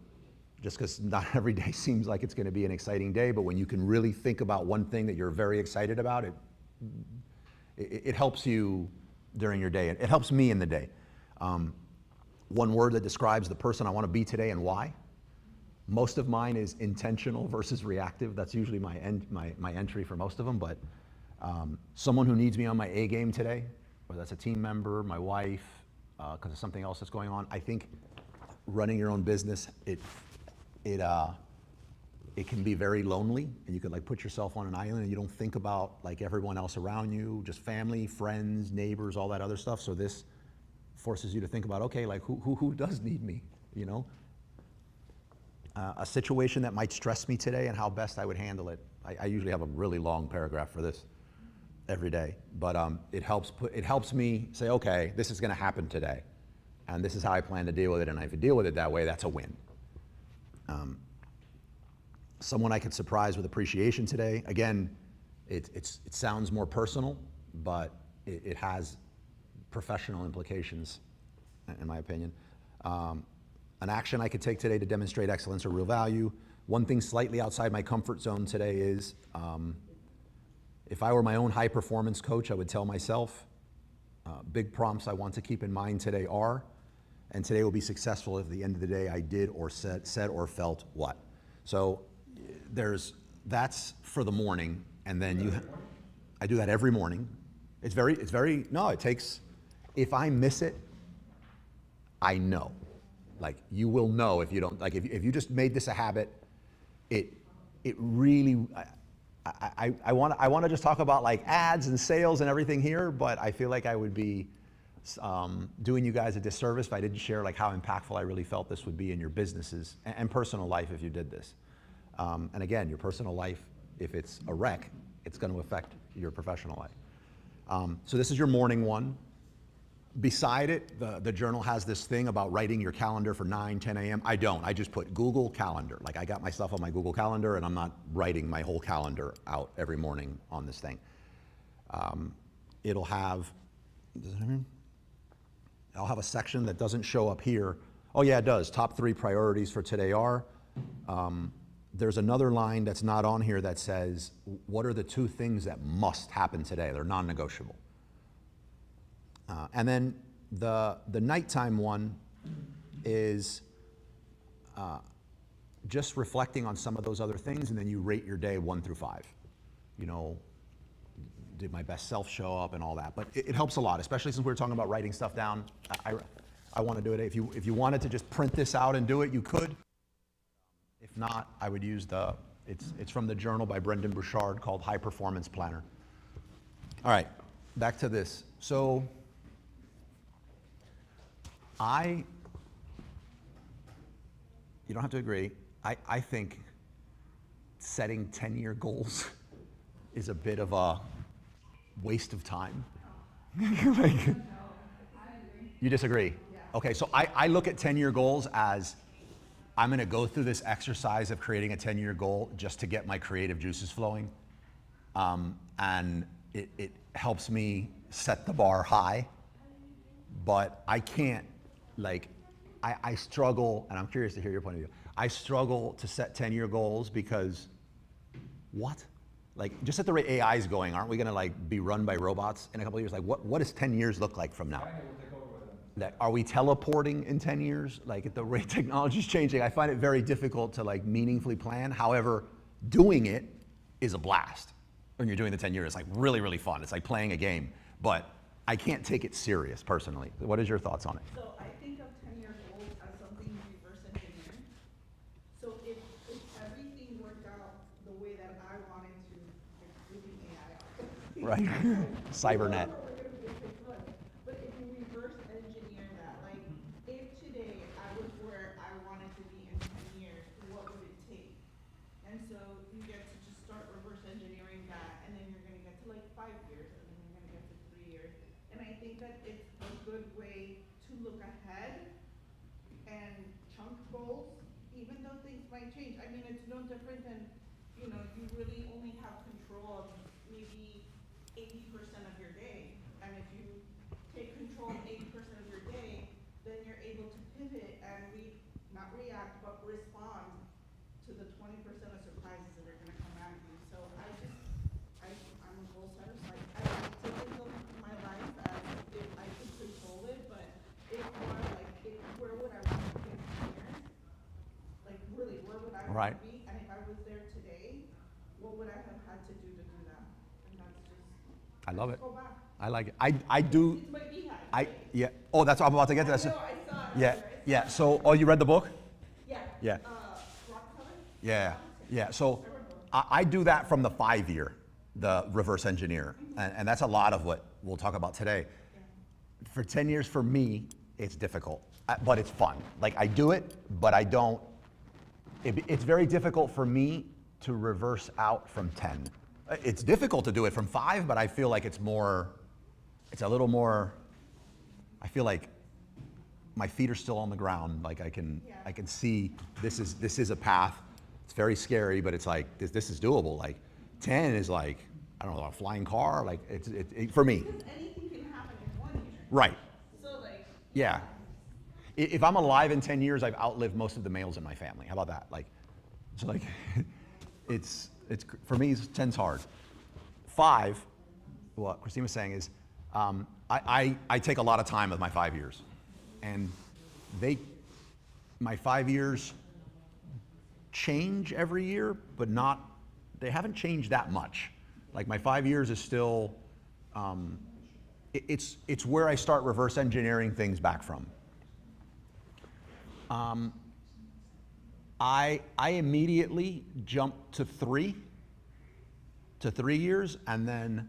just because not every day seems like it's gonna be an exciting day, but when you can really think about one thing that you're very excited about, it helps you during your day. It helps me in the day. One word that describes the person I wanna be today and why. Most of mine is intentional versus reactive. That's usually my entry for most of them, but someone who needs me on my A game today, whether that's a team member, my wife, because of something else that's going on. I think running your own business, it can be very lonely, and you could put yourself on an island and you don't think about everyone else around you, just family, friends, neighbors, all that other stuff. So this forces you to think about, okay, who does need me, you know? A situation that might stress me today and how best I would handle it. I usually have a really long paragraph for this every day, but it helps me say, okay, this is gonna happen today, and this is how I plan to deal with it, and if I deal with it that way, that's a win. Someone I could surprise with appreciation today. Again, it sounds more personal, but it has professional implications, in my opinion. An action I could take today to demonstrate excellence or real value. One thing slightly outside my comfort zone today is, if I were my own high performance coach, I would tell myself, big prompts I want to keep in mind today are, and today will be successful if at the end of the day I did or said or felt what. So that's for the morning, and then I do that every morning. It takes, if I miss it, I know. You will know if you don't, if you just made this a habit, it really, I want to just talk about ads and sales and everything here, but I feel like I would be doing you guys a disservice if I didn't share how impactful I really felt this would be in your businesses and personal life if you did this. And again, your personal life, if it's a wreck, it's going to affect your professional life. So this is your morning one. Beside it, the journal has this thing about writing your calendar for 9, 10 a.m. I don't. I just put Google Calendar. I got my stuff on my Google Calendar, and I'm not writing my whole calendar out every morning on this thing. It'll have, I'll have a section that doesn't show up here. Oh yeah, it does. Top 3 priorities for today are, there's another line that's not on here that says, what are the 2 things that must happen today? They're non-negotiable. And then the nighttime one is just reflecting on some of those other things, and then you rate your day 1 through 5. You know, did my best self show up and all that? But it helps a lot, especially since we're talking about writing stuff down. I want to do it. If you wanted to just print this out and do it, you could. If not, I would use it's from the journal by Brendan Burchard called High Performance Planner. All right, back to this. So you don't have to agree. I think setting 10-year goals is a bit of a waste of time. Like, you disagree? Okay, so I look at 10-year goals as I'm gonna go through this exercise of creating a 10-year goal just to get my creative juices flowing. And it helps me set the bar high, but I can't, like, I struggle, and I'm curious to hear your point of view. I struggle to set 10-year goals because, what? Like, just at the rate AI is going, aren't we gonna like be run by robots in a couple of years? Like, what does 10 years look like from now? Like, are we teleporting in 10 years? Like, at the rate technology is changing, I find it very difficult to like meaningfully plan. However, doing it is a blast. When you're doing the 10 years, it's like really, really fun. It's like playing a game, but I can't take it serious personally. What is your thoughts on it? So I think of 10-year goals as something you reverse engineer. So if everything worked out the way that I wanted to, like using AI. Right. Cybernet. But if you reverse engineer that, like if today I was where I wanted to be in 10 years, what would it take? And so you get to just start reverse engineering that, and then you're gonna get to like 5 years, and then you're gonna get to 3 years. And I think that it's a good way to look ahead and chunk goals, even though things might change. I mean, it's no different than, you know, you really only have control of maybe 80% of your day. And if you take control of 80% of your day, then you're able to pivot and not react, but respond to the 20% of surprises that are gonna come at you. So I'm a goal setter, so I typically look at my life as if I could control it, but if more like, where would I want to be in 10 years? Like, really, where would I want Right. to be? And if I was there today, what would I have had to do that? And that's just, I love it. go back. I like it. I do. It's my beehive. Yeah. Oh, that's what I'm about to get to. I That's know, I saw it. yeah. earlier. Yeah. So, oh, you read the book? Yeah. Yeah. Rockefeller? Yeah. Yeah. So, I do that from the 5-year, the reverse engineer, and that's a lot of what we'll talk about today. For 10 years, for me, it's difficult, but it's fun. Like, I do it, but I don't. It's very difficult for me to reverse out from 10. It's difficult to do it from 5, but I feel like it's a little more, I feel like my feet are still on the ground. Like I can see this is a path. It's very scary, but it's like, this is doable. Like 10 is like, I don't know, a flying car. Like it for me. Because anything can happen in 1 year. Right. So like. Yeah. If I'm alive in 10 years, I've outlived most of the males in my family. How about that? Like, so like, it's for me, 10's hard. 5, what Christine was saying is, I take a lot of time with my 5 years, and my 5 years change every year, but they haven't changed that much. Like my 5 years is still, it's where I start reverse engineering things back from. I immediately jump to 3 years, and then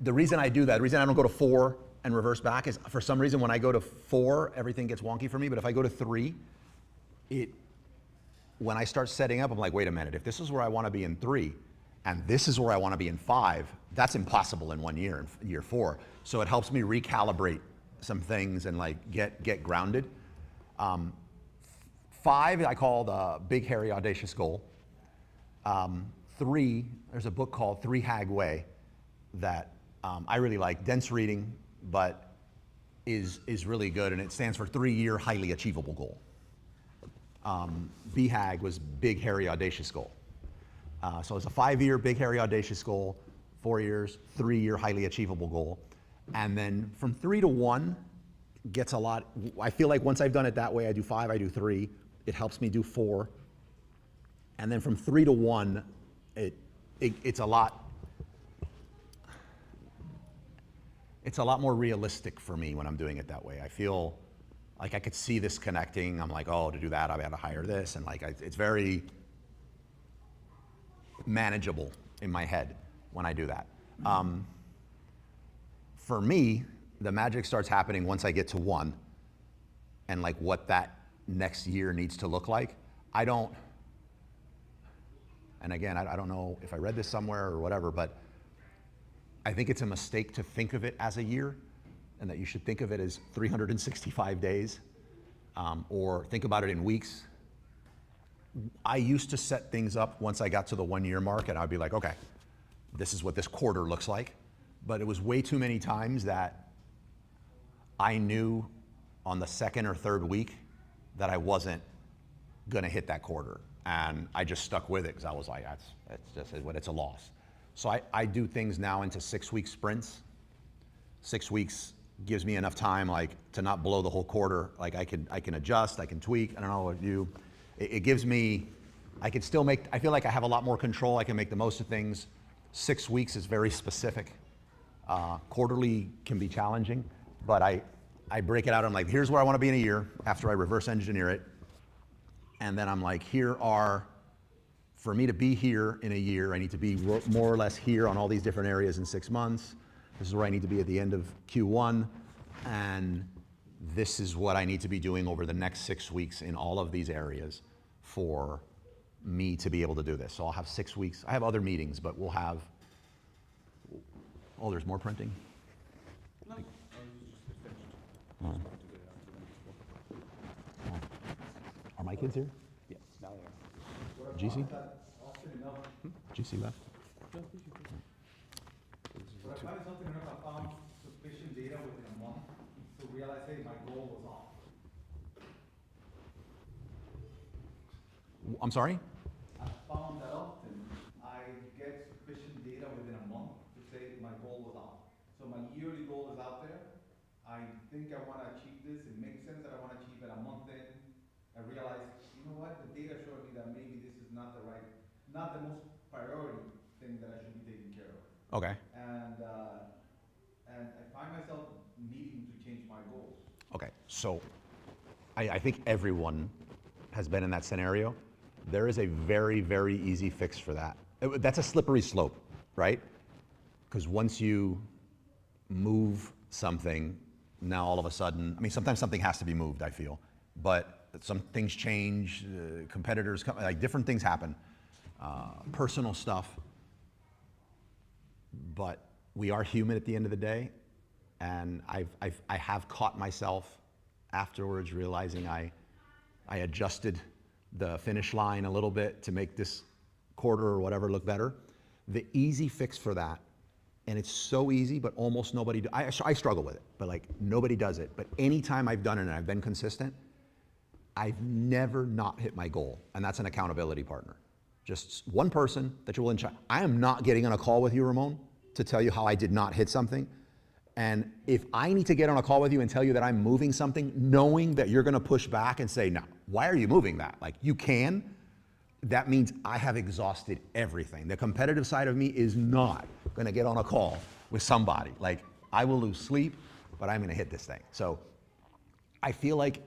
the reason I do that, the reason I don't go to 4 and reverse back is for some reason when I go to 4, everything gets wonky for me, but if I go to 3, when I start setting up, I'm like, wait a minute, if this is where I want to be in 3, and this is where I want to be in 5, that's impossible in 1 year, in year 4. So it helps me recalibrate some things and like get grounded. 5, I call the big, hairy, audacious goal. 3, there's a book called 3 Hag Way that I really like, dense reading, but is really good, and it stands for 3-year highly achievable goal. BHAG was Big Hairy Audacious Goal. So it's a 5-year Big Hairy Audacious Goal, 4 years, 3-year Highly Achievable Goal. And then from 3 to 1 gets a lot. I feel like once I've done it that way, I do 5, I do 3. It helps me do 4. And then from 3 to 1, it's a lot. It's a lot more realistic for me when I'm doing it that way. I feel like I could see this connecting. I'm like, oh, to do that, I've got to hire this. And like, it's very manageable in my head when I do that. For me, the magic starts happening once I get to 1 and like what that next year needs to look like. I don't, and again, I don't know if I read this somewhere or whatever, but I think it's a mistake to think of it as a year, and that you should think of it as 365 days, or think about it in weeks. I used to set things up once I got to the 1 year mark, and I'd be like, okay, this is what this quarter looks like. But it was way too many times that I knew on the 2nd or 3rd week that I wasn't gonna hit that quarter. And I just stuck with it because I was like, it's a loss. So I do things now into 6-week sprints. 6 weeks gives me enough time like to not blow the whole quarter. Like I can adjust, I can tweak. I don't know what you. It gives me. I can still make. I feel like I have a lot more control. I can make the most of things. 6 weeks is very specific. Quarterly can be challenging, but I break it out. I'm like, here's where I want to be in a year after I reverse engineer it, and then I'm like, here are. For me to be here in a year, I need to be more or less here on all these different areas in 6 months. This is where I need to be at the end of Q1. And this is what I need to be doing over the next 6 weeks in all of these areas for me to be able to do this. So I'll have 6 weeks. I have other meetings, but we'll have, oh, there's more printing? No, Oh. Are my kids here? Yes, now they are. GC? GC left? But I find something enough, I found sufficient data within a month to realize, hey, my goal was off. I'm sorry? I found that often I get sufficient data within a month to say my goal was off. So my yearly goal is out there. I think I wanna achieve this, it makes sense that I wanna achieve it. A month in, I realize, you know what, the data showed me that maybe this is not the most priority thing that I should be taking care of. Okay. And I find myself needing to change my goals. Okay, so I think everyone has been in that scenario. There is a very, very easy fix for that. That's a slippery slope, right? Because once you move something, now all of a sudden, I mean, sometimes something has to be moved, I feel. But some things change, competitors come, like different things happen, personal stuff. But we are human at the end of the day. And I have caught myself afterwards realizing I adjusted the finish line a little bit to make this quarter or whatever look better. The easy fix for that, and it's so easy, but almost nobody, I struggle with it, but like nobody does it. But anytime I've done it and I've been consistent, I've never not hit my goal. And that's an accountability partner. Just one person that you're willing to, I am not getting on a call with you, Ramon, to tell you how I did not hit something. And if I need to get on a call with you and tell you that I'm moving something, knowing that you're gonna push back and say, no, why are you moving that? Like, you can, that means I have exhausted everything. The competitive side of me is not gonna get on a call with somebody. Like, I will lose sleep, but I'm gonna hit this thing. So I feel like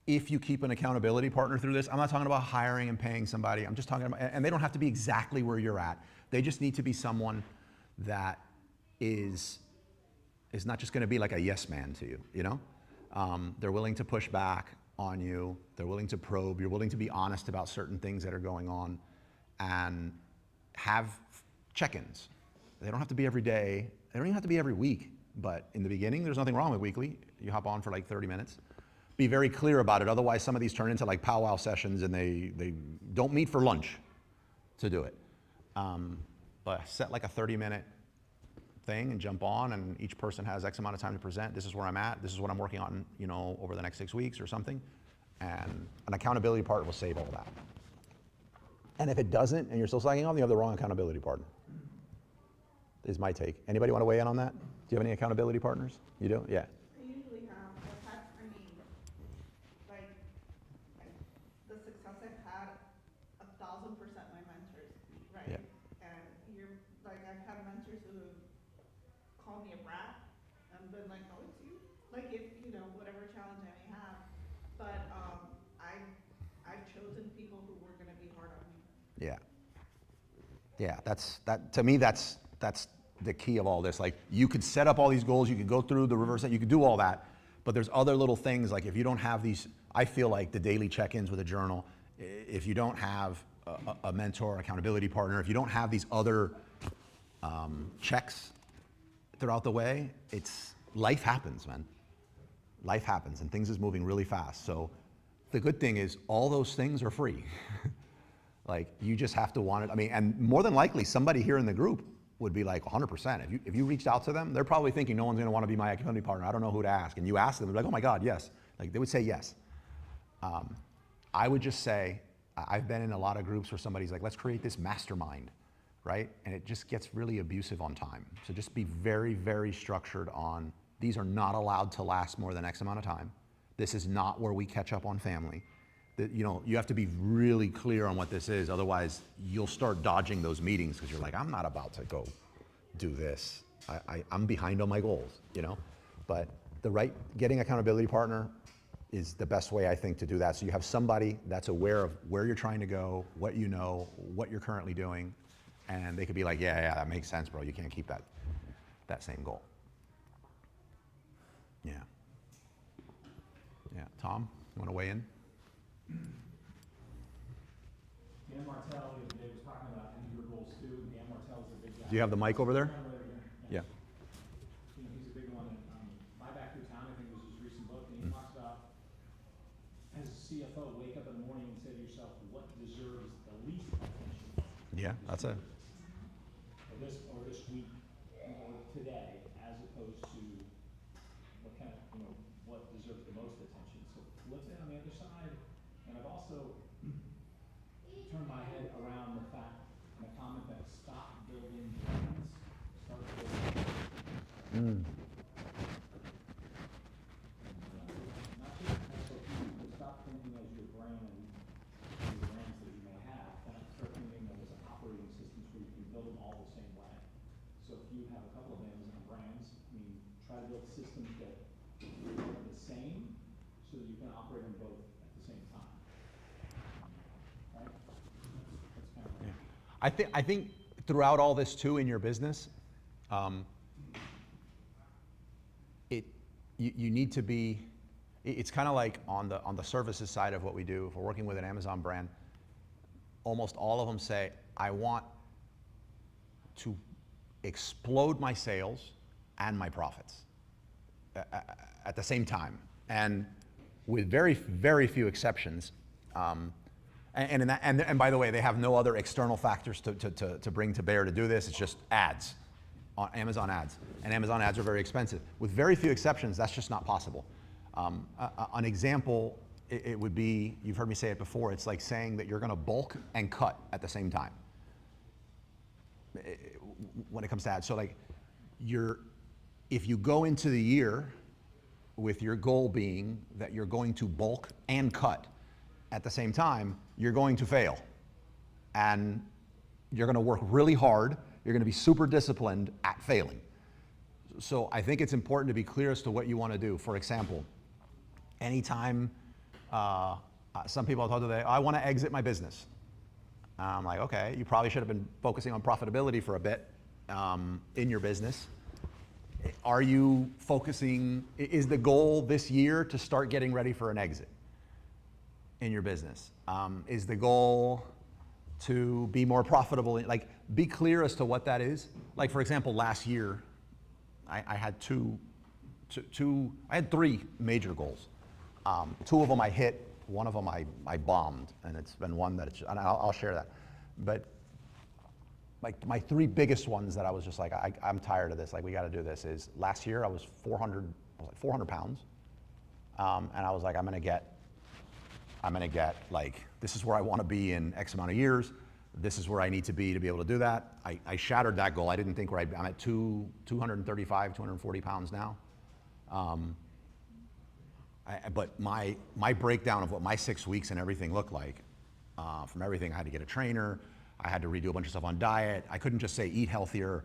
if you keep an accountability partner through this, I'm not talking about hiring and paying somebody, I'm just talking about, and they don't have to be exactly where you're at. They just need to be someone that is not just gonna be like a yes man to you, you know? They're willing to push back on you, they're willing to probe, you're willing to be honest about certain things that are going on, and have check-ins. They don't have to be every day, they don't even have to be every week, but in the beginning, there's nothing wrong with weekly. You hop on for like 30 minutes. Be very clear about it, otherwise some of these turn into like powwow sessions and they don't meet for lunch to do it. But set like a 30-minute thing and jump on, and each person has X amount of time to present. This is where I'm at, this is what I'm working on, you know, over the next 6 weeks or something. And an accountability partner will save all that. And if it doesn't, and you're still slacking off, you have the wrong accountability partner. Is my take. Anybody want to weigh in on that? Do you have any accountability partners? You do? Yeah. I usually have, I mean, like, the success I've had, 1,000% my mentors, right? Yeah. And I've had mentors who call me a brat, and been like, no, it's you. Like, if, whatever challenge I may have, but, I've chosen people who were gonna be hard on me. Yeah. Yeah, to me, that's the key of all this. Like, you could set up all these goals, you could go through the reverse, you could do all that, but there's other little things, like if you don't have these, I feel like the daily check-ins with a journal, if you don't have a mentor, accountability partner, if you don't have these other checks throughout the way, life happens, man. Life happens, and things is moving really fast. So the good thing is all those things are free. Like, you just have to want it. I mean, and more than likely, somebody here in the group would be like 100%. If you reached out to them, they're probably thinking no one's going to want to be my accountability partner. I don't know who to ask. And you ask them, they're like, oh my God, yes. Like, they would say yes. I would just say, I've been in a lot of groups where somebody's like, let's create this mastermind, right? And it just gets really abusive on time. So just be very, very structured on, these are not allowed to last more than X amount of time. This is not where we catch up on family. You have to be really clear on what this is, otherwise you'll start dodging those meetings because you're like, I'm not about to go do this. I'm behind on my goals, But getting accountability partner is the best way, I think, to do that. So you have somebody that's aware of where you're trying to go, what you know, what you're currently doing, and they could be like, yeah, that makes sense, bro. You can't keep that same goal. Yeah. Yeah, Tom, you want to weigh in? Dan Martell the other day was talking about any of your goals too. Dan Martell's a big guy. Do you have the mic over there? Yeah. He's a big one. Buy Back Your Town, I think, was his recent book, and he talks about, as a CFO, wake up in the morning and say to yourself, what deserves the least attention? Yeah, that's it. Or this week, or today, as opposed to what kind of, what deserves the most attention. So flip it on the other side. And I've also turned my head around the fact, and the comment that stop building brands, start building. Not just SOP, but stop thinking as your brand and the brands that you may have, and start thinking of as operating systems where you can build them all the same way. So if you have a couple of Amazon brands, try to build systems that are the same so that you can operate them both at the same time. Right? That's kind of I think throughout all this too in your business, you need to be. It's kind of like on the services side of what we do. If we're working with an Amazon brand, almost all of them say, I want to explode my sales and my profits at the same time, and with very, very few exceptions. And by the way, they have no other external factors to bring to bear to do this. It's just ads, on Amazon ads. And Amazon ads are very expensive. With very few exceptions, that's just not possible. An example, it would be, you've heard me say it before, it's like saying that you're gonna bulk and cut at the same time when it comes to ads. So like, if you go into the year with your goal being that you're going to bulk and cut at the same time, you're going to fail. And you're gonna work really hard, you're gonna be super disciplined at failing. So I think it's important to be clear as to what you wanna do. For example, anytime, some people I'll talk to, I wanna exit my business. I'm like, okay, you probably should have been focusing on profitability for a bit in your business. Are you focusing, is the goal this year to start getting ready for an exit in your business? Is the goal to be more profitable? Like, be clear as to what that is. Like, for example, last year, I had I had three major goals. Two of them I hit, one of them I bombed, and it's been one that, and I'll share that. But like my three biggest ones that I was just like, I'm tired of this, like we gotta do this, is last year I was 400 pounds. And I was like, I'm gonna get I'm gonna get like, this is where I wanna be in X amount of years. This is where I need to be able to do that. I shattered that goal. I didn't think I'm at 235, 240 pounds now. But my breakdown of what my 6 weeks and everything looked like, from everything, I had to get a trainer, I had to redo a bunch of stuff on diet. I couldn't just say eat healthier.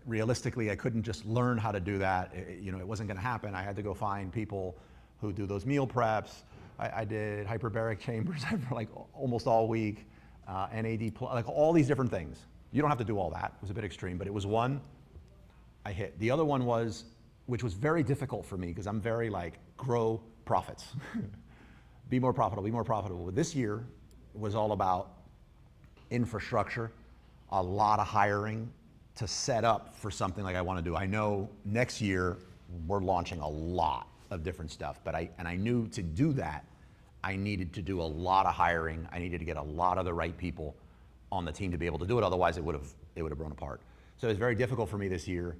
Realistically, I couldn't just learn how to do that. It wasn't gonna happen. I had to go find people who do those meal preps. I did hyperbaric chambers for like almost all week, NAD+, like all these different things. You don't have to do all that. It was a bit extreme, but it was one I hit. The other one was, which was very difficult for me because I'm very like, grow profits. Be more profitable, be more profitable. This year was all about infrastructure, a lot of hiring to set up for something like I want to do. I know next year we're launching a lot of different stuff, but I knew to do that, I needed to do a lot of hiring. I needed to get a lot of the right people on the team to be able to do it. Otherwise, it would have blown apart. So it was very difficult for me this year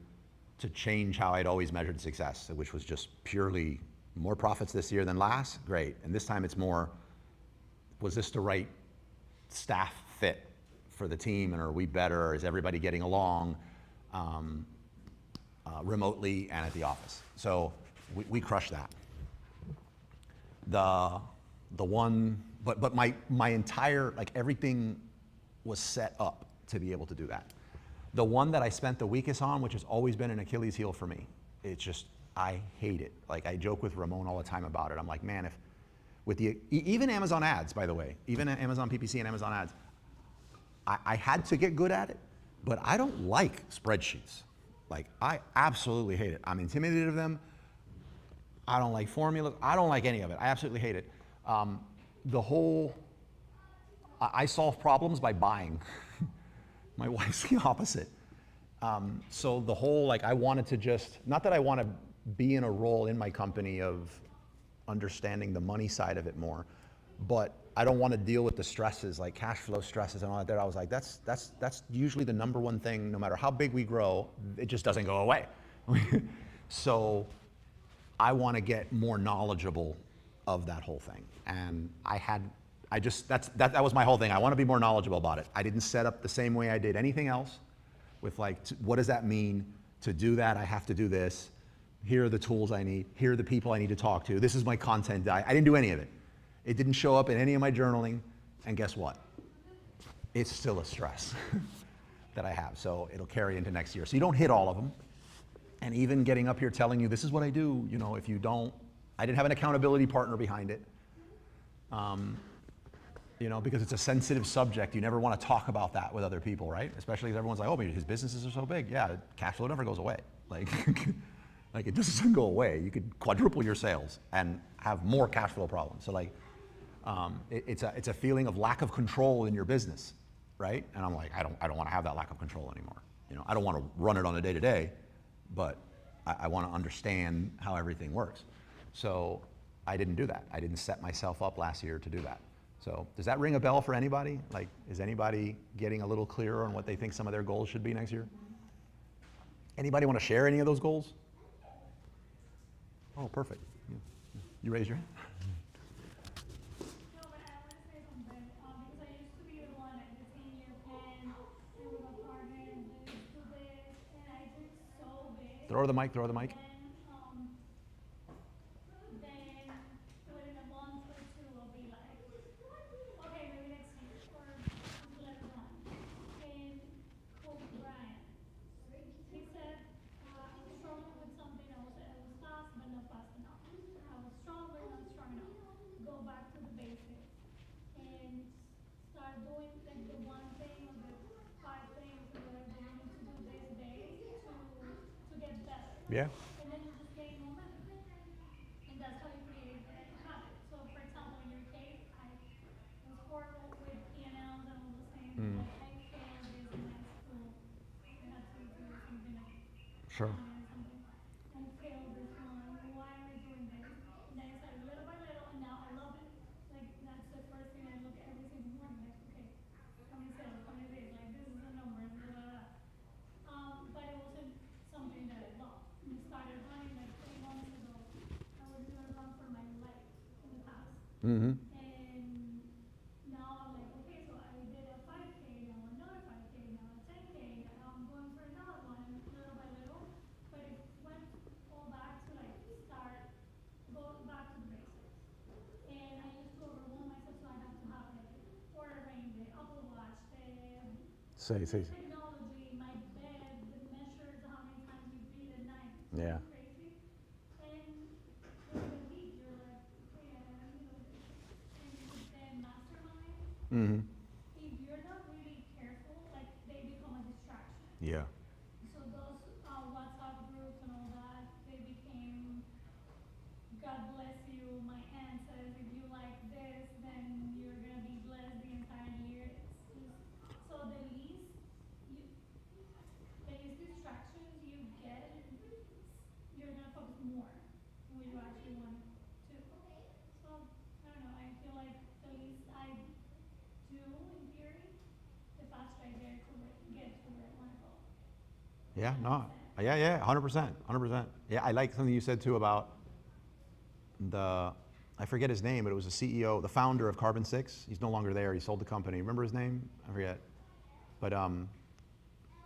to change how I'd always measured success, which was just purely more profits this year than last. Great. And this time it's more, was this the right staff fit for the team, and are we better? Is everybody getting along remotely and at the office? So we crushed that. The one, but my entire, like everything was set up to be able to do that. The one that I spent the weakest on, which has always been an Achilles heel for me, it's just, I hate it. Like I joke with Ramon all the time about it. I'm like, man, if with even Amazon ads, by the way, even Amazon PPC and Amazon ads, I had to get good at it, but I don't like spreadsheets. Like I absolutely hate it. I'm intimidated of them. I don't like formulas. I don't like any of it. I absolutely hate it. I solve problems by buying. My wife's the opposite. So the whole, like I wanted to just, not that I want to be in a role in my company of understanding the money side of it more, but I don't want to deal with the stresses, like cash flow stresses and all that. I was like, that's usually the number one thing, no matter how big we grow, it just doesn't go away. So I want to get more knowledgeable of that whole thing. And that was my whole thing. I want to be more knowledgeable about it. I didn't set up the same way I did anything else with like, what does that mean? To do that, I have to do this. Here are the tools I need. Here are the people I need to talk to. This is my content. I didn't do any of it. It didn't show up in any of my journaling. And guess what? It's still a stress that I have. So it'll carry into next year. So you don't hit all of them. And even getting up here telling you, this is what I do, if you don't, I didn't have an accountability partner behind it. Because it's a sensitive subject. You never want to talk about that with other people, right? Especially if everyone's like, oh, but his businesses are so big. Yeah, cash flow never goes away. Like it doesn't go away. You could quadruple your sales and have more cash flow problems. So like, it's a feeling of lack of control in your business, right? And I'm like, I don't want to have that lack of control anymore. I don't want to run it on a day-to-day, but I want to understand how everything works. So I didn't do that. I didn't set myself up last year to do that. So does that ring a bell for anybody? Like, is anybody getting a little clearer on what they think some of their goals should be next year? Anybody want to share any of those goals? Oh, perfect. You raised your hand? No, but I want to say something, because I used to be the one at the senior pen, and with a partner, and do this, and I drink so big. Throw her the mic, throw her the mic. Then within a month or two, I'll be like, okay, maybe next year, or later on. And Kobe Bryant, he said, I was struggling with something, I was fast, but not fast enough. I was strong, but not strong enough. Go back to the basics and start doing like the one thing or the 5 things or whatever you need to do day to day to get better. Yeah. And then you just gain momentum. And that's how you create a habit. So for example, in your case, I was horrible with P&Ls and all those things. Like I failed this in my school. I had to do something like Sure. something. I failed this one. Why am I doing this? And then I started little by little, and now I love it. Like that's the first thing I look at every single morning. Like, okay, how many sales, how many days? Like this is the numbers, blah blah blah. But it wasn't something that I loved. I started running like 3 months ago. I was doing a run for my life in the past. Mm-hmm. And Say. Technology, my bed that measures how many times you breathe at night. It's Yeah. crazy. And with the week, you're like, yeah, you know, and you could then mastermind. Mm-hmm. If you're not really careful, like they become a distraction. Yeah. So those WhatsApp groups and all that, they became, God bless you, my aunt says, if you like this, then you're gonna be blessed the entire year. It's just, so the least distractions you get, you're gonna focus more on what you actually want to. So, I don't know, I feel like the least I do in theory, the faster I get to where I wanna go. Yeah, no, yeah, 100%, 100%. Yeah, I like something you said too about I forget his name, but it was the CEO, the founder of Carbon 6. He's no longer there, he sold the company. Remember his name? I forget. But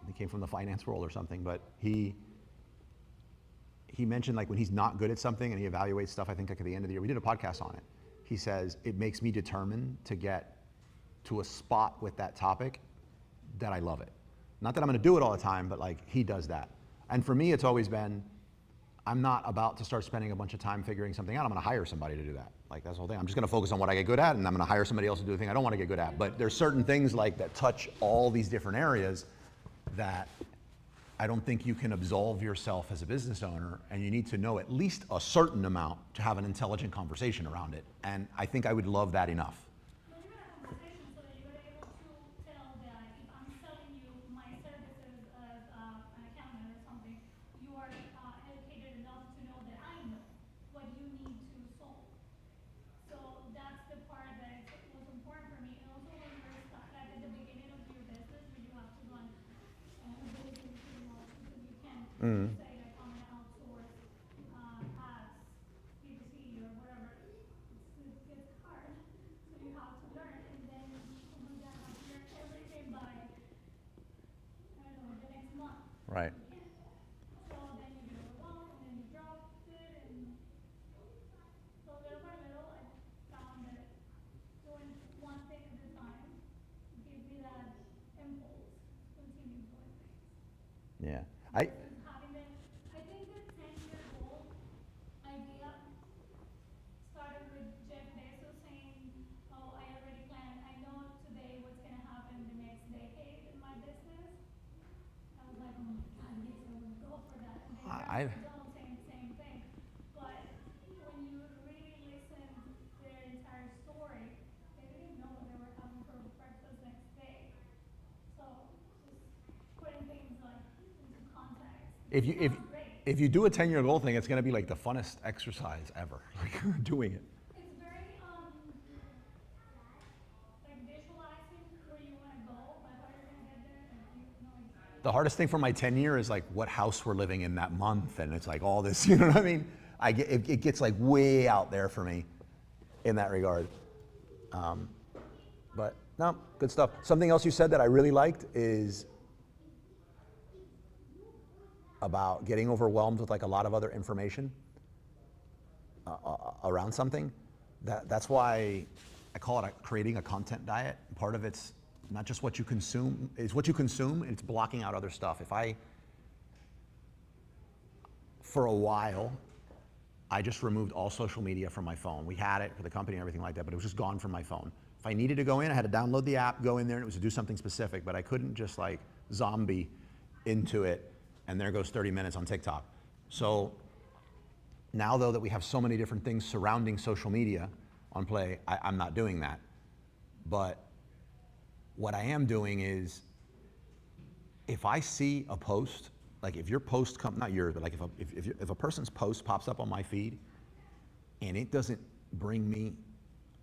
he came from the finance world or something, but he mentioned like when he's not good at something and he evaluates stuff, I think like at the end of the year, we did a podcast on it. He says, it makes me determined to get to a spot with that topic that I love it. Not that I'm gonna do it all the time, but like he does that. And for me, it's always been, I'm not about to start spending a bunch of time figuring something out. I'm gonna hire somebody to do that. Like that's the whole thing. I'm just gonna focus on what I get good at and I'm gonna hire somebody else to do the thing I don't wanna get good at. But there's certain things like that touch all these different areas that I don't think you can absolve yourself as a business owner, and you need to know at least a certain amount to have an intelligent conversation around it. And I think I would love that enough. Not even a conversation, so that you're able to tell that if I'm selling you my services as an accountant or something, you are educated enough to know that I know what you need to solve. So that's the part that was important for me. And also when you're like at the beginning of your business, when you have to run ability pretty much, because you can't say like I'm gonna outsource as B2C or whatever. It gets hard. So you have to learn, and then oh my God, I have to learn everything by I don't know the next month. Right. So then you get overwhelmed, and then you drop it, and so little by little, I found that doing one thing at a time gives me that impulse to continue doing things. Yeah. Versus having the, I think the 10-year goal idea started with Jeff Bezos saying, oh, I already planned, I know today what's gonna happen the next decade in my business. I was like, oh my God, yes, I would go for that. And then I- Donald saying the same thing. But when you really listen to their entire story, they didn't know what they were having for breakfast next day. So just putting things like into context. If you do a 10-year goal thing, it's gonna be like the funnest exercise ever, like doing it. It's very like visualizing where you want to go, like how you're gonna get there, and you know exactly. The hardest thing for my 10-year is like what house we're living in that month, and it's like all this, you know what I mean? It gets like way out there for me in that regard. But no, good stuff. Something else you said that I really liked is about getting overwhelmed with like a lot of other information around something. That's why I call it creating a content diet. Part of it's not just what you consume, it's what you consume, and it's blocking out other stuff. For a while, I just removed all social media from my phone. We had it for the company and everything like that, but it was just gone from my phone. If I needed to go in, I had to download the app, go in there, and it was to do something specific, but I couldn't just like zombie into it, and there goes 30 minutes on TikTok. So now though that we have so many different things surrounding social media on play, I'm not doing that. But what I am doing is, if I see a post, like if your post not yours, but like if a person's post pops up on my feed and it doesn't bring me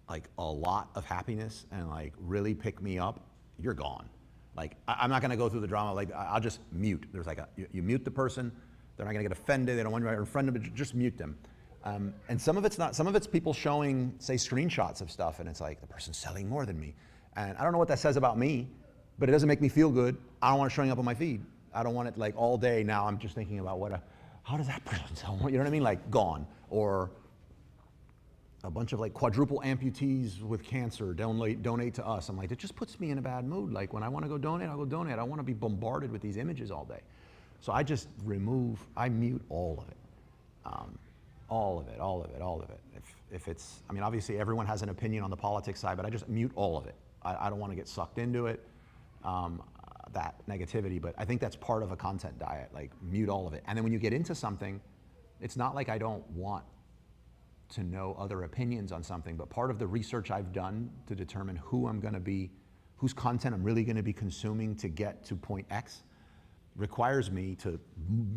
like a lot of happiness and like really pick me up, you're gone. Like I'm not gonna go through the drama, like I'll just mute. There's like you mute the person, they're not gonna get offended, they don't want you to unfriend them, but just mute them. And some of it's people showing, say, screenshots of stuff, and it's like, the person's selling more than me. And I don't know what that says about me, but it doesn't make me feel good. I don't want it showing up on my feed. I don't want it like all day now I'm just thinking about how does that person sell more? You know what I mean? Like gone. Or a bunch of like quadruple amputees with cancer donate to us. I'm like, it just puts me in a bad mood. Like when I want to go donate, I'll go donate. I don't want to be bombarded with these images all day. So I just I mute all of it. All of it. If it's, I mean, obviously everyone has an opinion on the politics side, but I just mute all of it. I don't want to get sucked into it, that negativity, but I think that's part of a content diet, like mute all of it. And then when you get into something, it's not like I don't want to know other opinions on something, but part of the research I've done to determine whose content I'm really gonna be consuming to get to point X requires me to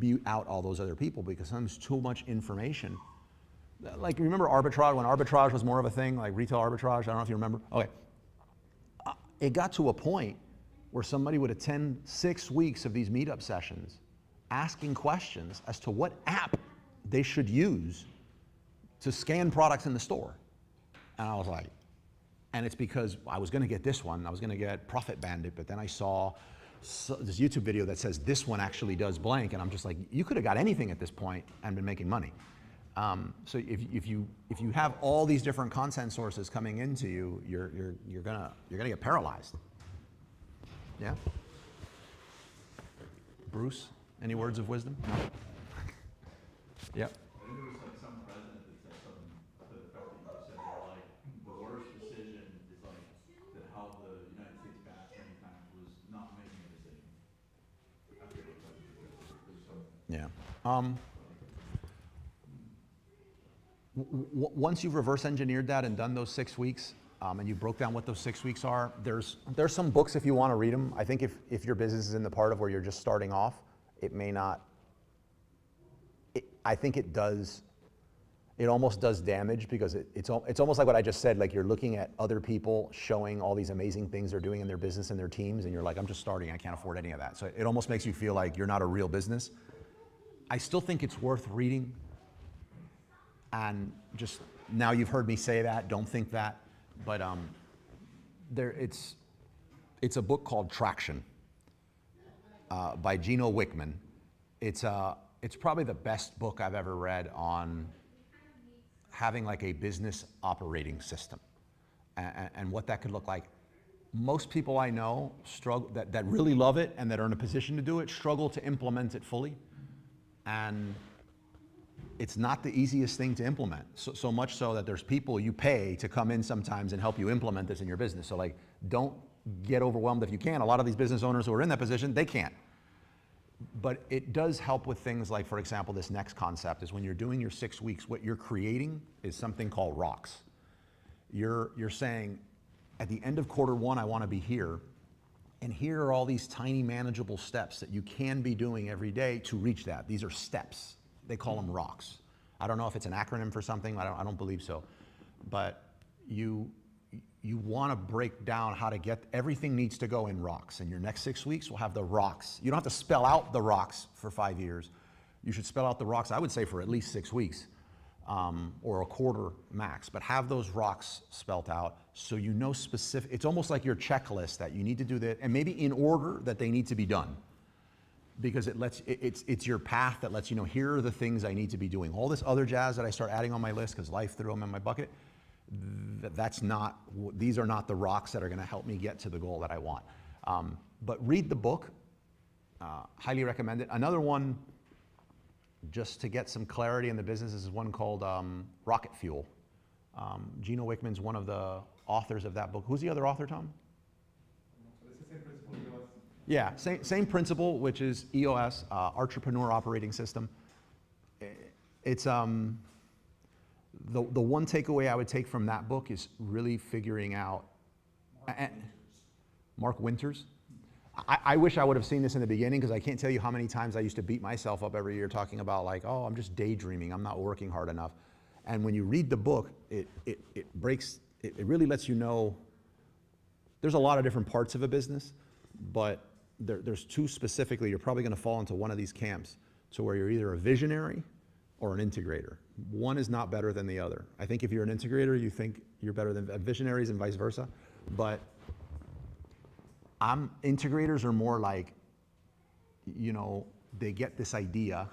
mute out all those other people because there's too much information. Like, remember arbitrage, when arbitrage was more of a thing, like retail arbitrage? I don't know if you remember. Okay. It got to a point where somebody would attend 6 weeks of these meetup sessions asking questions as to what app they should use to scan products in the store. And I was like, and it's because I was gonna get this one, I was gonna get Profit Bandit, but then I saw this YouTube video that says this one actually does blank, and I'm just like, you could have got anything at this point and been making money. So if you have all these different content sources coming into you, you're gonna get paralyzed. Yeah. Bruce, any words of wisdom? No? Yep. I think there was like some president that said something to the effect that you said, where like the worst decision is like that held the United States back many times was not making a decision. I forget what president it was. It was some. Yeah. Once you've reverse engineered that and done those 6 weeks, and you broke down what those 6 weeks are, there's some books if you want to read them. I think if your business is in the part of where you're just starting off, it may not. I think it almost does damage because it's almost like what I just said, like you're looking at other people showing all these amazing things they're doing in their business and their teams, and you're like, I'm just starting, I can't afford any of that. So it almost makes you feel like you're not a real business. I still think it's worth reading, and just now you've heard me say that, don't think that, but it's a book called Traction by Gino Wickman. It's probably the best book I've ever read on having like a business operating system and what that could look like. Most people I know struggle, that really love it and that are in a position to do it, struggle to implement it fully. And it's not the easiest thing to implement. So much so that there's people you pay to come in sometimes and help you implement this in your business. So like, don't get overwhelmed if you can. A lot of these business owners who are in that position, they can't. But it does help with things like, for example, this next concept is when you're doing your 6 weeks, what you're creating is something called rocks. You're saying, at the end of Q1, I want to be here, and here are all these tiny manageable steps that you can be doing every day to reach that. These are steps. They call them rocks. I don't know if it's an acronym for something, I don't believe so. But you want to break down how to get, everything needs to go in rocks. And your next 6 weeks will have the rocks. You don't have to spell out the rocks for 5 years. You should spell out the rocks, I would say, for at least 6 weeks, or a quarter max. But have those rocks spelt out so you know specific, it's almost like your checklist that you need to do that, and maybe in order that they need to be done. Because it's your path that lets you know, here are the things I need to be doing. All this other jazz that I start adding on my list because life threw them in my bucket, these are not the rocks that are gonna help me get to the goal that I want. But read the book, highly recommend it. Another one, just to get some clarity in the business, is one called Rocket Fuel. Gino Wickman's one of the authors of that book. Who's the other author, Tom? It's the same principle, EOS. Yeah, same principle, which is EOS, Entrepreneur Operating System. It's the one takeaway I would take from that book is really figuring out Mark Winters. I wish I would have seen this in the beginning because I can't tell you how many times I used to beat myself up every year talking about like, oh, I'm just daydreaming, I'm not working hard enough. And when you read the book, it really lets you know there's a lot of different parts of a business, but there's two specifically. You're probably going to fall into one of these camps, to where you're either a visionary or an integrator. One is not better than the other. I think if you're an integrator, you think you're better than visionaries and vice versa. But integrators are more like, you know, they get this idea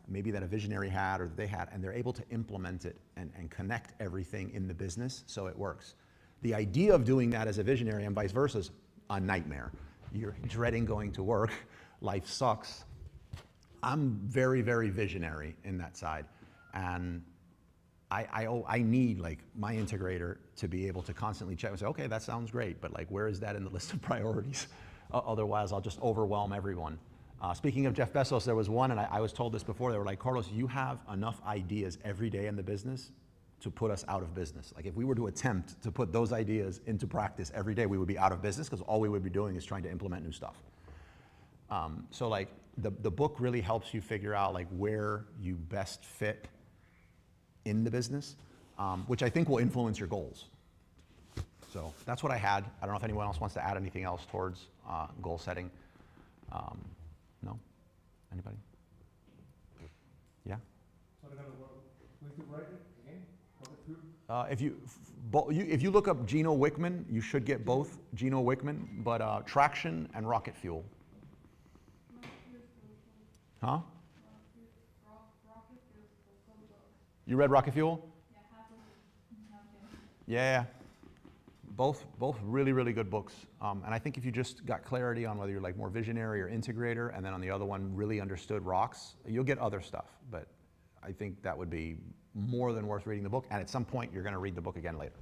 maybe that a visionary had or that they had, and they're able to implement it and connect everything in the business so it works. The idea of doing that as a visionary and vice versa is a nightmare. You're dreading going to work, life sucks. I'm very, very visionary in that side. And I need like my integrator to be able to constantly check and say, okay, that sounds great, but like where is that in the list of priorities? Otherwise, I'll just overwhelm everyone. Speaking of Jeff Bezos, there was one, and I was told this before, they were like, Carlos, you have enough ideas every day in the business to put us out of business. Like if we were to attempt to put those ideas into practice every day, we would be out of business because all we would be doing is trying to implement new stuff. So like the book really helps you figure out like where you best fit in the business, which I think will influence your goals. So that's what I had. I don't know if anyone else wants to add anything else towards goal setting. No? Anybody? Yeah? So they're gonna work with you, right, again, public food? If you look up Gino Wickman, you should get both Gino Wickman, but Traction and Rocket Fuel. Huh? You read Rocket Fuel? Yeah. Both really, really good books. And I think if you just got clarity on whether you're like more visionary or integrator, and then on the other one really understood rocks, you'll get other stuff. But I think that would be more than worth reading the book. And at some point, you're going to read the book again later.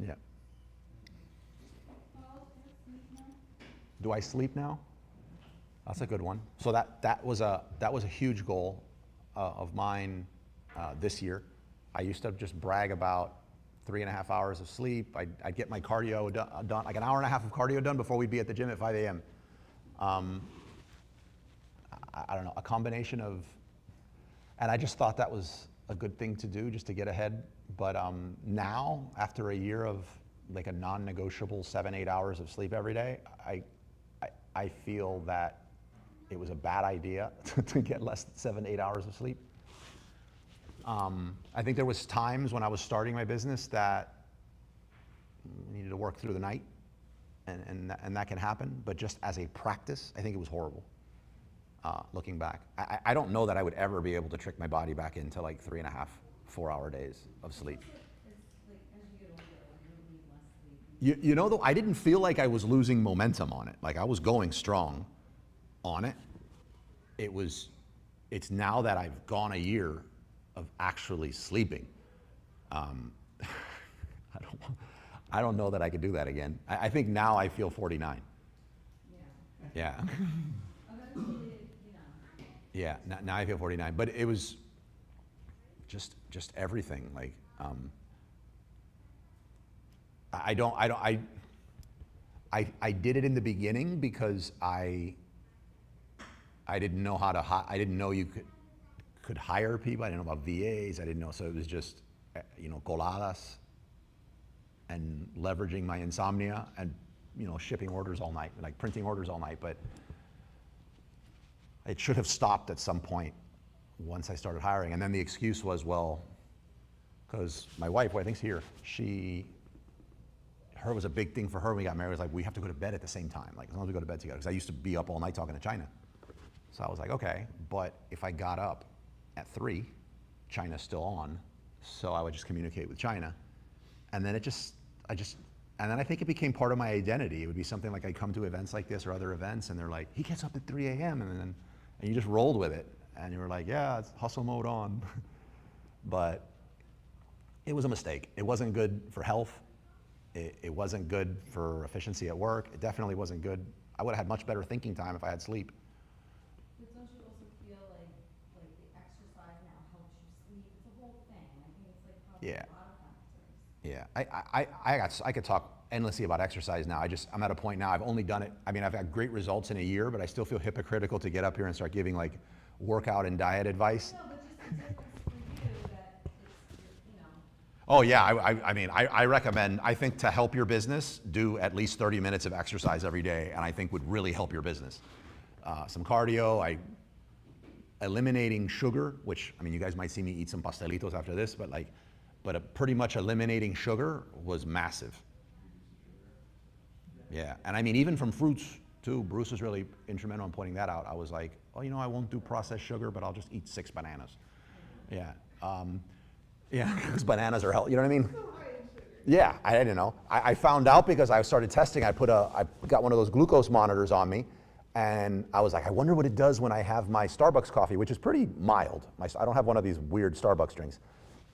Yeah. Do I sleep now? That's a good one. So that was a huge goal of mine this year. I used to just brag about 3.5 hours of sleep. I'd get my cardio done, like an hour and a half of cardio done before we'd be at the gym at 5 a.m. I don't know, a combination of, and I just thought that was a good thing to do just to get ahead. But now, after a year of like a non-negotiable 7-8 hours of sleep every day, I feel that it was a bad idea to get less than 7-8 hours of sleep. I think there was times when I was starting my business that I needed to work through the night, and that can happen. But just as a practice, I think it was horrible. Looking back, I don't know that I would ever be able to trick my body back into like 3.5-4 hour days of sleep. You know, though, I didn't feel like I was losing momentum on it. Like I was going strong on it. It's now that I've gone a year of actually sleeping. I don't know that I could do that again. I think now I feel 49. Yeah. Yeah, now I feel 49. But it was just everything. Like, I did it in the beginning because I didn't know how to, I didn't know you could hire people. I didn't know about VAs. I didn't know. So it was just, coladas and leveraging my insomnia and, shipping orders all night, like printing orders all night. But it should have stopped at some point once I started hiring. And then the excuse was, well, because my wife, who I think's here, her was a big thing for her when we got married. It was like, we have to go to bed at the same time. Like, as long as we go to bed together. Because I used to be up all night talking to China. So I was like, okay, but if I got up at 3, China's still on. So I would just communicate with China. And then and then I think it became part of my identity. It would be something like I'd come to events like this or other events, and they're like, he gets up at 3 a.m. And you just rolled with it. And you were like, yeah, it's hustle mode on. But it was a mistake. It wasn't good for health. It wasn't good for efficiency at work. It definitely wasn't good. I would have had much better thinking time if I had sleep. But don't you also feel like the exercise now helps you sleep? It's a whole thing. I think it's like probably Yeah. a lot of factors. Yeah, I could talk endlessly about exercise now. I'm at a point now, I've only done it, I've had great results in a year, but I still feel hypocritical to get up here and start giving like workout and diet advice. No, but just the difference for you that it's, Oh yeah, I recommend, I think to help your business, do at least 30 minutes of exercise every day, and I think would really help your business. Some cardio, eliminating sugar, which, you guys might see me eat some pastelitos after this, but pretty much eliminating sugar was massive. Yeah, and even from fruits too. Bruce was really instrumental in pointing that out. I was like, oh, you know, I won't do processed sugar, but I'll just eat 6 bananas. Yeah. Yeah, because bananas are healthy. You know what I mean? Yeah, I didn't know. I found out because I started testing. I got one of those glucose monitors on me, and I was like, I wonder what it does when I have my Starbucks coffee, which is pretty mild. I don't have one of these weird Starbucks drinks.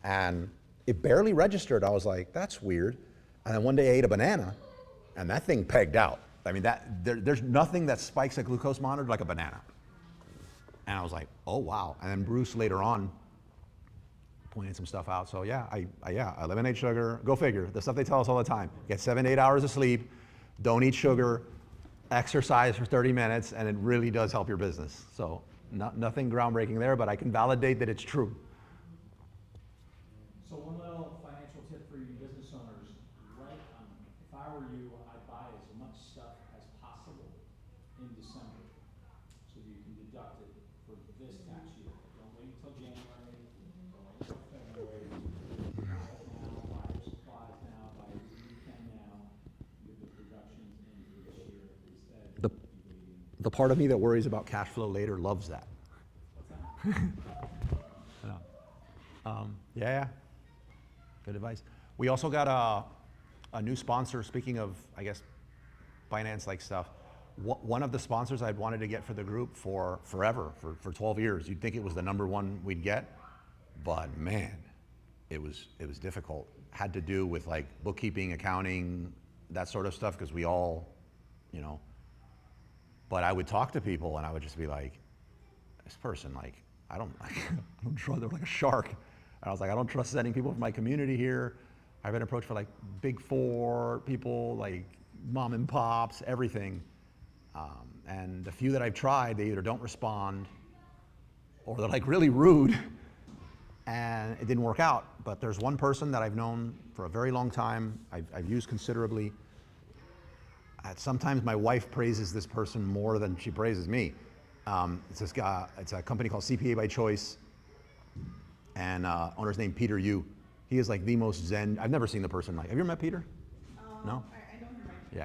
And it barely registered. I was like, that's weird. And then one day I ate a banana, and that thing pegged out. I mean, there's nothing that spikes a glucose monitor like a banana. And I was like, oh, wow. And then Bruce later on pointed some stuff out. So yeah, I eliminate sugar. Go figure. The stuff they tell us all the time. Get 7 to 8 hours of sleep. Don't eat sugar. Exercise for 30 minutes, and it really does help your business. So nothing groundbreaking there, but I can validate that it's true. So one little financial tip for you business owners, right, if I were you, I'd buy as much stuff as possible in December, so you can deduct it for this tax year. Don't wait until January, don't wait until February. Buy it now, buy your supplies now, buy everything you can now, get the deductions in for this year instead of waiting. The part of me that worries about cash flow later loves that. What's that? Yeah. Good advice. We also got a new sponsor. Speaking of, I guess, finance-like stuff, one of the sponsors I'd wanted to get for the group for forever, for 12 years. You'd think it was the number one we'd get, but man, it was difficult. Had to do with like bookkeeping, accounting, that sort of stuff, because we all, you know. But I would talk to people and I would just be like, this person, like, I don't trust. They're like a shark. And I was like, I don't trust sending people from my community here. I've been approached for like Big Four people, like mom and pops, everything. And the few that I've tried, they either don't respond or they're like really rude, and it didn't work out. But there's one person that I've known for a very long time, I've used considerably. Sometimes my wife praises this person more than she praises me. It's this guy, it's a company called CPA by Choice, and owner's name Peter Yu. He is like the most zen. I've never seen the person like. Have you ever met Peter? No? I don't remember. Yeah,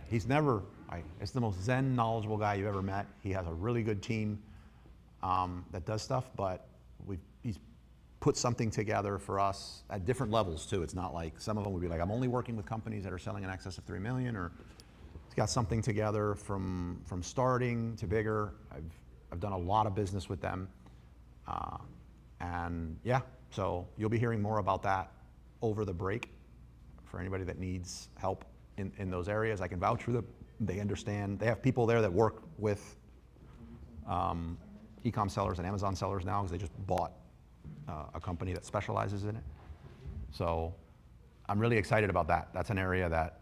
it's the most zen, knowledgeable guy you've ever met. He has a really good team that does stuff, but he's put something together for us at different levels too. It's not like, some of them would be like, I'm only working with companies that are selling in excess of 3 million, or he's got something together from starting to bigger. I've done a lot of business with them. And yeah, so you'll be hearing more about that over the break for anybody that needs help in those areas. I can vouch for them. They understand. They have people there that work with e-com sellers and Amazon sellers now, because they just bought a company that specializes in it. So I'm really excited about that. That's an area that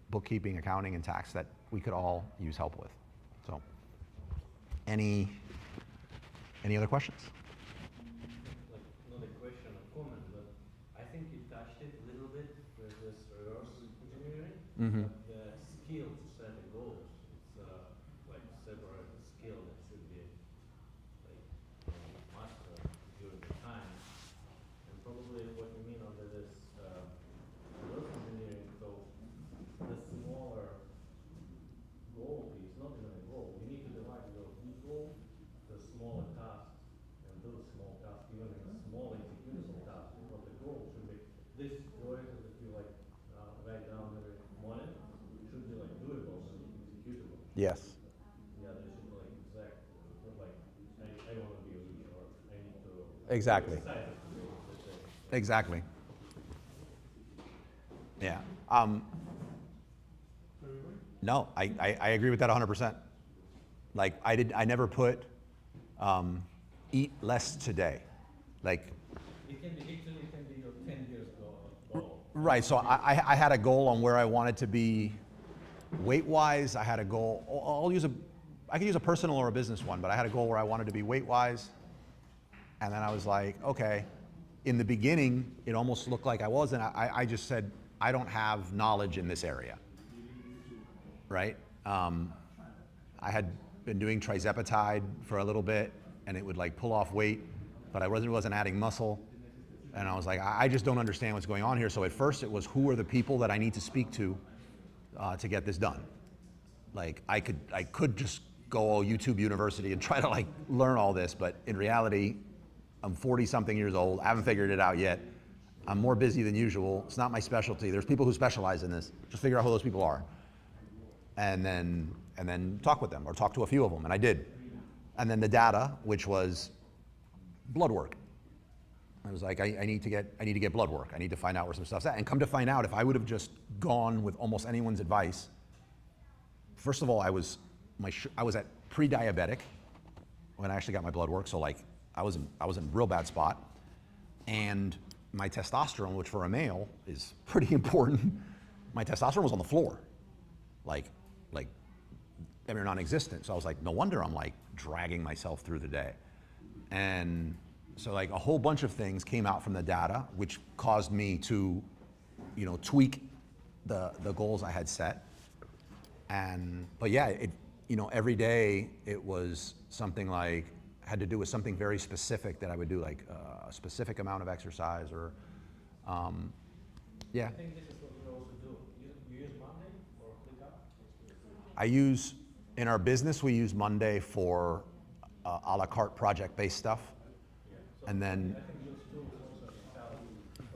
bookkeeping, accounting, and tax that we could all use help with. So any other questions? Like, not a question or comment, but I think you touched it a little bit with this reverse engineering. Mm-hmm. But the skill to set the goals, it's like separate skill that should be like mastered during the time. And probably what you mean under this reverse engineering, so the smaller goal piece, not even a goal, you need to divide your big goal, the smaller tasks, and those small tasks, even in a small executable task, what the goal should be. This project that you like write down every morning should be like doable and executable. Yes. Yeah, they should be like exact, not like I want to be a leader, or I need to. Exactly. Decide to do it, let's say. Exactly. Yeah. No, I agree with that 100%. Like I never put eat less today. Like, It can be your 10 years goal. right, so I had a goal on where I wanted to be weight-wise. I had a goal, I could use a personal or a business one, but I had a goal where I wanted to be weight-wise. And then I was like, okay, in the beginning, it almost looked like I was, and I just said, I don't have knowledge in this area, right? I had been doing trizepatide for a little bit, and it would like pull off weight, but I wasn't adding muscle. And I was like, I just don't understand what's going on here. So at first it was, who are the people that I need to speak to get this done? Like I could just go all YouTube University and try to like learn all this, but in reality, I'm 40 something years old. I haven't figured it out yet. I'm more busy than usual. It's not my specialty. There's people who specialize in this. Just figure out who those people are. And then talk with them or talk to a few of them, and I did. And then the data, which was blood work. I was like, I need to get blood work. I need to find out where some stuff's at. And come to find out, if I would have just gone with almost anyone's advice, first of all, I was at pre-diabetic when I actually got my blood work, so like I was in a real bad spot. And my testosterone, which for a male is pretty important, my testosterone was on the floor, like damn near non-existent. So I was like, no wonder I'm like dragging myself through the day. And so like a whole bunch of things came out from the data, which caused me to, tweak the goals I had set. But yeah, every day it was something like, had to do with something very specific that I would do, like a specific amount of exercise or, yeah. I think this is what you also do. You use Monday or ClickUp? In our business, we use Monday for a la carte project-based stuff. And then, I think those tools also tell,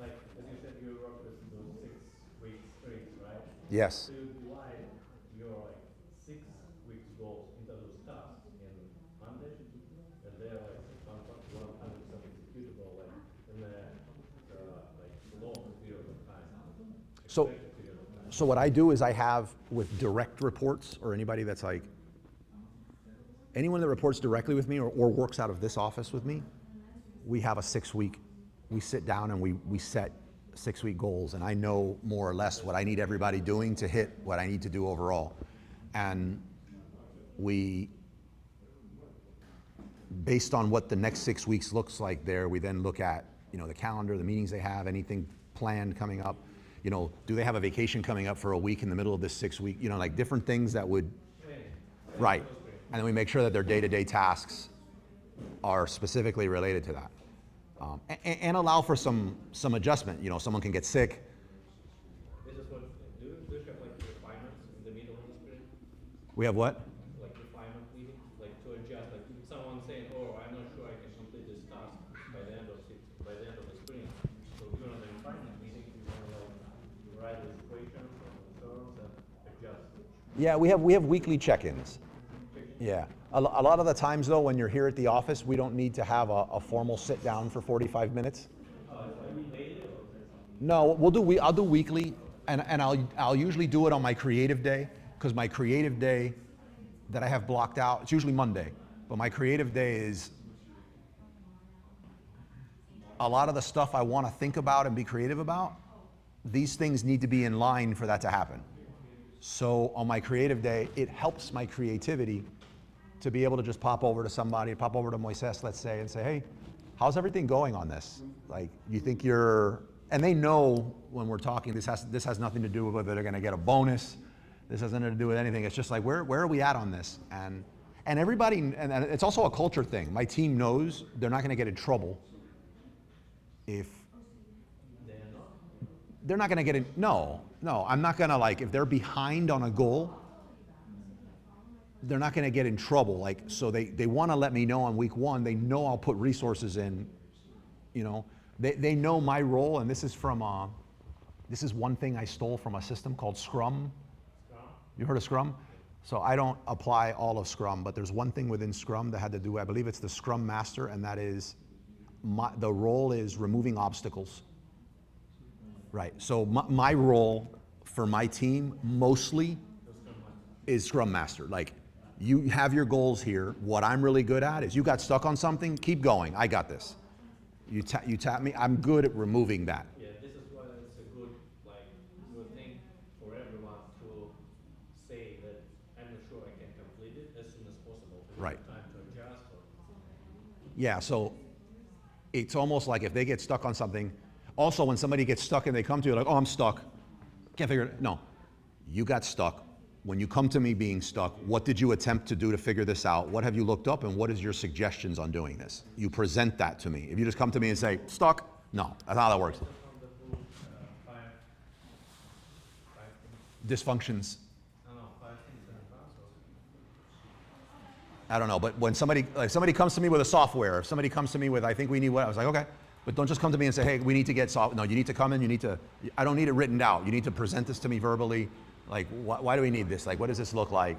like, as you said, you work with those 6 week sprints, right? yes. So you divide your like 6 weeks goals into those tasks in Monday, and they're like 100% executable, like in the like long period of time. So, Expected period of time. so what I do is I have with direct reports, or anybody that's like, anyone that reports directly with me or works out of this office with me, we have a 6-week, we sit down and we set 6-week goals, and I know more or less what I need everybody doing to hit what I need to do overall. And based on what the next 6 weeks looks like there, we then look at, the calendar, the meetings they have, anything planned coming up. Do they have a vacation coming up for a week in the middle of this 6 week, like different things that would, right. And then we make sure that their day-to-day tasks are specifically related to that. And allow for some adjustment. Someone can get sick. This is what, do you have like refinements in the middle of the sprint? We have what? Like refinement meetings, like to adjust, like if someone saying, oh, I'm not sure I can complete this task by the end of the sprint. So during the refinement meeting, you want to like write the equations and terms and adjust. Yeah, we have weekly check-ins. Yeah. A lot of the times though, when you're here at the office, we don't need to have a formal sit down for 45 minutes. No, I'll do weekly, and I'll usually do it on my creative day, because my creative day that I have blocked out, it's usually Monday, but my creative day is a lot of the stuff I want to think about and be creative about. These things need to be in line for that to happen. So on my creative day, it helps my creativity to be able to just pop over to somebody, pop over to Moises, let's say, and say, hey, how's everything going on this? Like, you think and they know when we're talking, this has nothing to do with whether they're gonna get a bonus. This has nothing to do with anything. It's just like, where are we at on this? And everybody, and it's also a culture thing. My team knows they're not gonna get in trouble if they're not gonna get in, no, I'm not gonna if they're behind on a goal, they're not going to get in trouble. So they want to let me know on week 1. They know I'll put resources in. They know my role, and this is one thing I stole from a system called Scrum. You heard of Scrum? So I don't apply all of Scrum, but there's one thing within Scrum that had to do, I believe it's the Scrum Master, and that is the role is removing obstacles. Right. So my role for my team mostly is Scrum Master. You have your goals here. What I'm really good at is you got stuck on something, keep going. I got this. You tap me, I'm good at removing that. Yeah, this is why it's a good thing for everyone to say that I'm not sure I can complete it as soon as possible. Right. Time to adjust. Yeah, so it's almost like if they get stuck on something, also when somebody gets stuck and they come to you like, oh, I'm stuck, can't figure it, no, you got stuck. When you come to me being stuck, what did you attempt to do to figure this out? What have you looked up, and what is your suggestions on doing this? You present that to me. If you just come to me and say, stuck, no, that's not how that works. Dysfunctions. No, 5 things in advance. I don't know, but when somebody comes to me with a software, if somebody comes to me with, I think we need what, I was like, okay, but don't just come to me and say, hey, we need to get soft. No, you need to come in, I don't need it written out. You need to present this to me verbally. Like, why do we need this? Like, what does this look like?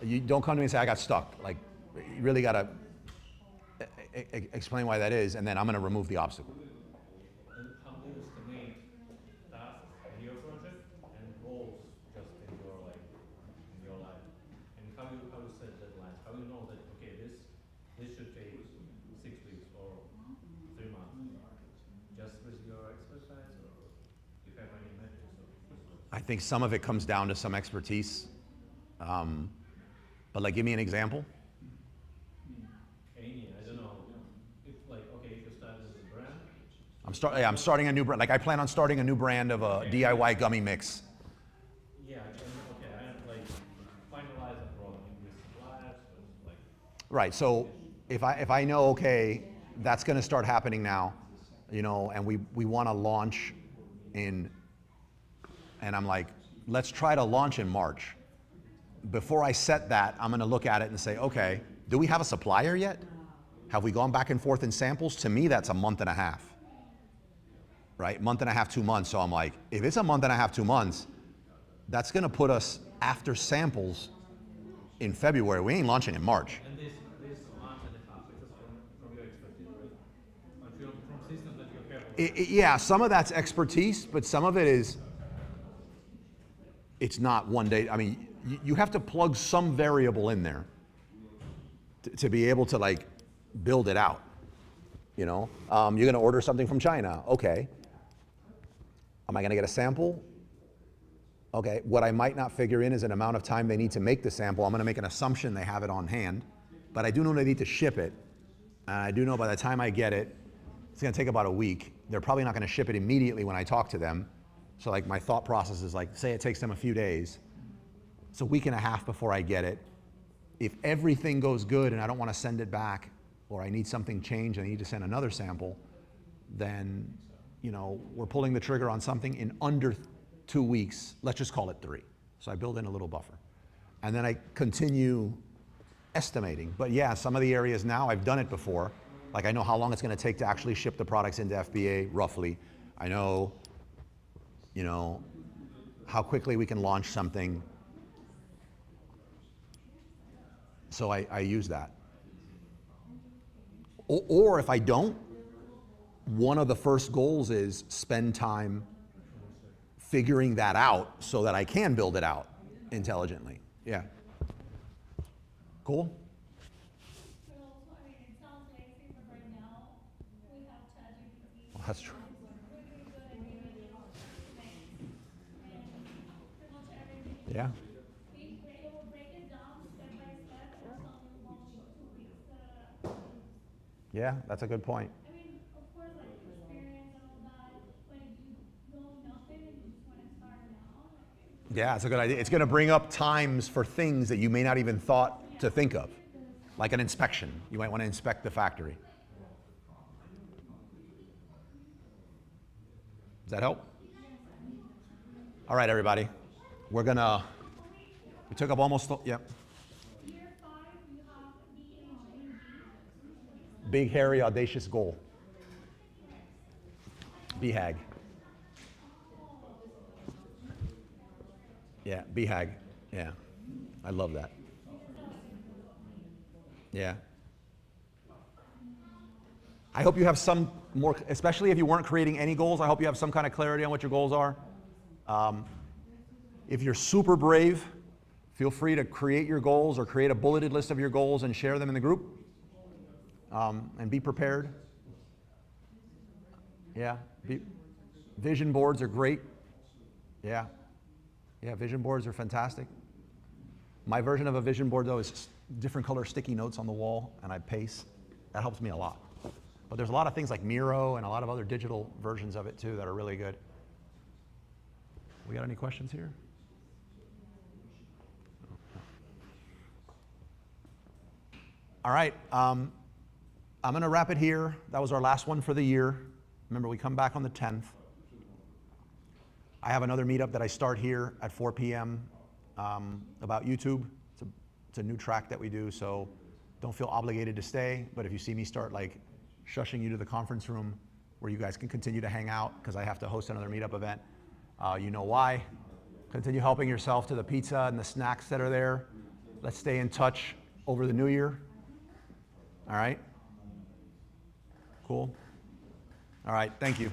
You don't come to me and say, I got stuck. Like, you really got to explain why that is, and then I'm going to remove the obstacle. And how do you estimate tasks in your project and goals just in your life? And how you set deadlines? How you know that okay, this should take 6 weeks or 3 months? Just with your expertise, or you have any metrics? I think some of it comes down to some expertise. But like, give me an example. Any, I don't know. If if you start as a brand, I'm starting a new brand. Like, I plan on starting a new brand of a DIY gummy mix. yeah, I have finalize the product with suppliers, Right. So if I know, okay, that's going to start happening now, and we want to launch and I'm like, let's try to launch in March. Before I set that, I'm going to look at it and say, okay, do we have a supplier yet? Have we gone back and forth in samples? To me, that's a month and a half, right? Month and a half, 2 months. So I'm like, if it's a month and a half, 2 months, that's going to put us after samples in February. We ain't launching in March. and this month and a half, because from your expertise, right? From systems that you have. Yeah, some of that's expertise, but some of it is, it's not one day. I mean, you have to plug some variable in there to be able to build it out. You're going to order something from China. Okay. Am I going to get a sample? Okay. What I might not figure in is an amount of time they need to make the sample. I'm going to make an assumption they have it on hand, but I do know they need to ship it. And I do know by the time I get it, it's going to take about a week. They're probably not going to ship it immediately when I talk to them. So my thought process is say it takes them a few days. It's a week and a half before I get it. If everything goes good and I don't want to send it back, or I need something changed and I need to send another sample, then we're pulling the trigger on something in under 2 weeks. Let's just call it 3. So I build in a little buffer. And then I continue estimating. But yeah, some of the areas now, I've done it before. Like, I know how long it's going to take to actually ship the products into FBA, roughly. I know, how quickly we can launch something. So I use that. Or if I don't, one of the first goals is spend time figuring that out so that I can build it out intelligently. Yeah. Cool? But also, I mean, it sounds lazy, but right now, we have ChatGPT. Well, that's true. It's really good at giving estimates, and pretty much everything. Yeah. It will break it down step by step, or something won't take 2 weeks. Yeah, that's a good point. I mean, of course, experience and all that, but if you know nothing and you just want to start now, Yeah, it's a good idea. It's going to bring up times for things that you may not even thought to think of, like an inspection. You might want to inspect the factory. Does that help? All right, everybody. We took up almost, yep. Year 5, you have BHAG. Big, hairy, audacious goal. BHAG. Yeah, BHAG. Yeah, I love that. Yeah. I hope you have some more, especially if you weren't creating any goals, I hope you have some kind of clarity on what your goals are. If you're super brave, feel free to create your goals or create a bulleted list of your goals and share them in the group. And be prepared. Yeah. Vision boards are great. Yeah. Yeah, vision boards are fantastic. My version of a vision board, though, is different color sticky notes on the wall, and I paste. That helps me a lot. But there's a lot of things like Miro and a lot of other digital versions of it, too, that are really good. We got any questions here? All right. I'm going to wrap it here. That was our last one for the year. Remember, we come back on the 10th. I have another meetup that I start here at 4 p.m. About YouTube. It's It's a new track that we do, so don't feel obligated to stay. But if you see me start like shushing you to the conference room where you guys can continue to hang out because I have to host another meetup event, you know why. Continue helping yourself to the pizza and the snacks that are there. Let's stay in touch over the new year. All right? Cool? All right, thank you.